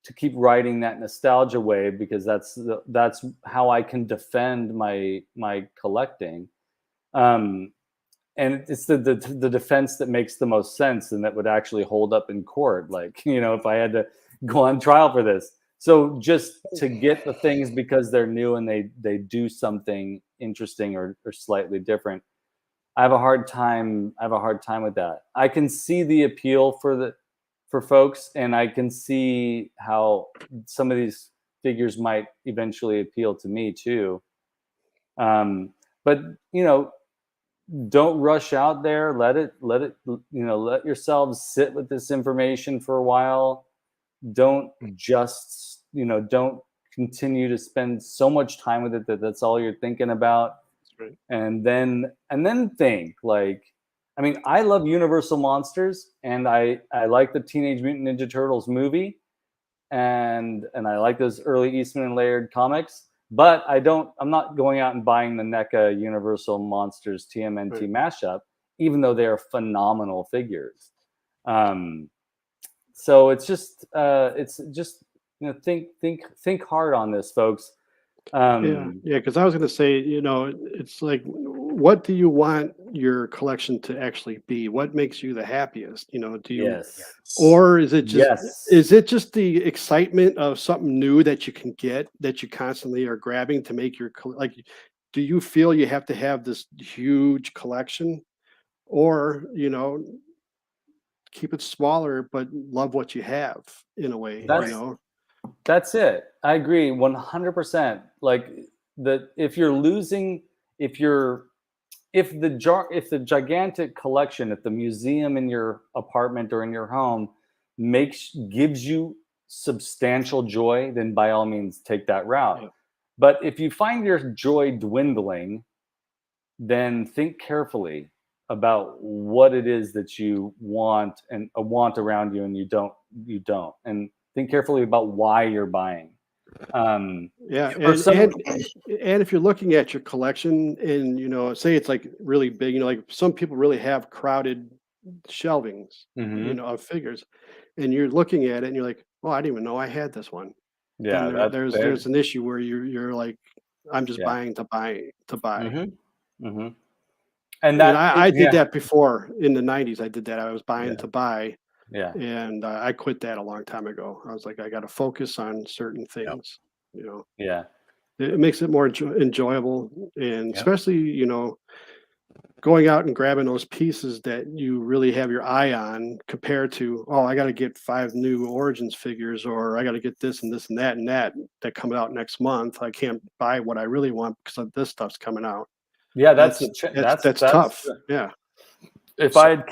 B: to keep riding that nostalgia wave, because that's how I can defend my collecting. And it's the defense that makes the most sense and that would actually hold up in court. Like, if I had to go on trial for this. So just to get the things because they're new and they do something interesting or slightly different, I have a hard time with that. I can see the appeal for folks, and I can see how some of these figures might eventually appeal to me too. But don't rush out there. Let yourselves sit with this information for a while. Don't just, don't continue to spend so much time with it that's all you're thinking about.
C: Right.
B: And then think, like, I mean, I love Universal Monsters, and I like the Teenage Mutant Ninja Turtles movie, and I like those early Eastman and Laird comics, but I'm not going out and buying the NECA Universal Monsters TMNT mashup, even though they are phenomenal figures. So it's just think hard on this, folks.
C: Because I was going to say, it's like, what do you want your collection to actually be? What makes you the happiest? Do you, or is it just the excitement of something new that you can get, that you constantly are grabbing to make your, like, do you feel you have to have this huge collection, or, keep it smaller, but love what you have in a way,
B: That's it. I agree 100%. Like, if the gigantic collection, if the museum in your apartment or in your home gives you substantial joy, then by all means take that route. But if you find your joy dwindling, then think carefully about what it is that you want around you, and you don't, and think carefully about why you're buying.
C: And if you're looking at your collection and say it's like really big, like some people really have crowded shelvings, of figures, and you're looking at it and you're like, oh, I didn't even know I had this one. There's an issue where you're like, I'm just buying to buy. And I did that before in the 90s. I did that. I was buying to buy. And I quit that a long time ago. I was like, I got to focus on certain things. It makes it more enjoyable, and especially going out and grabbing those pieces that you really have your eye on, compared to, oh, I got to get 5 new Origins figures, or I got to get this and this and that come out next month. I can't buy what I really want because of this stuff's coming out. That's tough.
B: If I had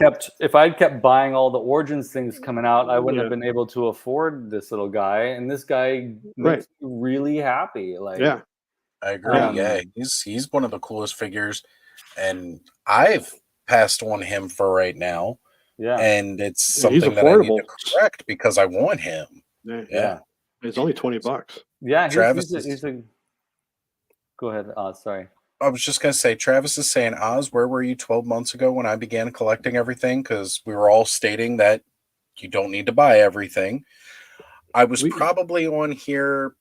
B: kept buying all the Origins things coming out, I wouldn't have been able to afford this little guy, and this guy makes me really happy. Like,
A: I agree. He's one of the coolest figures, and I've passed on him for right now. And it's something that I need to correct because I want him.
C: It's only $20.
A: Travis,
B: go ahead. Sorry.
A: I was just going to say, Travis is saying, Oz, where were you 12 months ago when I began collecting everything? Because we were all stating that you don't need to buy everything. I was probably on here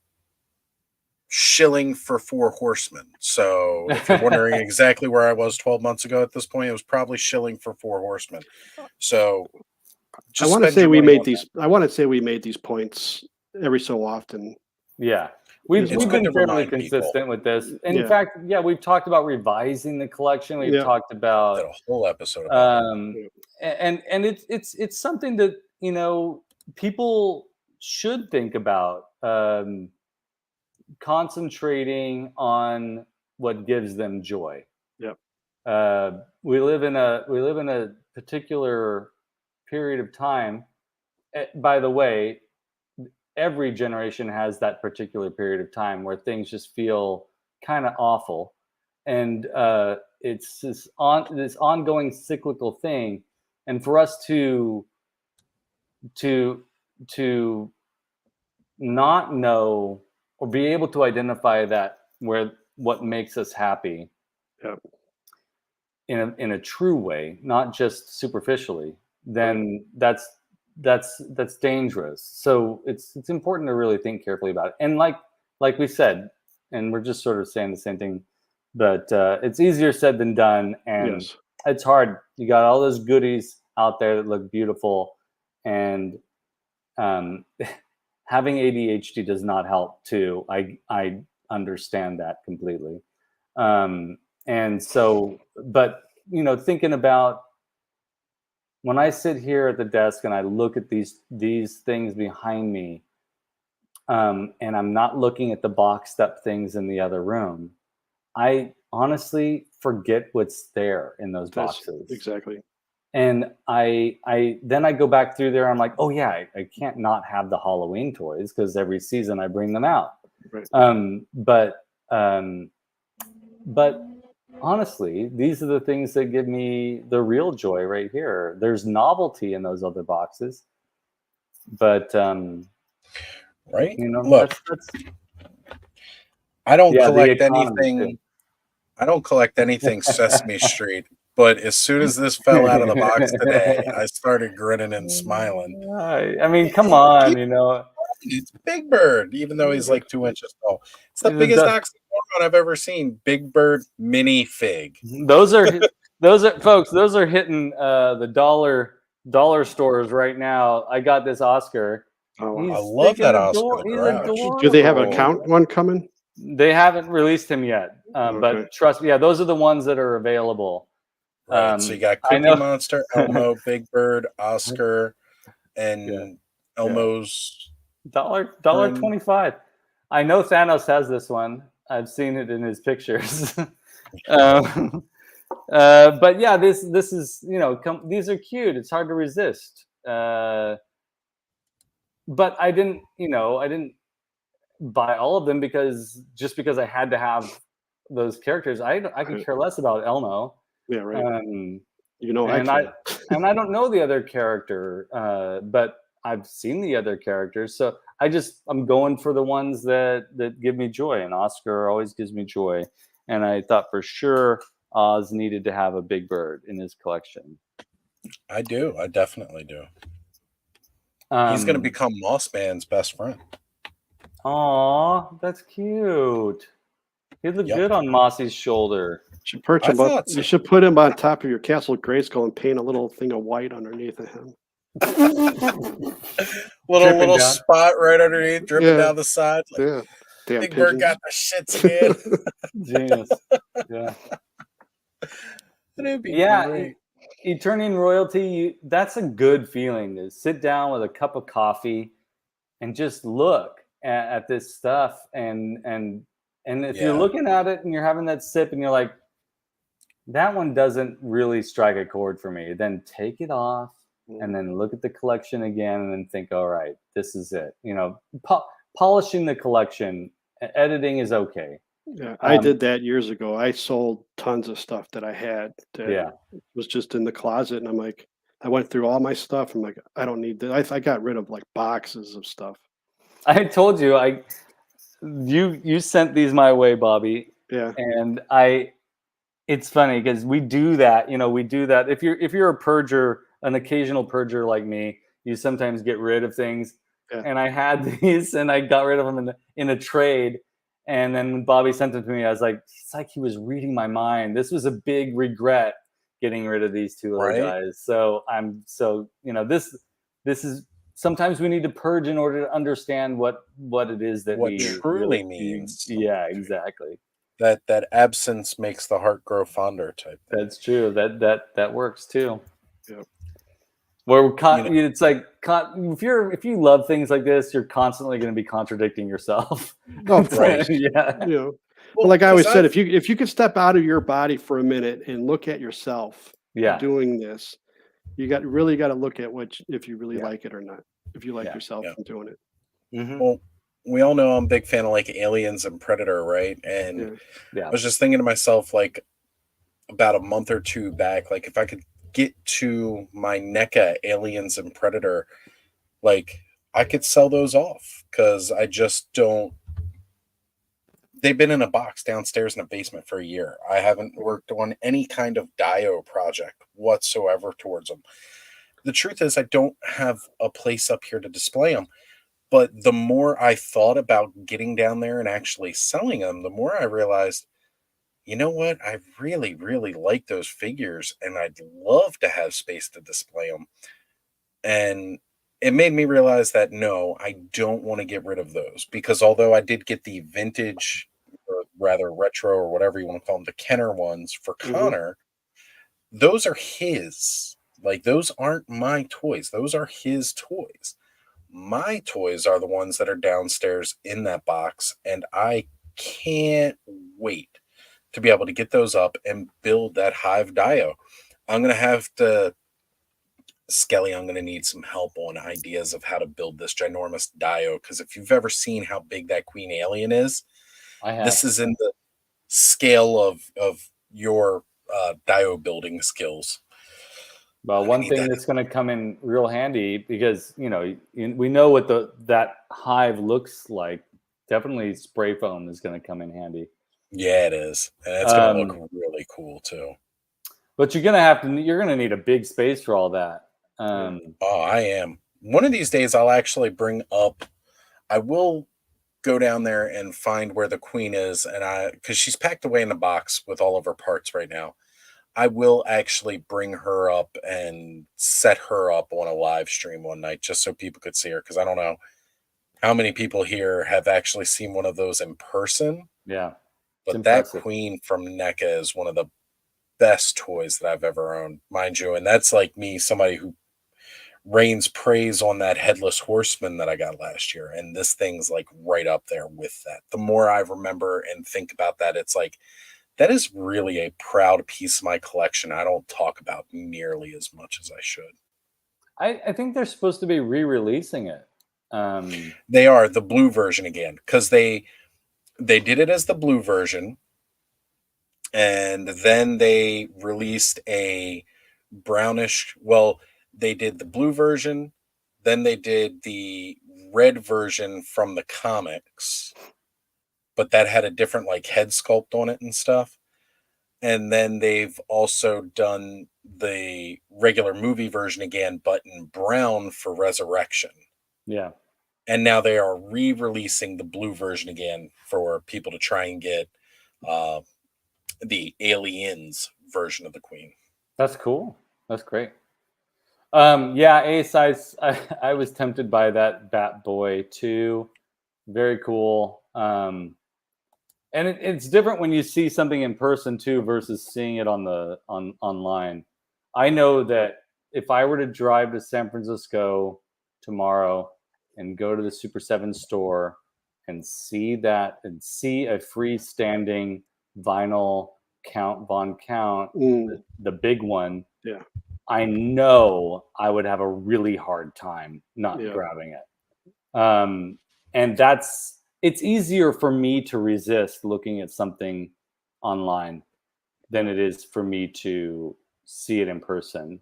A: shilling for 4 Horsemen. So if you're wondering exactly where I was 12 months ago at this point, it was probably shilling for 4 Horsemen. So
C: I want to say we made these points every so often.
B: We've been fairly consistent with this. In fact, we've talked about revising the collection. We've talked about
A: a whole episode about
B: and it's something that people should think about, concentrating on what gives them joy. We live in a particular period of time. By the way, every generation has that particular period of time where things just feel kind of awful, and it's this ongoing cyclical thing. And for us to not know or be able to identify that what makes us happy in a true way, not just superficially, then that's dangerous. So it's important to really think carefully about it. And like we said, and we're just sort of saying the same thing, but it's easier said than done, and it's hard. You got all those goodies out there that look beautiful, and having ADHD does not help too. I understand that completely. And so, but thinking about when I sit here at the desk and I look at these things behind me, and I'm not looking at the boxed up things in the other room, I honestly forget what's there in those boxes.
C: Exactly.
B: And I then I go back through there. I'm like, oh yeah, I can't not have the Halloween toys because every season I bring them out.
C: Right.
B: But honestly, these are the things that give me the real joy right here. There's novelty in those other boxes, but
A: right.
B: Look,
A: I don't collect anything. I don't collect anything Sesame Street. But as soon as this fell out of the box today, I started grinning and smiling.
B: I mean, come on,
A: It's Big Bird, even though he's like 2 inches tall. It's the biggest oxymoron I've ever seen. Big Bird mini fig.
B: Those are folks. Those are hitting the dollar stores right now. I got this Oscar.
A: Oh, I love that Oscar.
B: He's adorable.
C: Do they have a count one coming?
B: They haven't released him yet, but trust me, those are the ones that are available.
A: Right. So you got Cookie Monster, Elmo, Big Bird, Oscar, and Elmo's
B: $1.25. I know Thanos has this one. I've seen it in his pictures. But yeah, this is these are cute. It's hard to resist. But I didn't buy all of them because I had to have those characters. I could care less about Elmo.
C: Yeah, right.
B: And I don't know the other character, but I've seen the other characters, so I'm going for the ones that give me joy. And Oscar always gives me joy, and I thought for sure Oz needed to have a Big Bird in his collection.
A: I do. I definitely do. He's going to become Moss Man's best friend.
B: Aw, that's cute. He'd look good on Mossy's shoulder.
C: You should put him on top of your Castle Grayskull and paint a little thing of white underneath of him.
A: little spot right underneath, dripping down the side.
C: Like,
A: Big Bird got the shit scared.
B: Genius. Yeah.
A: That'd be great.
B: Eternian royalty, that's a good feeling to sit down with a cup of coffee and just look at this stuff. And if you're looking at it and you're having that sip and you're like, that one doesn't really strike a chord for me, then take it off and then look at the collection again and then think, all right, this is it. Polishing the collection, editing is okay.
C: Yeah, I did that years ago. I sold tons of stuff that I had that was just in the closet, and I'm like, I went through all my stuff. I'm like, I don't need that. I got rid of like boxes of stuff.
B: I told you, you sent these my way, Bobby.
C: Yeah,
B: and it's funny because we do that. We do that. If you're a purger, an occasional purger like me, you sometimes get rid of things. Yeah. And I had these, and I got rid of them in a trade. And then when Bobby sent them to me, I was like, it's like he was reading my mind. This was a big regret getting rid of these two other guys. So this is sometimes we need to purge in order to understand what it is that
A: what truly means.
B: Yeah, exactly.
A: That absence makes the heart grow fonder type thing.
B: That's true. That works too. Yeah. Where it's like if you love things like this, you're constantly going to be contradicting yourself.
C: Oh, right. Yeah. Well, like I always said, if you could step out of your body for a minute and look at yourself doing this, you really got to look at if you really like it or not. If you like yourself and doing it.
A: Mm-hmm. Well, we all know I'm a big fan of like Aliens and Predator, right? And I was just thinking to myself, like about a month or two back, like if I could get to my NECA Aliens and Predator, like I could sell those off because I just don't. They've been in a box downstairs in a basement for a year. I haven't worked on any kind of Dio project whatsoever towards them. The truth is, I don't have a place up here to display them. But the more I thought about getting down there and actually selling them, the more I realized, you know what? I really, really like those figures, and I'd love to have space to display them. And it made me realize that, no, I don't want to get rid of those, because although I did get the vintage, or rather retro, or whatever you want to call them, the Kenner ones for Connor, those are his. Like, those aren't my toys. Those are his toys. My toys are the ones that are downstairs in that box, and I can't wait to be able to get those up and build that Hive Dio. I'm going to have to, Skelly, I'm going to need some help on ideas of how to build this ginormous Dio, because if you've ever seen how big that Queen Alien is, this is in the scale of your Dio building skills.
B: Well, one thing that's going to come in real handy, because we know what that hive looks like. Definitely, spray foam is going to come in handy.
A: Yeah, it is, and it's going to look really cool too.
B: But you're going to need a big space for all that.
A: I am. One of these days, I'll actually bring up. I will go down there and find where the Queen is, and because she's packed away in the box with all of her parts right now. I will actually bring her up and set her up on a live stream one night just so people could see her, because I don't know how many people here have actually seen one of those in person.
B: Yeah.
A: But that Queen from NECA is one of the best toys that I've ever owned, mind you. And that's like me, somebody who rains praise on that Headless Horseman that I got last year. And this thing's like right up there with that. The more I remember and think about that, it's like, that is really a proud piece of my collection I don't talk about nearly as much as I should.
B: I think they're supposed to be re-releasing it.
A: They are, the blue version again, because they did it as the blue version, and then they released a brownish, well, they did the blue version, then they did the red version from the comics, but that had a different like head sculpt on it and stuff. And then they've also done the regular movie version again, but in brown for Resurrection.
B: Yeah.
A: And now they are re-releasing the blue version again for people to try and get the Aliens version of the Queen.
B: That's cool. That's great. Yeah, Ace, I was tempted by that Bat Boy too. Very cool. And it's different when you see something in person too versus seeing it online. I know that if I were to drive to San Francisco tomorrow and go to the Super 7 store and see a freestanding vinyl Count Von Count, the big one,
C: yeah,
B: I know I would have a really hard time not grabbing it. And it's easier for me to resist looking at something online than it is for me to see it in person.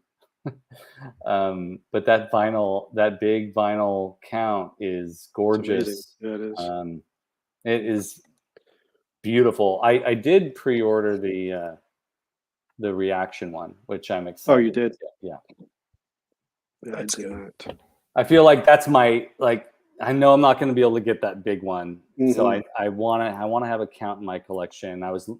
B: But that big vinyl Count is gorgeous.
C: Yeah, it is.
B: It is beautiful. I did pre-order the reaction one, which I'm excited.
C: Oh, you did?
B: Yeah.
A: That's good.
B: I feel like that's I know I'm not going to be able to get that big one, so I want to have a Count in my collection. I was,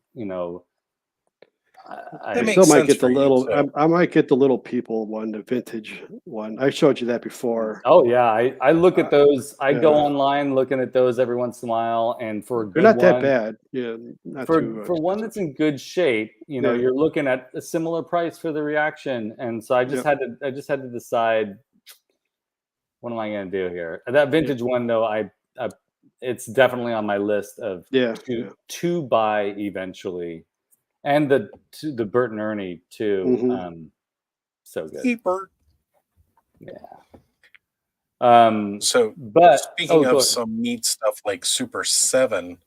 C: I still might get the little. I might get the little people one, the vintage one. I showed you that before.
B: Oh yeah, I look at those. I go online looking at those every once in a while, and for a good
C: they're not that bad. Yeah, not
B: for
C: too,
B: one that's in good shape, you're looking at a similar price for the reaction, and so I just had to decide, what am I going to do here? That vintage one, though, it's definitely on my list of to buy eventually. And the Bert and Ernie too. So good.
A: Hey, Bert.
B: Yeah.
A: But speaking of some neat stuff like Super 7,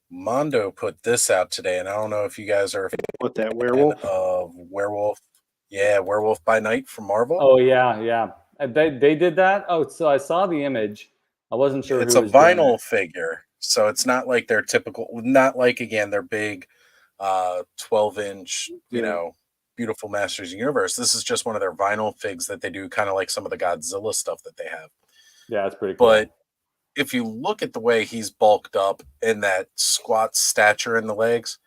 A: Mondo put this out today, and I don't know if you guys are
C: what that werewolf
A: of Werewolf. Yeah, Werewolf by Night from Marvel.
B: Oh yeah. They did that. Oh, so I saw the image. I wasn't sure.
A: It's a vinyl figure, so it's not like their typical. Not like again their big 12-inch, beautiful Masters of the Universe. This is just one of their vinyl figs that they do, kind of like some of the Godzilla stuff that they have.
B: Yeah, it's pretty cool.
A: But if you look at the way he's bulked up in that squat stature in the legs,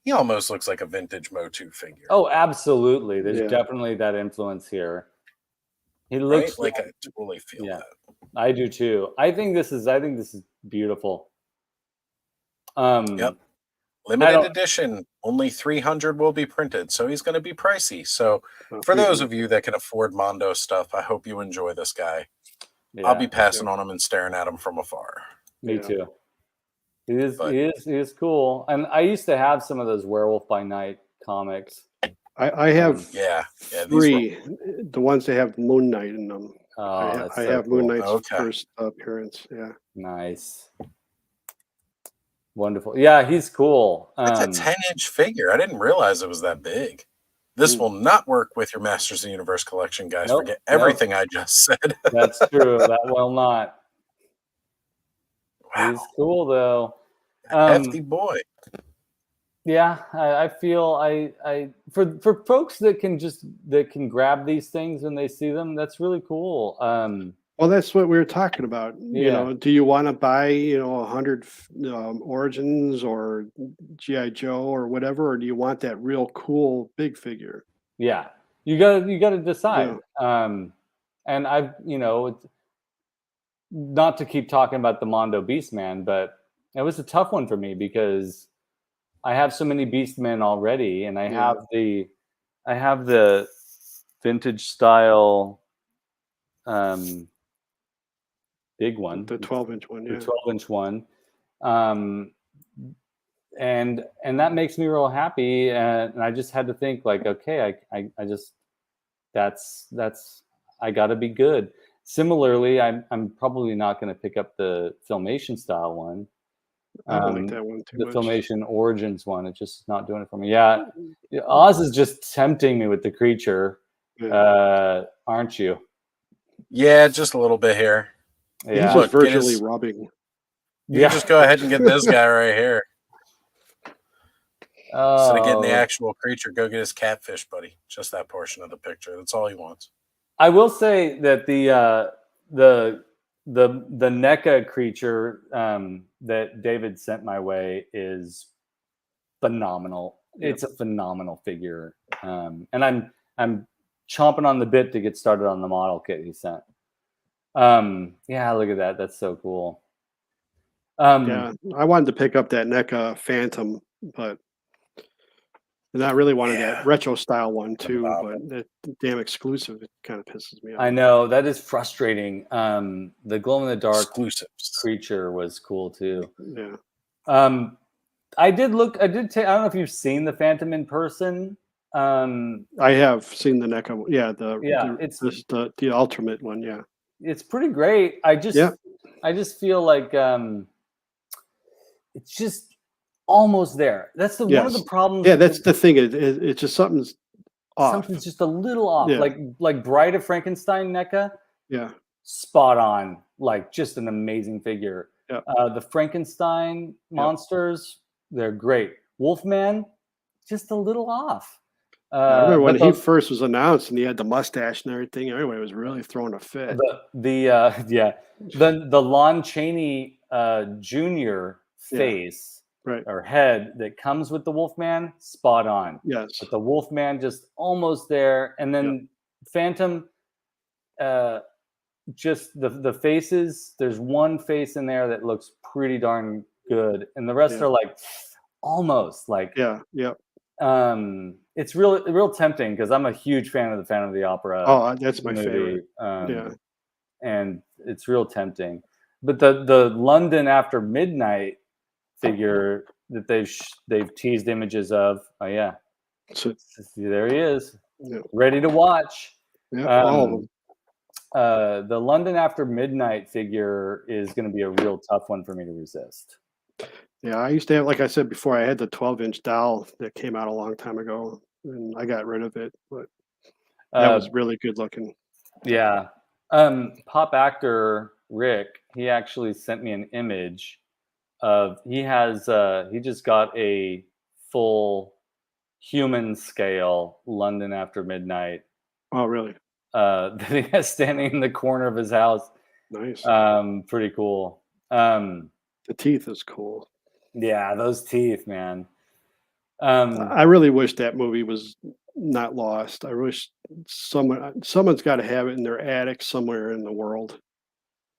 A: he almost looks like a vintage Motu figure.
B: Oh, absolutely. There's definitely that influence here. He looks
A: like I totally feel that.
B: I do too. I think this is beautiful.
A: Yep. Limited edition only 300 will be printed, so he's going to be pricey. So for those of you that can afford Mondo stuff, I hope you enjoy this guy. Yeah, I'll be passing on him and staring at him from afar.
B: Me too. He is cool. And I used to have some of those Werewolf by Night comics.
C: I have three. The ones that have Moon Knight in them.
B: Oh,
C: I have Moon Knight's first appearance. Yeah.
B: Nice. Wonderful. Yeah, he's cool.
A: It's a 10-inch figure. I didn't realize it was that big. This will not work with your Masters of the Universe collection, guys. Forget everything I just said.
B: That's true. That will not. Wow. He's cool, though.
A: Hefty boy.
B: Yeah, I feel for folks that can grab these things when they see them, that's really cool.
C: Well, that's what we were talking about. You know, do you want to buy 100 Origins or GI Joe or whatever, or do you want that real cool big figure?
B: Yeah, you gotta decide. Yeah. And I've not to keep talking about the Mondo Beastman, but it was a tough one for me because I have so many Beastmen already, and I have the vintage style big one,
C: the 12-inch one,
B: the 12-inch one, and that makes me real happy. And I just had to think like, okay, I got to be good. Similarly, I'm probably not going to pick up the Filmation style one.
C: I don't like that one too much.
B: The Filmation Origins one, it's just not doing it for me. Yeah, Oz is just tempting me with the creature, aren't you?
A: Yeah, just a little bit here.
C: Yeah. He's just virtually rubbing.
A: You can just go ahead and get this guy right here. Instead of getting the actual creature, go get his catfish, buddy. Just that portion of the picture. That's all he wants.
B: I will say that the NECA creature that David sent my way is phenomenal. Yep. It's a phenomenal figure, and I'm chomping on the bit to get started on the model kit he sent. Yeah, look at that. That's so cool.
C: Yeah, I wanted to pick up that NECA Phantom, but I really wanted that retro style one too, but that damn exclusive, it kind of pisses me off.
B: I know, that is frustrating. The glow in the dark creature was cool too.
C: Yeah.
B: I did I don't know if you've seen the Phantom in person.
C: I have seen the NECA. Yeah, it's the ultimate one. Yeah,
B: it's pretty great. I just feel like it's just almost there. That's one of the problems.
C: Yeah, that's the thing. It's just something's off.
B: Something's just a little off. Yeah. Like Bride of Frankenstein NECA.
C: Yeah.
B: Spot on. Like just an amazing figure.
C: Yeah.
B: The Frankenstein monsters, they're great. Wolfman, just a little off.
C: I remember when he first was announced and he had the mustache and everything. Everybody was really throwing a fit.
B: The Lon Chaney Jr. face.
C: Right.
B: Or head that comes with the Wolfman, spot on.
C: Yes.
B: But the Wolfman just almost there. And then Phantom, just the faces, there's one face in there that looks pretty darn good. And the rest are like almost like it's real tempting because I'm a huge fan of the Phantom of the Opera.
C: Oh, that's my favorite.
B: And it's real tempting. But the London After Midnight figure that they've teased images of. Oh yeah, there he is, ready to watch.
C: Yeah,
B: the London After Midnight figure is going to be a real tough one for me to resist.
C: Yeah, I used to have, like I said before, I had the 12-inch doll that came out a long time ago, and I got rid of it, but that was really good looking.
B: Yeah, pop actor Rick, he actually sent me an image. He just got a full human scale London After Midnight.
C: Oh, really?
B: That he has standing in the corner of his house.
C: Nice.
B: Pretty cool.
C: The teeth is cool.
B: Yeah, those teeth, man.
C: I really wish that movie was not lost. I wish someone's got to have it in their attic somewhere in the world.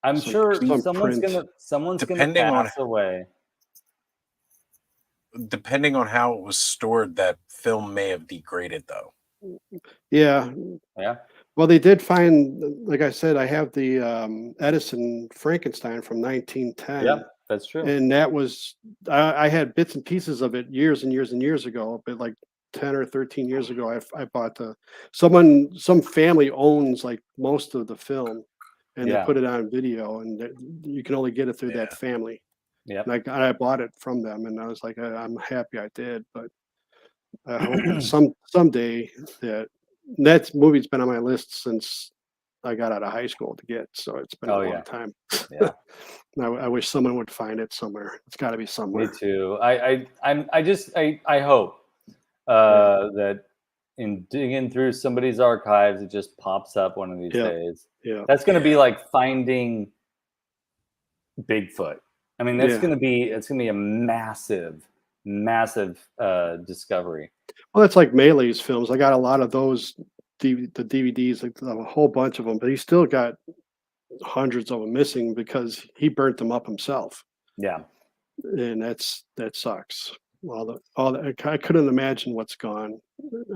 B: I'm sure someone's gonna pass away.
A: depending on how it was stored, that film may have degraded, though.
C: Yeah.
B: Yeah.
C: Well, they did find, like I said, I have the Edison Frankenstein from 1910.
B: Yeah, that's true.
C: And that was, I had bits and pieces of it years and years and years ago, but like 10 or 13 years ago, I bought some family owns like most of the film, and they put it on video, and you can only get it through that family.
B: Yeah.
C: And I bought it from them, and I was like, I'm happy I did, but I hope that someday that movie's been on my list since I got out of high school to get, so it's been a long time.
B: Yeah.
C: I wish someone would find it somewhere. It's got to be somewhere.
B: Me too. I hope that in digging through somebody's archives, it just pops up one of these days.
C: Yeah.
B: That's going to be like finding Bigfoot. I mean, it's going to be a massive discovery.
C: Well, that's like Melee's films. I got a lot of those, the DVDs, like a whole bunch of them, but he still got hundreds of them missing because he burnt them up himself.
B: Yeah.
C: And that sucks. I couldn't imagine what's gone.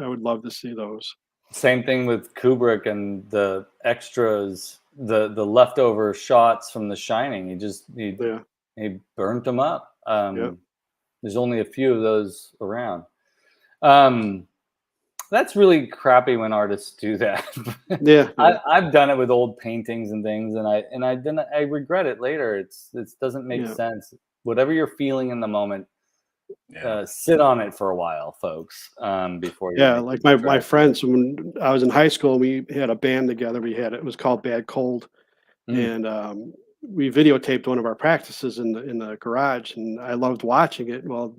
C: I would love to see those.
B: Same thing with Kubrick and the extras, the leftover shots from The Shining. He burnt them up. There's only a few of those around. That's really crappy when artists do that.
C: Yeah.
B: I've done it with old paintings and things, and I regret it later. It doesn't make sense. Whatever you're feeling in the moment, sit on it for a while, folks. Before you.
C: Yeah, like my friends, when I was in high school, we had a band together. It was called Bad Cold, and we videotaped one of our practices in the garage, and I loved watching it. Well,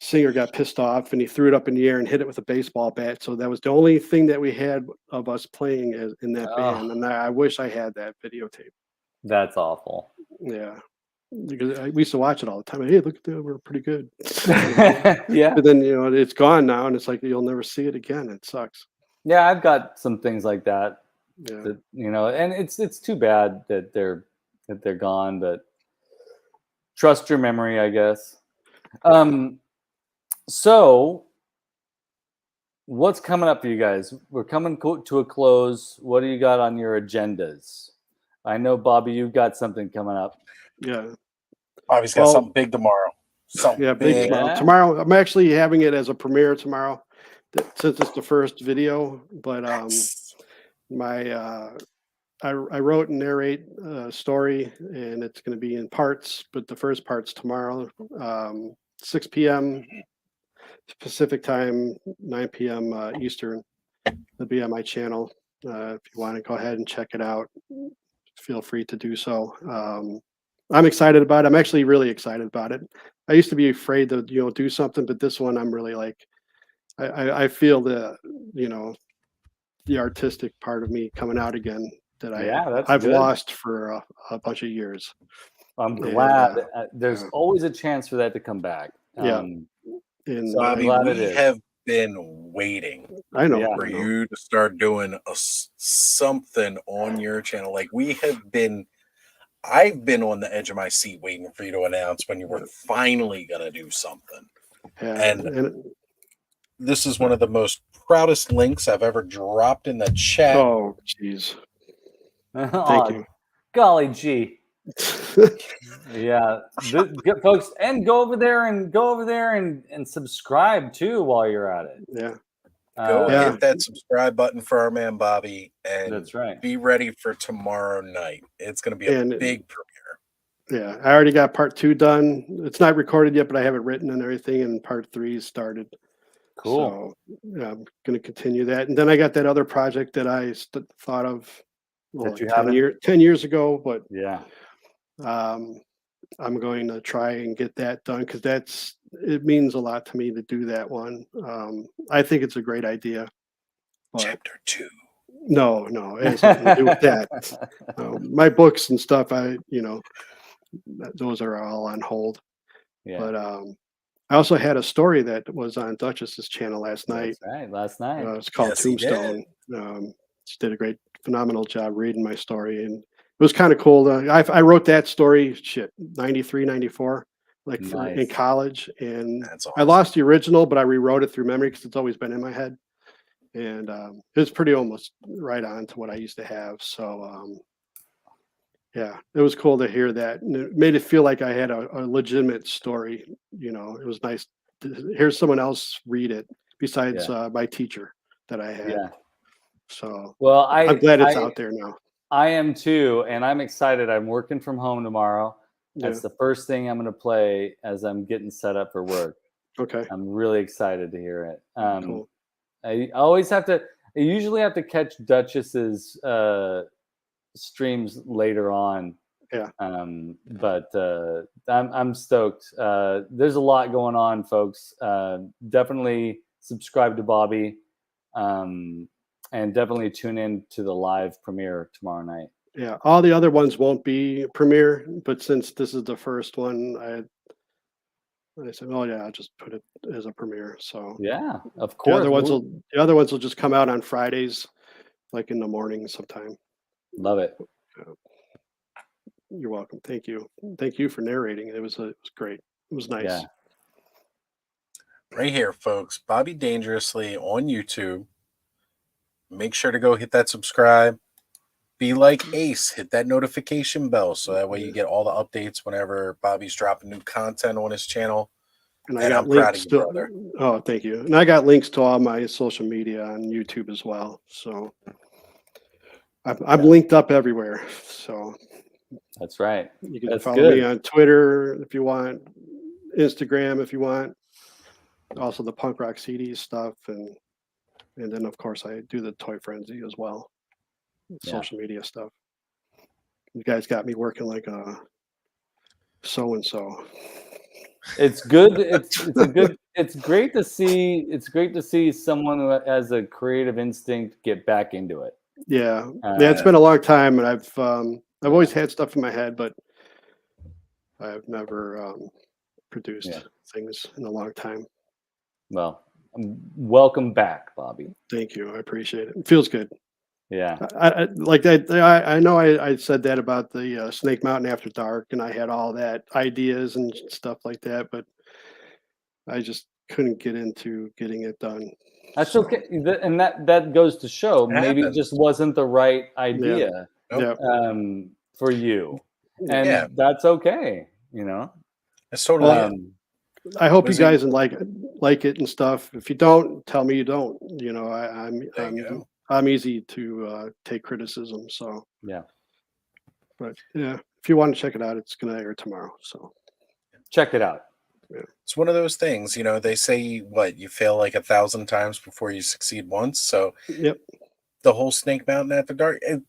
C: singer got pissed off and he threw it up in the air and hit it with a baseball bat. So that was the only thing that we had of us playing in that band. And I wish I had that videotape.
B: That's awful.
C: Yeah. Because we used to watch it all the time. Hey, look at that, we're pretty good.
B: Yeah.
C: But then, it's gone now, and it's like you'll never see it again. It sucks.
B: Yeah, I've got some things like that.
C: Yeah.
B: That, and it's too bad that they're gone, but trust your memory, I guess. So what's coming up for you guys? We're coming to a close. What do you got on your agendas? I know, Bobby, you've got something coming up.
C: Yeah.
A: Bobby's got something big tomorrow.
C: Big tomorrow. Tomorrow, I'm actually having it as a premiere tomorrow, since it's the first video. But I wrote and narrate a story, and it's going to be in parts. But the first part's tomorrow, 6 p.m. Pacific time, 9 p.m. Eastern. It'll be on my channel. If you want to go ahead and check it out, feel free to do so. I'm excited about it. I'm actually really excited about it. I used to be afraid to, do something, but this one I'm really like, I feel the artistic part of me coming out again that I've lost for a bunch of years.
B: I'm glad. There's always a chance for that to come back.
C: And
A: Bobby, we have been waiting.
C: I know
A: for you to start doing something on your channel. Like I've been on the edge of my seat waiting for you to announce when you were finally gonna do something. And this is one of the most proudest links I've ever dropped in the chat.
C: Oh, jeez. Thank you.
B: Golly gee. Yeah, folks, and go over there and subscribe too while you're at it.
C: Yeah.
A: Go hit that subscribe button for our man Bobby, and
B: that's right.
A: Be ready for tomorrow night. It's going to be a big premiere.
C: Yeah, I already got part 2 done. It's not recorded yet, but I have it written and everything, and part 3 is started.
B: Cool.
C: So I'm going to continue that, and then I got that other project that I thought of 10 years ago, but I'm going to try and get that done because it means a lot to me to do that one. I think it's a great idea.
A: Chapter 2.
C: No, it has nothing to do with that. My books and stuff, those are all on hold.
B: Yeah.
C: But I also had a story that was on Duchess's channel last night.
B: That's right, last night.
C: It's called Tombstone. She did a phenomenal job reading my story, and it was kind of cool. I wrote that story, 93, 94. like in college, and
A: awesome.
C: I lost the original, but I rewrote it through memory because it's always been in my head, and it was pretty almost right on to what I used to have. So yeah, it was cool to hear that, and it made it feel like I had a legitimate story. You know, it was nice to hear someone else read it besides my teacher that I had.
B: Yeah.
C: So
B: well,
C: I'm glad it's out there now.
B: I am too, and I'm excited. I'm working from home tomorrow. That's the first thing I'm going to play as I'm getting set up for work.
C: Okay.
B: I'm really excited to hear it.
C: Cool.
B: I usually have to catch Duchess's streams later on.
C: Yeah.
B: But I'm stoked. There's a lot going on, folks. Definitely subscribe to Bobby. And definitely tune in to the live premiere tomorrow night.
C: Yeah, all the other ones won't be premiere, but since this is the first one, I said, oh yeah, I'll just put it as a premiere. So
B: yeah, of course.
C: The other ones will just come out on Fridays, like in the morning sometime.
B: Love it.
C: You're welcome. Thank you. Thank you for narrating. It was great. It was nice.
B: Yeah.
A: Right here, folks. Bobby Dangerously on YouTube. Make sure to go hit that subscribe. Be like Ace, hit that notification bell so that way you get all the updates whenever Bobby's dropping new content on his channel.
C: And I got links to, brother. Oh, thank you. And I got links to all my social media on YouTube as well. So I'm linked up everywhere. So
B: that's right.
C: You can follow me on Twitter if you want, Instagram if you want. Also the punk rock CD stuff, and then of course I do the Toy Frenzy as well. Social media stuff. You guys got me working like a so-and-so.
B: It's good. It's great to see. It's great to see someone who has a creative instinct get back into it.
C: Yeah. It's been a long time, and I've always had stuff in my head, but I've never produced things in a long time.
B: Well, welcome back, Bobby.
C: Thank you. I appreciate it. It feels good.
B: Yeah.
C: I know I said that about the Snake Mountain After Dark, and I had all that ideas and stuff like that, but I just couldn't get into getting it done.
B: That's okay. And that goes to show maybe it just wasn't the right idea for you. And that's okay, you know.
A: It's totally
C: I hope you guys like it and stuff. If you don't, tell me you don't. You know, I'm easy to take criticism. So
B: yeah.
C: But yeah, if you want to check it out, it's gonna air tomorrow. So
B: check it out.
C: Yeah.
A: It's one of those things, you know, they say you fail like 1,000 times before you succeed once. So the whole Snake Mountain After Dark, it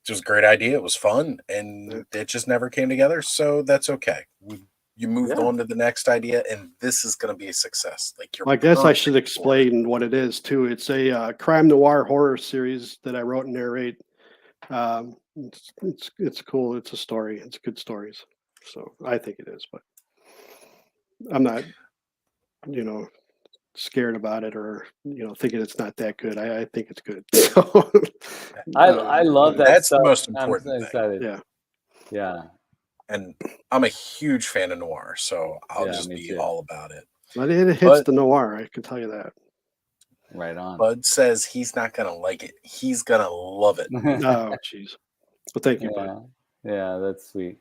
A: was a great idea. It was fun, and it just never came together. So that's okay. You moved on to the next idea, and this is going to be a success.
C: I guess I should explain what it is too. It's a crime noir horror series that I wrote and narrate. It's cool. It's a story. It's good stories. So I think it is, but I'm not, scared about it or thinking it's not that good. I think it's good. So,
B: I love that.
A: That's
B: stuff.
A: The most important.
B: I'm excited.
C: Yeah.
B: Yeah.
A: And I'm a huge fan of noir, so I'll just be all about it.
C: But it hits the noir, I can tell you that.
B: Right on.
A: Bud says he's not gonna like it. He's gonna love it.
C: Oh, jeez. Well, thank you, Bud.
B: Yeah, that's sweet.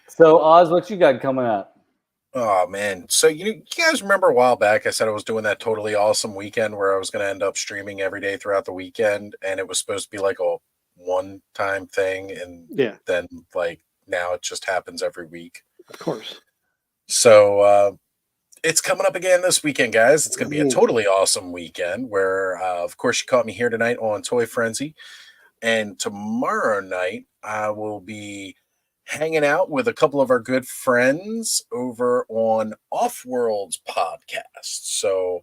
B: So, Oz, what you got coming up?
A: Oh man! So you guys remember a while back I said I was doing that totally awesome weekend where I was going to end up streaming every day throughout the weekend, and it was supposed to be like a one-time thing, and then now it just happens every week.
C: Of course.
A: So it's coming up again this weekend, guys. It's going to be a totally awesome weekend where, of course, you caught me here tonight on Toy Frenzy, and tomorrow night I will be hanging out with a couple of our good friends over on Off-Worlds podcast. So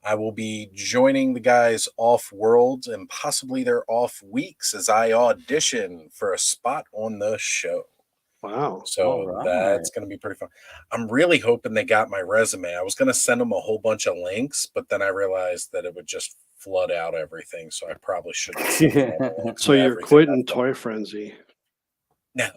A: I will be joining the guys off-worlds and possibly their off weeks as I audition for a spot on the show.
C: Wow.
A: So that's going to be pretty fun. I'm really hoping they got my resume. I was going to send them a whole bunch of links, but then I realized that it would just flood out everything. So I probably shouldn't.
C: So you're quitting Toy Frenzy.
A: No.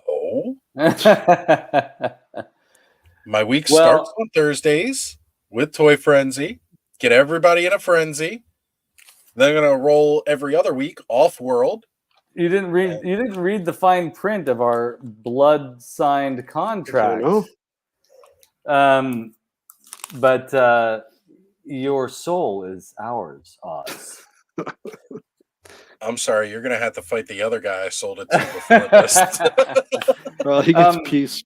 A: My week starts on Thursdays with Toy Frenzy. Get everybody in a frenzy. Then I'm gonna roll every other week off world.
B: You didn't read the fine print of our blood signed contract. But your soul is ours, Oz.
A: I'm sorry, you're gonna have to fight the other guy I sold it to before this.
C: Well, he gets peace.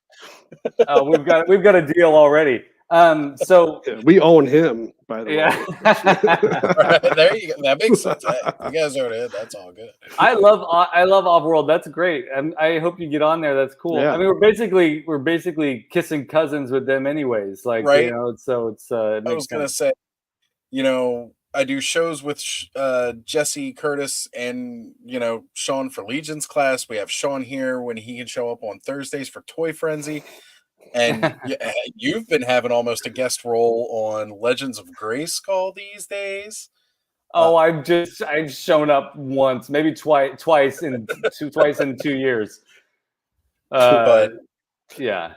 B: We've got a deal already. So
C: yeah, we own him, by the way.
A: Right, there you go. That makes sense. You guys own it. That's all good.
B: I love Offworld. That's great. I hope you get on there. That's cool.
C: Yeah.
B: I mean, we're basically kissing cousins with them, anyways. Like,
A: right?
B: You know, so it's.
A: I was gonna say, you know, I do shows with Jesse Curtis and Shawn for Legion's class. We have Shawn here when he can show up on Thursdays for Toy Frenzy. And you've been having almost a guest role on Legends of Grayskull these days.
B: Oh, I've shown up once, maybe twice in 2 years.
A: But
B: yeah,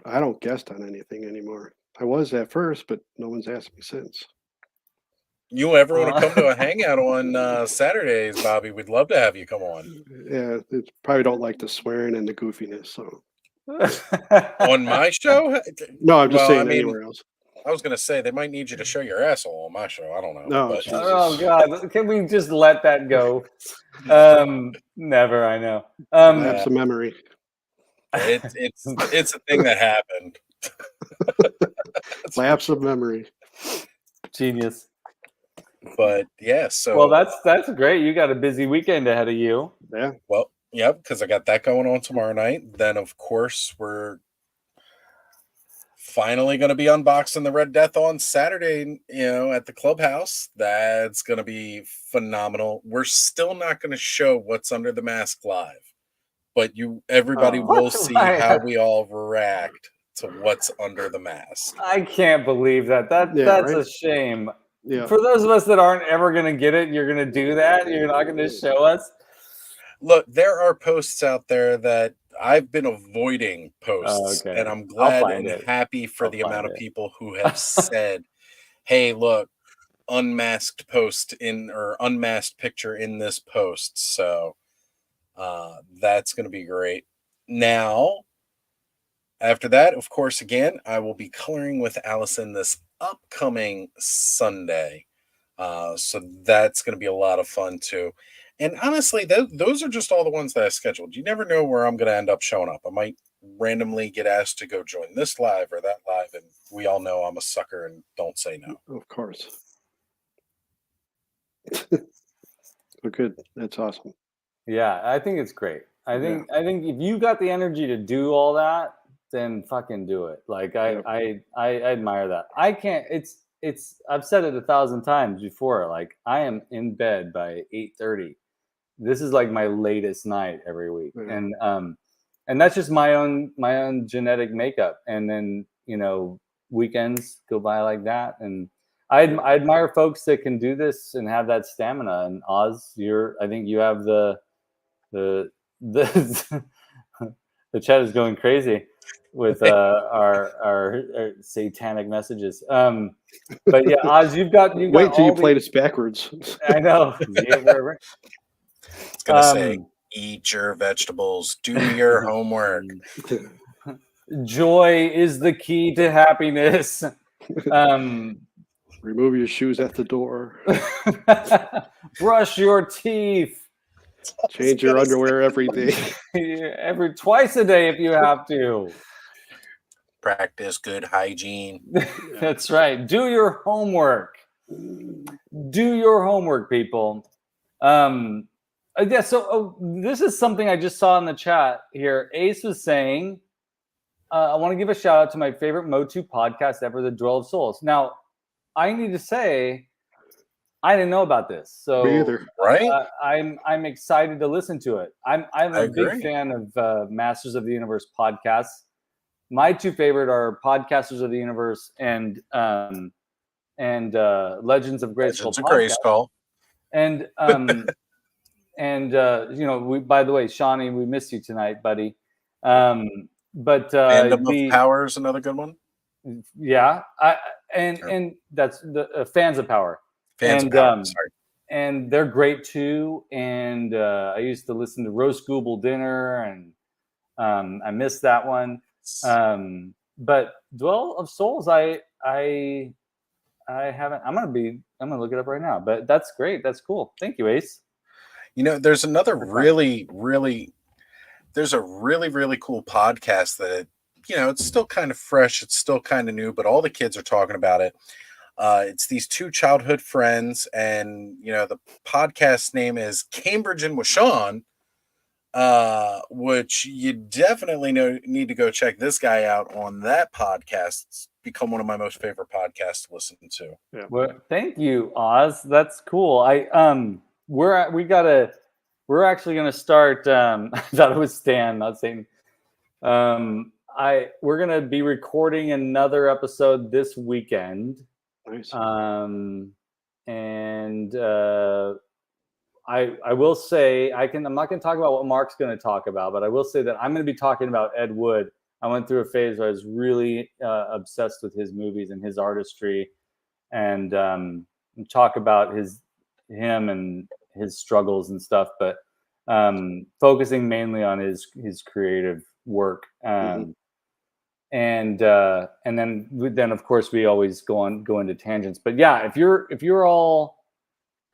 C: I don't guest on anything anymore. I was at first, but no one's asked me since.
A: You ever want to come to a hangout on Saturdays, Bobby? We'd love to have you come on.
C: Yeah, they probably don't like the swearing and the goofiness. So
A: on my show?
C: No, I'm just saying anywhere else.
A: I was going to say they might need you to show your asshole on my show. I don't know.
C: No,
A: but,
B: oh God, can we just let that go? Never. I know.
C: Lapse of memory.
A: It's a thing that happened.
C: Lapse of memory.
B: Genius.
A: But yeah, so
B: well, that's great. You got a busy weekend ahead of you.
C: Yeah.
A: Well, yep, because I got that going on tomorrow night. Then, of course, we're finally going to be unboxing the Red Death on Saturday, at the clubhouse. That's going to be phenomenal. We're still not going to show what's under the mask live, but everybody will see how we all react to what's under the mask.
B: I can't believe that. That's right? A shame.
C: Yeah.
B: For those of us that aren't ever going to get it, you're going to do that. You're not going to show us.
A: Look, there are posts out there that I've been avoiding posts, and I'm glad and happy for the amount of people who have said, hey, look, unmasked post or unmasked picture in this post. So that's going to be great. Now, after that, of course, again, I will be coloring with Allison this upcoming Sunday. So that's going to be a lot of fun too. And honestly, those are just all the ones that I scheduled. You never know where I'm going to end up showing up. I might randomly get asked to go join this live or that live. And we all know I'm a sucker and don't say no.
C: Of course. Well, good. That's awesome.
B: Yeah, I think it's great. I think if you got the energy to do all that, then fucking do it. Like I admire that. I can't. It's. I've said it 1,000 times before. Like I am in bed by 8:30. This is like my latest night every week, and that's just my own genetic makeup. And then weekends go by like that, and I admire folks that can do this and have that stamina. And Oz, I think you have the the chat is going crazy with our satanic messages. But yeah, Oz, you've got
C: wait till you play this backwards.
B: I know.
A: It's gonna say, eat your vegetables, do your homework.
B: Joy is the key to happiness.
C: Remove your shoes at the door.
B: Brush your teeth.
C: Change your underwear every day.
B: Twice a day if you have to.
A: Practice good hygiene.
B: That's right. Do your homework. Do your homework, people. So this is something I just saw in the chat here. Ace was saying, I want to give a shout out to my favorite Motu podcast ever, The Drill of Souls. Now, I need to say, I didn't know about this, so
C: me either.
A: Right?
B: I'm excited to listen to it. I'm a big fan of Masters of the Universe podcasts. My two favorite are Podcasters of the Universe and Legends of Grayskull. And by the way, Shawnee, we miss you tonight, buddy. but
A: Fandom of Power is another good one.
B: Yeah, and that's the Fans of Power.
A: Fans of Power. Sorry.
B: And they're great too. And I used to listen to Roast Google Dinner, and I missed that one. But Dwell of Souls, I haven't. I'm gonna look it up right now. But that's great. That's cool. Thank you, Ace.
A: You know, there's another really cool podcast that, you know, it's still kind of fresh, it's still kind of new, but all the kids are talking about it. It's these two childhood friends, and you know, the podcast name is Cambridge and with Shawn, which you definitely need to go check this guy out on that podcast. It's become one of my most favorite podcasts to listen to.
B: Yeah. Well, thank you, Oz. That's cool. We're actually going to start. I thought it was Stan, not Satan. We're going to be recording another episode this weekend.
C: Nice.
B: I will say I'm not going to talk about what Mark's going to talk about, but I will say that I'm going to be talking about Ed Wood. I went through a phase where I was really obsessed with his movies and his artistry, and talk about him and his struggles and stuff, but focusing mainly on his creative work. And then of course we always go into tangents. But yeah, if you're all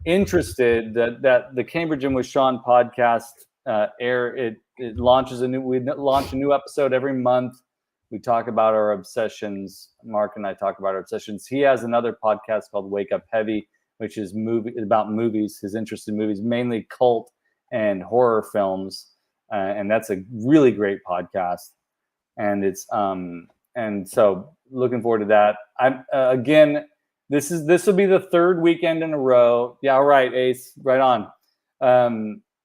B: interested, that the Cambridge and with Shawn podcast we launch a new episode every month. We talk about our obsessions. Mark and I talk about our obsessions. He has another podcast called Wake Up Heavy, which is about movies, his interest in movies, mainly cult and horror films. And that's a really great podcast. And it's and so looking forward to that. I'm again, this will be the third weekend in a row. Yeah, all right, Ace, right on.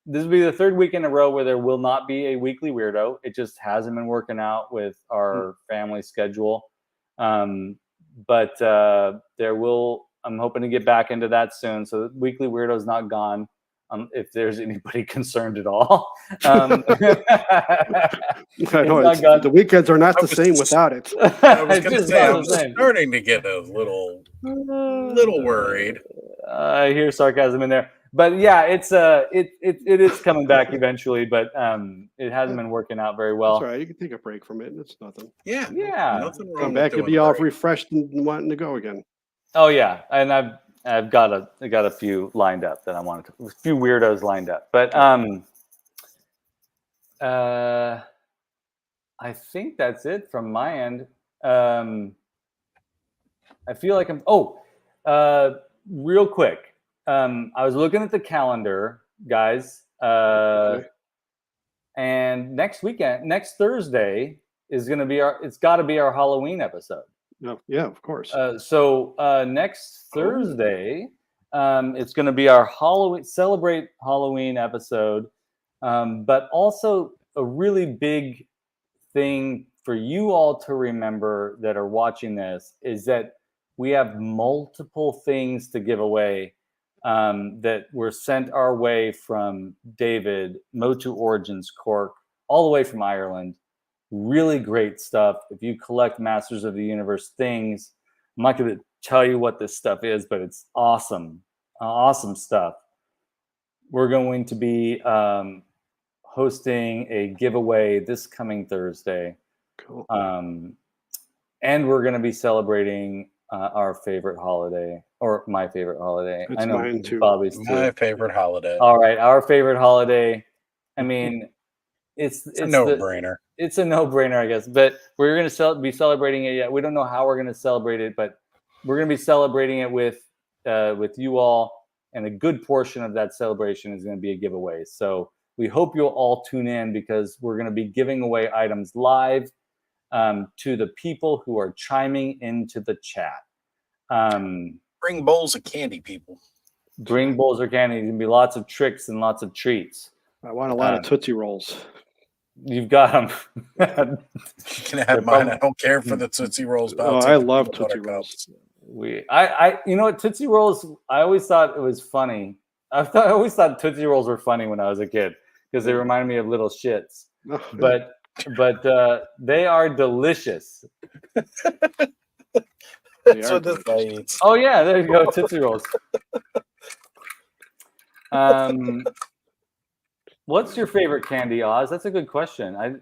B: This will be the third week in a row where there will not be a weekly weirdo. It just hasn't been working out with our family schedule. But there will. I'm hoping to get back into that soon. So the weekly weirdo is not gone. If there's anybody concerned at all.
C: I know the weekends are not the same without it.
A: I was going to say, I'm starting to get a little worried.
B: I hear sarcasm in there, but yeah, it is coming back eventually, but it hasn't been working out very well.
C: That's right. You can take a break from it. It's nothing.
B: Yeah.
C: Nothing wrong. Come back and be all refreshed and wanting to go again.
B: Oh yeah, and I've got a few lined up that a few weirdos lined up, but I think that's it from my end. I feel like real quick. I was looking at the calendar, guys, and next Thursday is going to be it's got to be our Halloween episode.
C: Yeah, of course.
B: So next Thursday, it's going to be our Celebrate Halloween episode, but also a really big thing for you all to remember that are watching this is that we have multiple things to give away that were sent our way from David, Motu Origins Cork, all the way from Ireland. Really great stuff. If you collect Masters of the Universe things, I'm not going to tell you what this stuff is, but it's awesome. Awesome stuff. We're going to be hosting a giveaway this coming Thursday.
C: Cool.
B: And we're going to be celebrating our favorite holiday, or my favorite holiday.
C: It's mine too.
B: Bobby's too.
A: My favorite holiday.
B: All right, our favorite holiday. I mean, it's
A: a no-brainer.
B: It's a no-brainer, I guess. But we're going to be celebrating it yet. We don't know how we're going to celebrate it, but we're going to be celebrating it with you all, and a good portion of that celebration is going to be a giveaway. So we hope you'll all tune in, because we're going to be giving away items live to the people who are chiming into the chat.
A: Bring bowls of candy, people.
B: Bring bowls of candy. There's going to be lots of tricks and lots of treats.
C: I want a lot of Tootsie Rolls.
B: You've got them.
A: You can have mine. I don't care for the Tootsie Rolls.
C: But I love Tootsie Rolls.
B: You know what, Tootsie Rolls, I always thought it was funny. I always thought Tootsie Rolls were funny when I was a kid, because they reminded me of little shits. But but they are delicious.
A: That's what this guy eats.
B: Oh yeah, there you go, Tootsie Rolls. What's your favorite candy, Oz? That's a good question.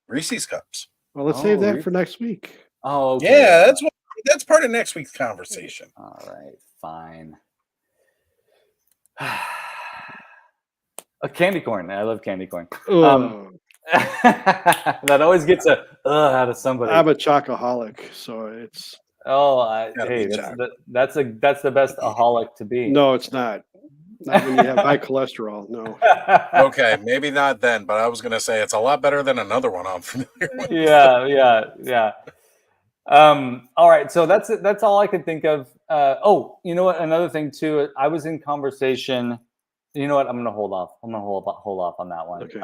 A: Reese's Cups.
C: Well, let's save that for next week.
B: Oh, okay.
A: Yeah, that's part of next week's conversation.
B: All right, fine. A candy corn. I love candy corn. That always gets a out of somebody.
C: I'm a chocoholic, so it's.
B: Hey, that's the best aholic to be.
C: No, it's not. Not when you have high cholesterol. No.
A: Okay, maybe not then, but I was gonna say it's a lot better than another one I'm familiar with.
B: Yeah. All right, so that's all I could think of. You know what? Another thing too. I was in conversation. You know what? I'm gonna hold off. I'm gonna hold off on that one.
C: Okay.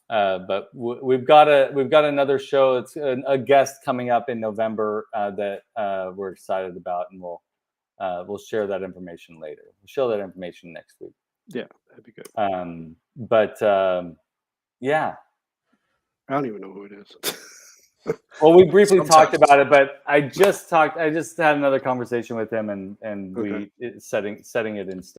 B: But we've got another show. It's a guest coming up in November that we're excited about, and we'll share that information later. We'll show that information next week.
C: Yeah, that'd be good.
B: Yeah.
C: I don't even know who it is.
B: Well, we briefly talked about it, but I just had another conversation with him, and we setting it in stone.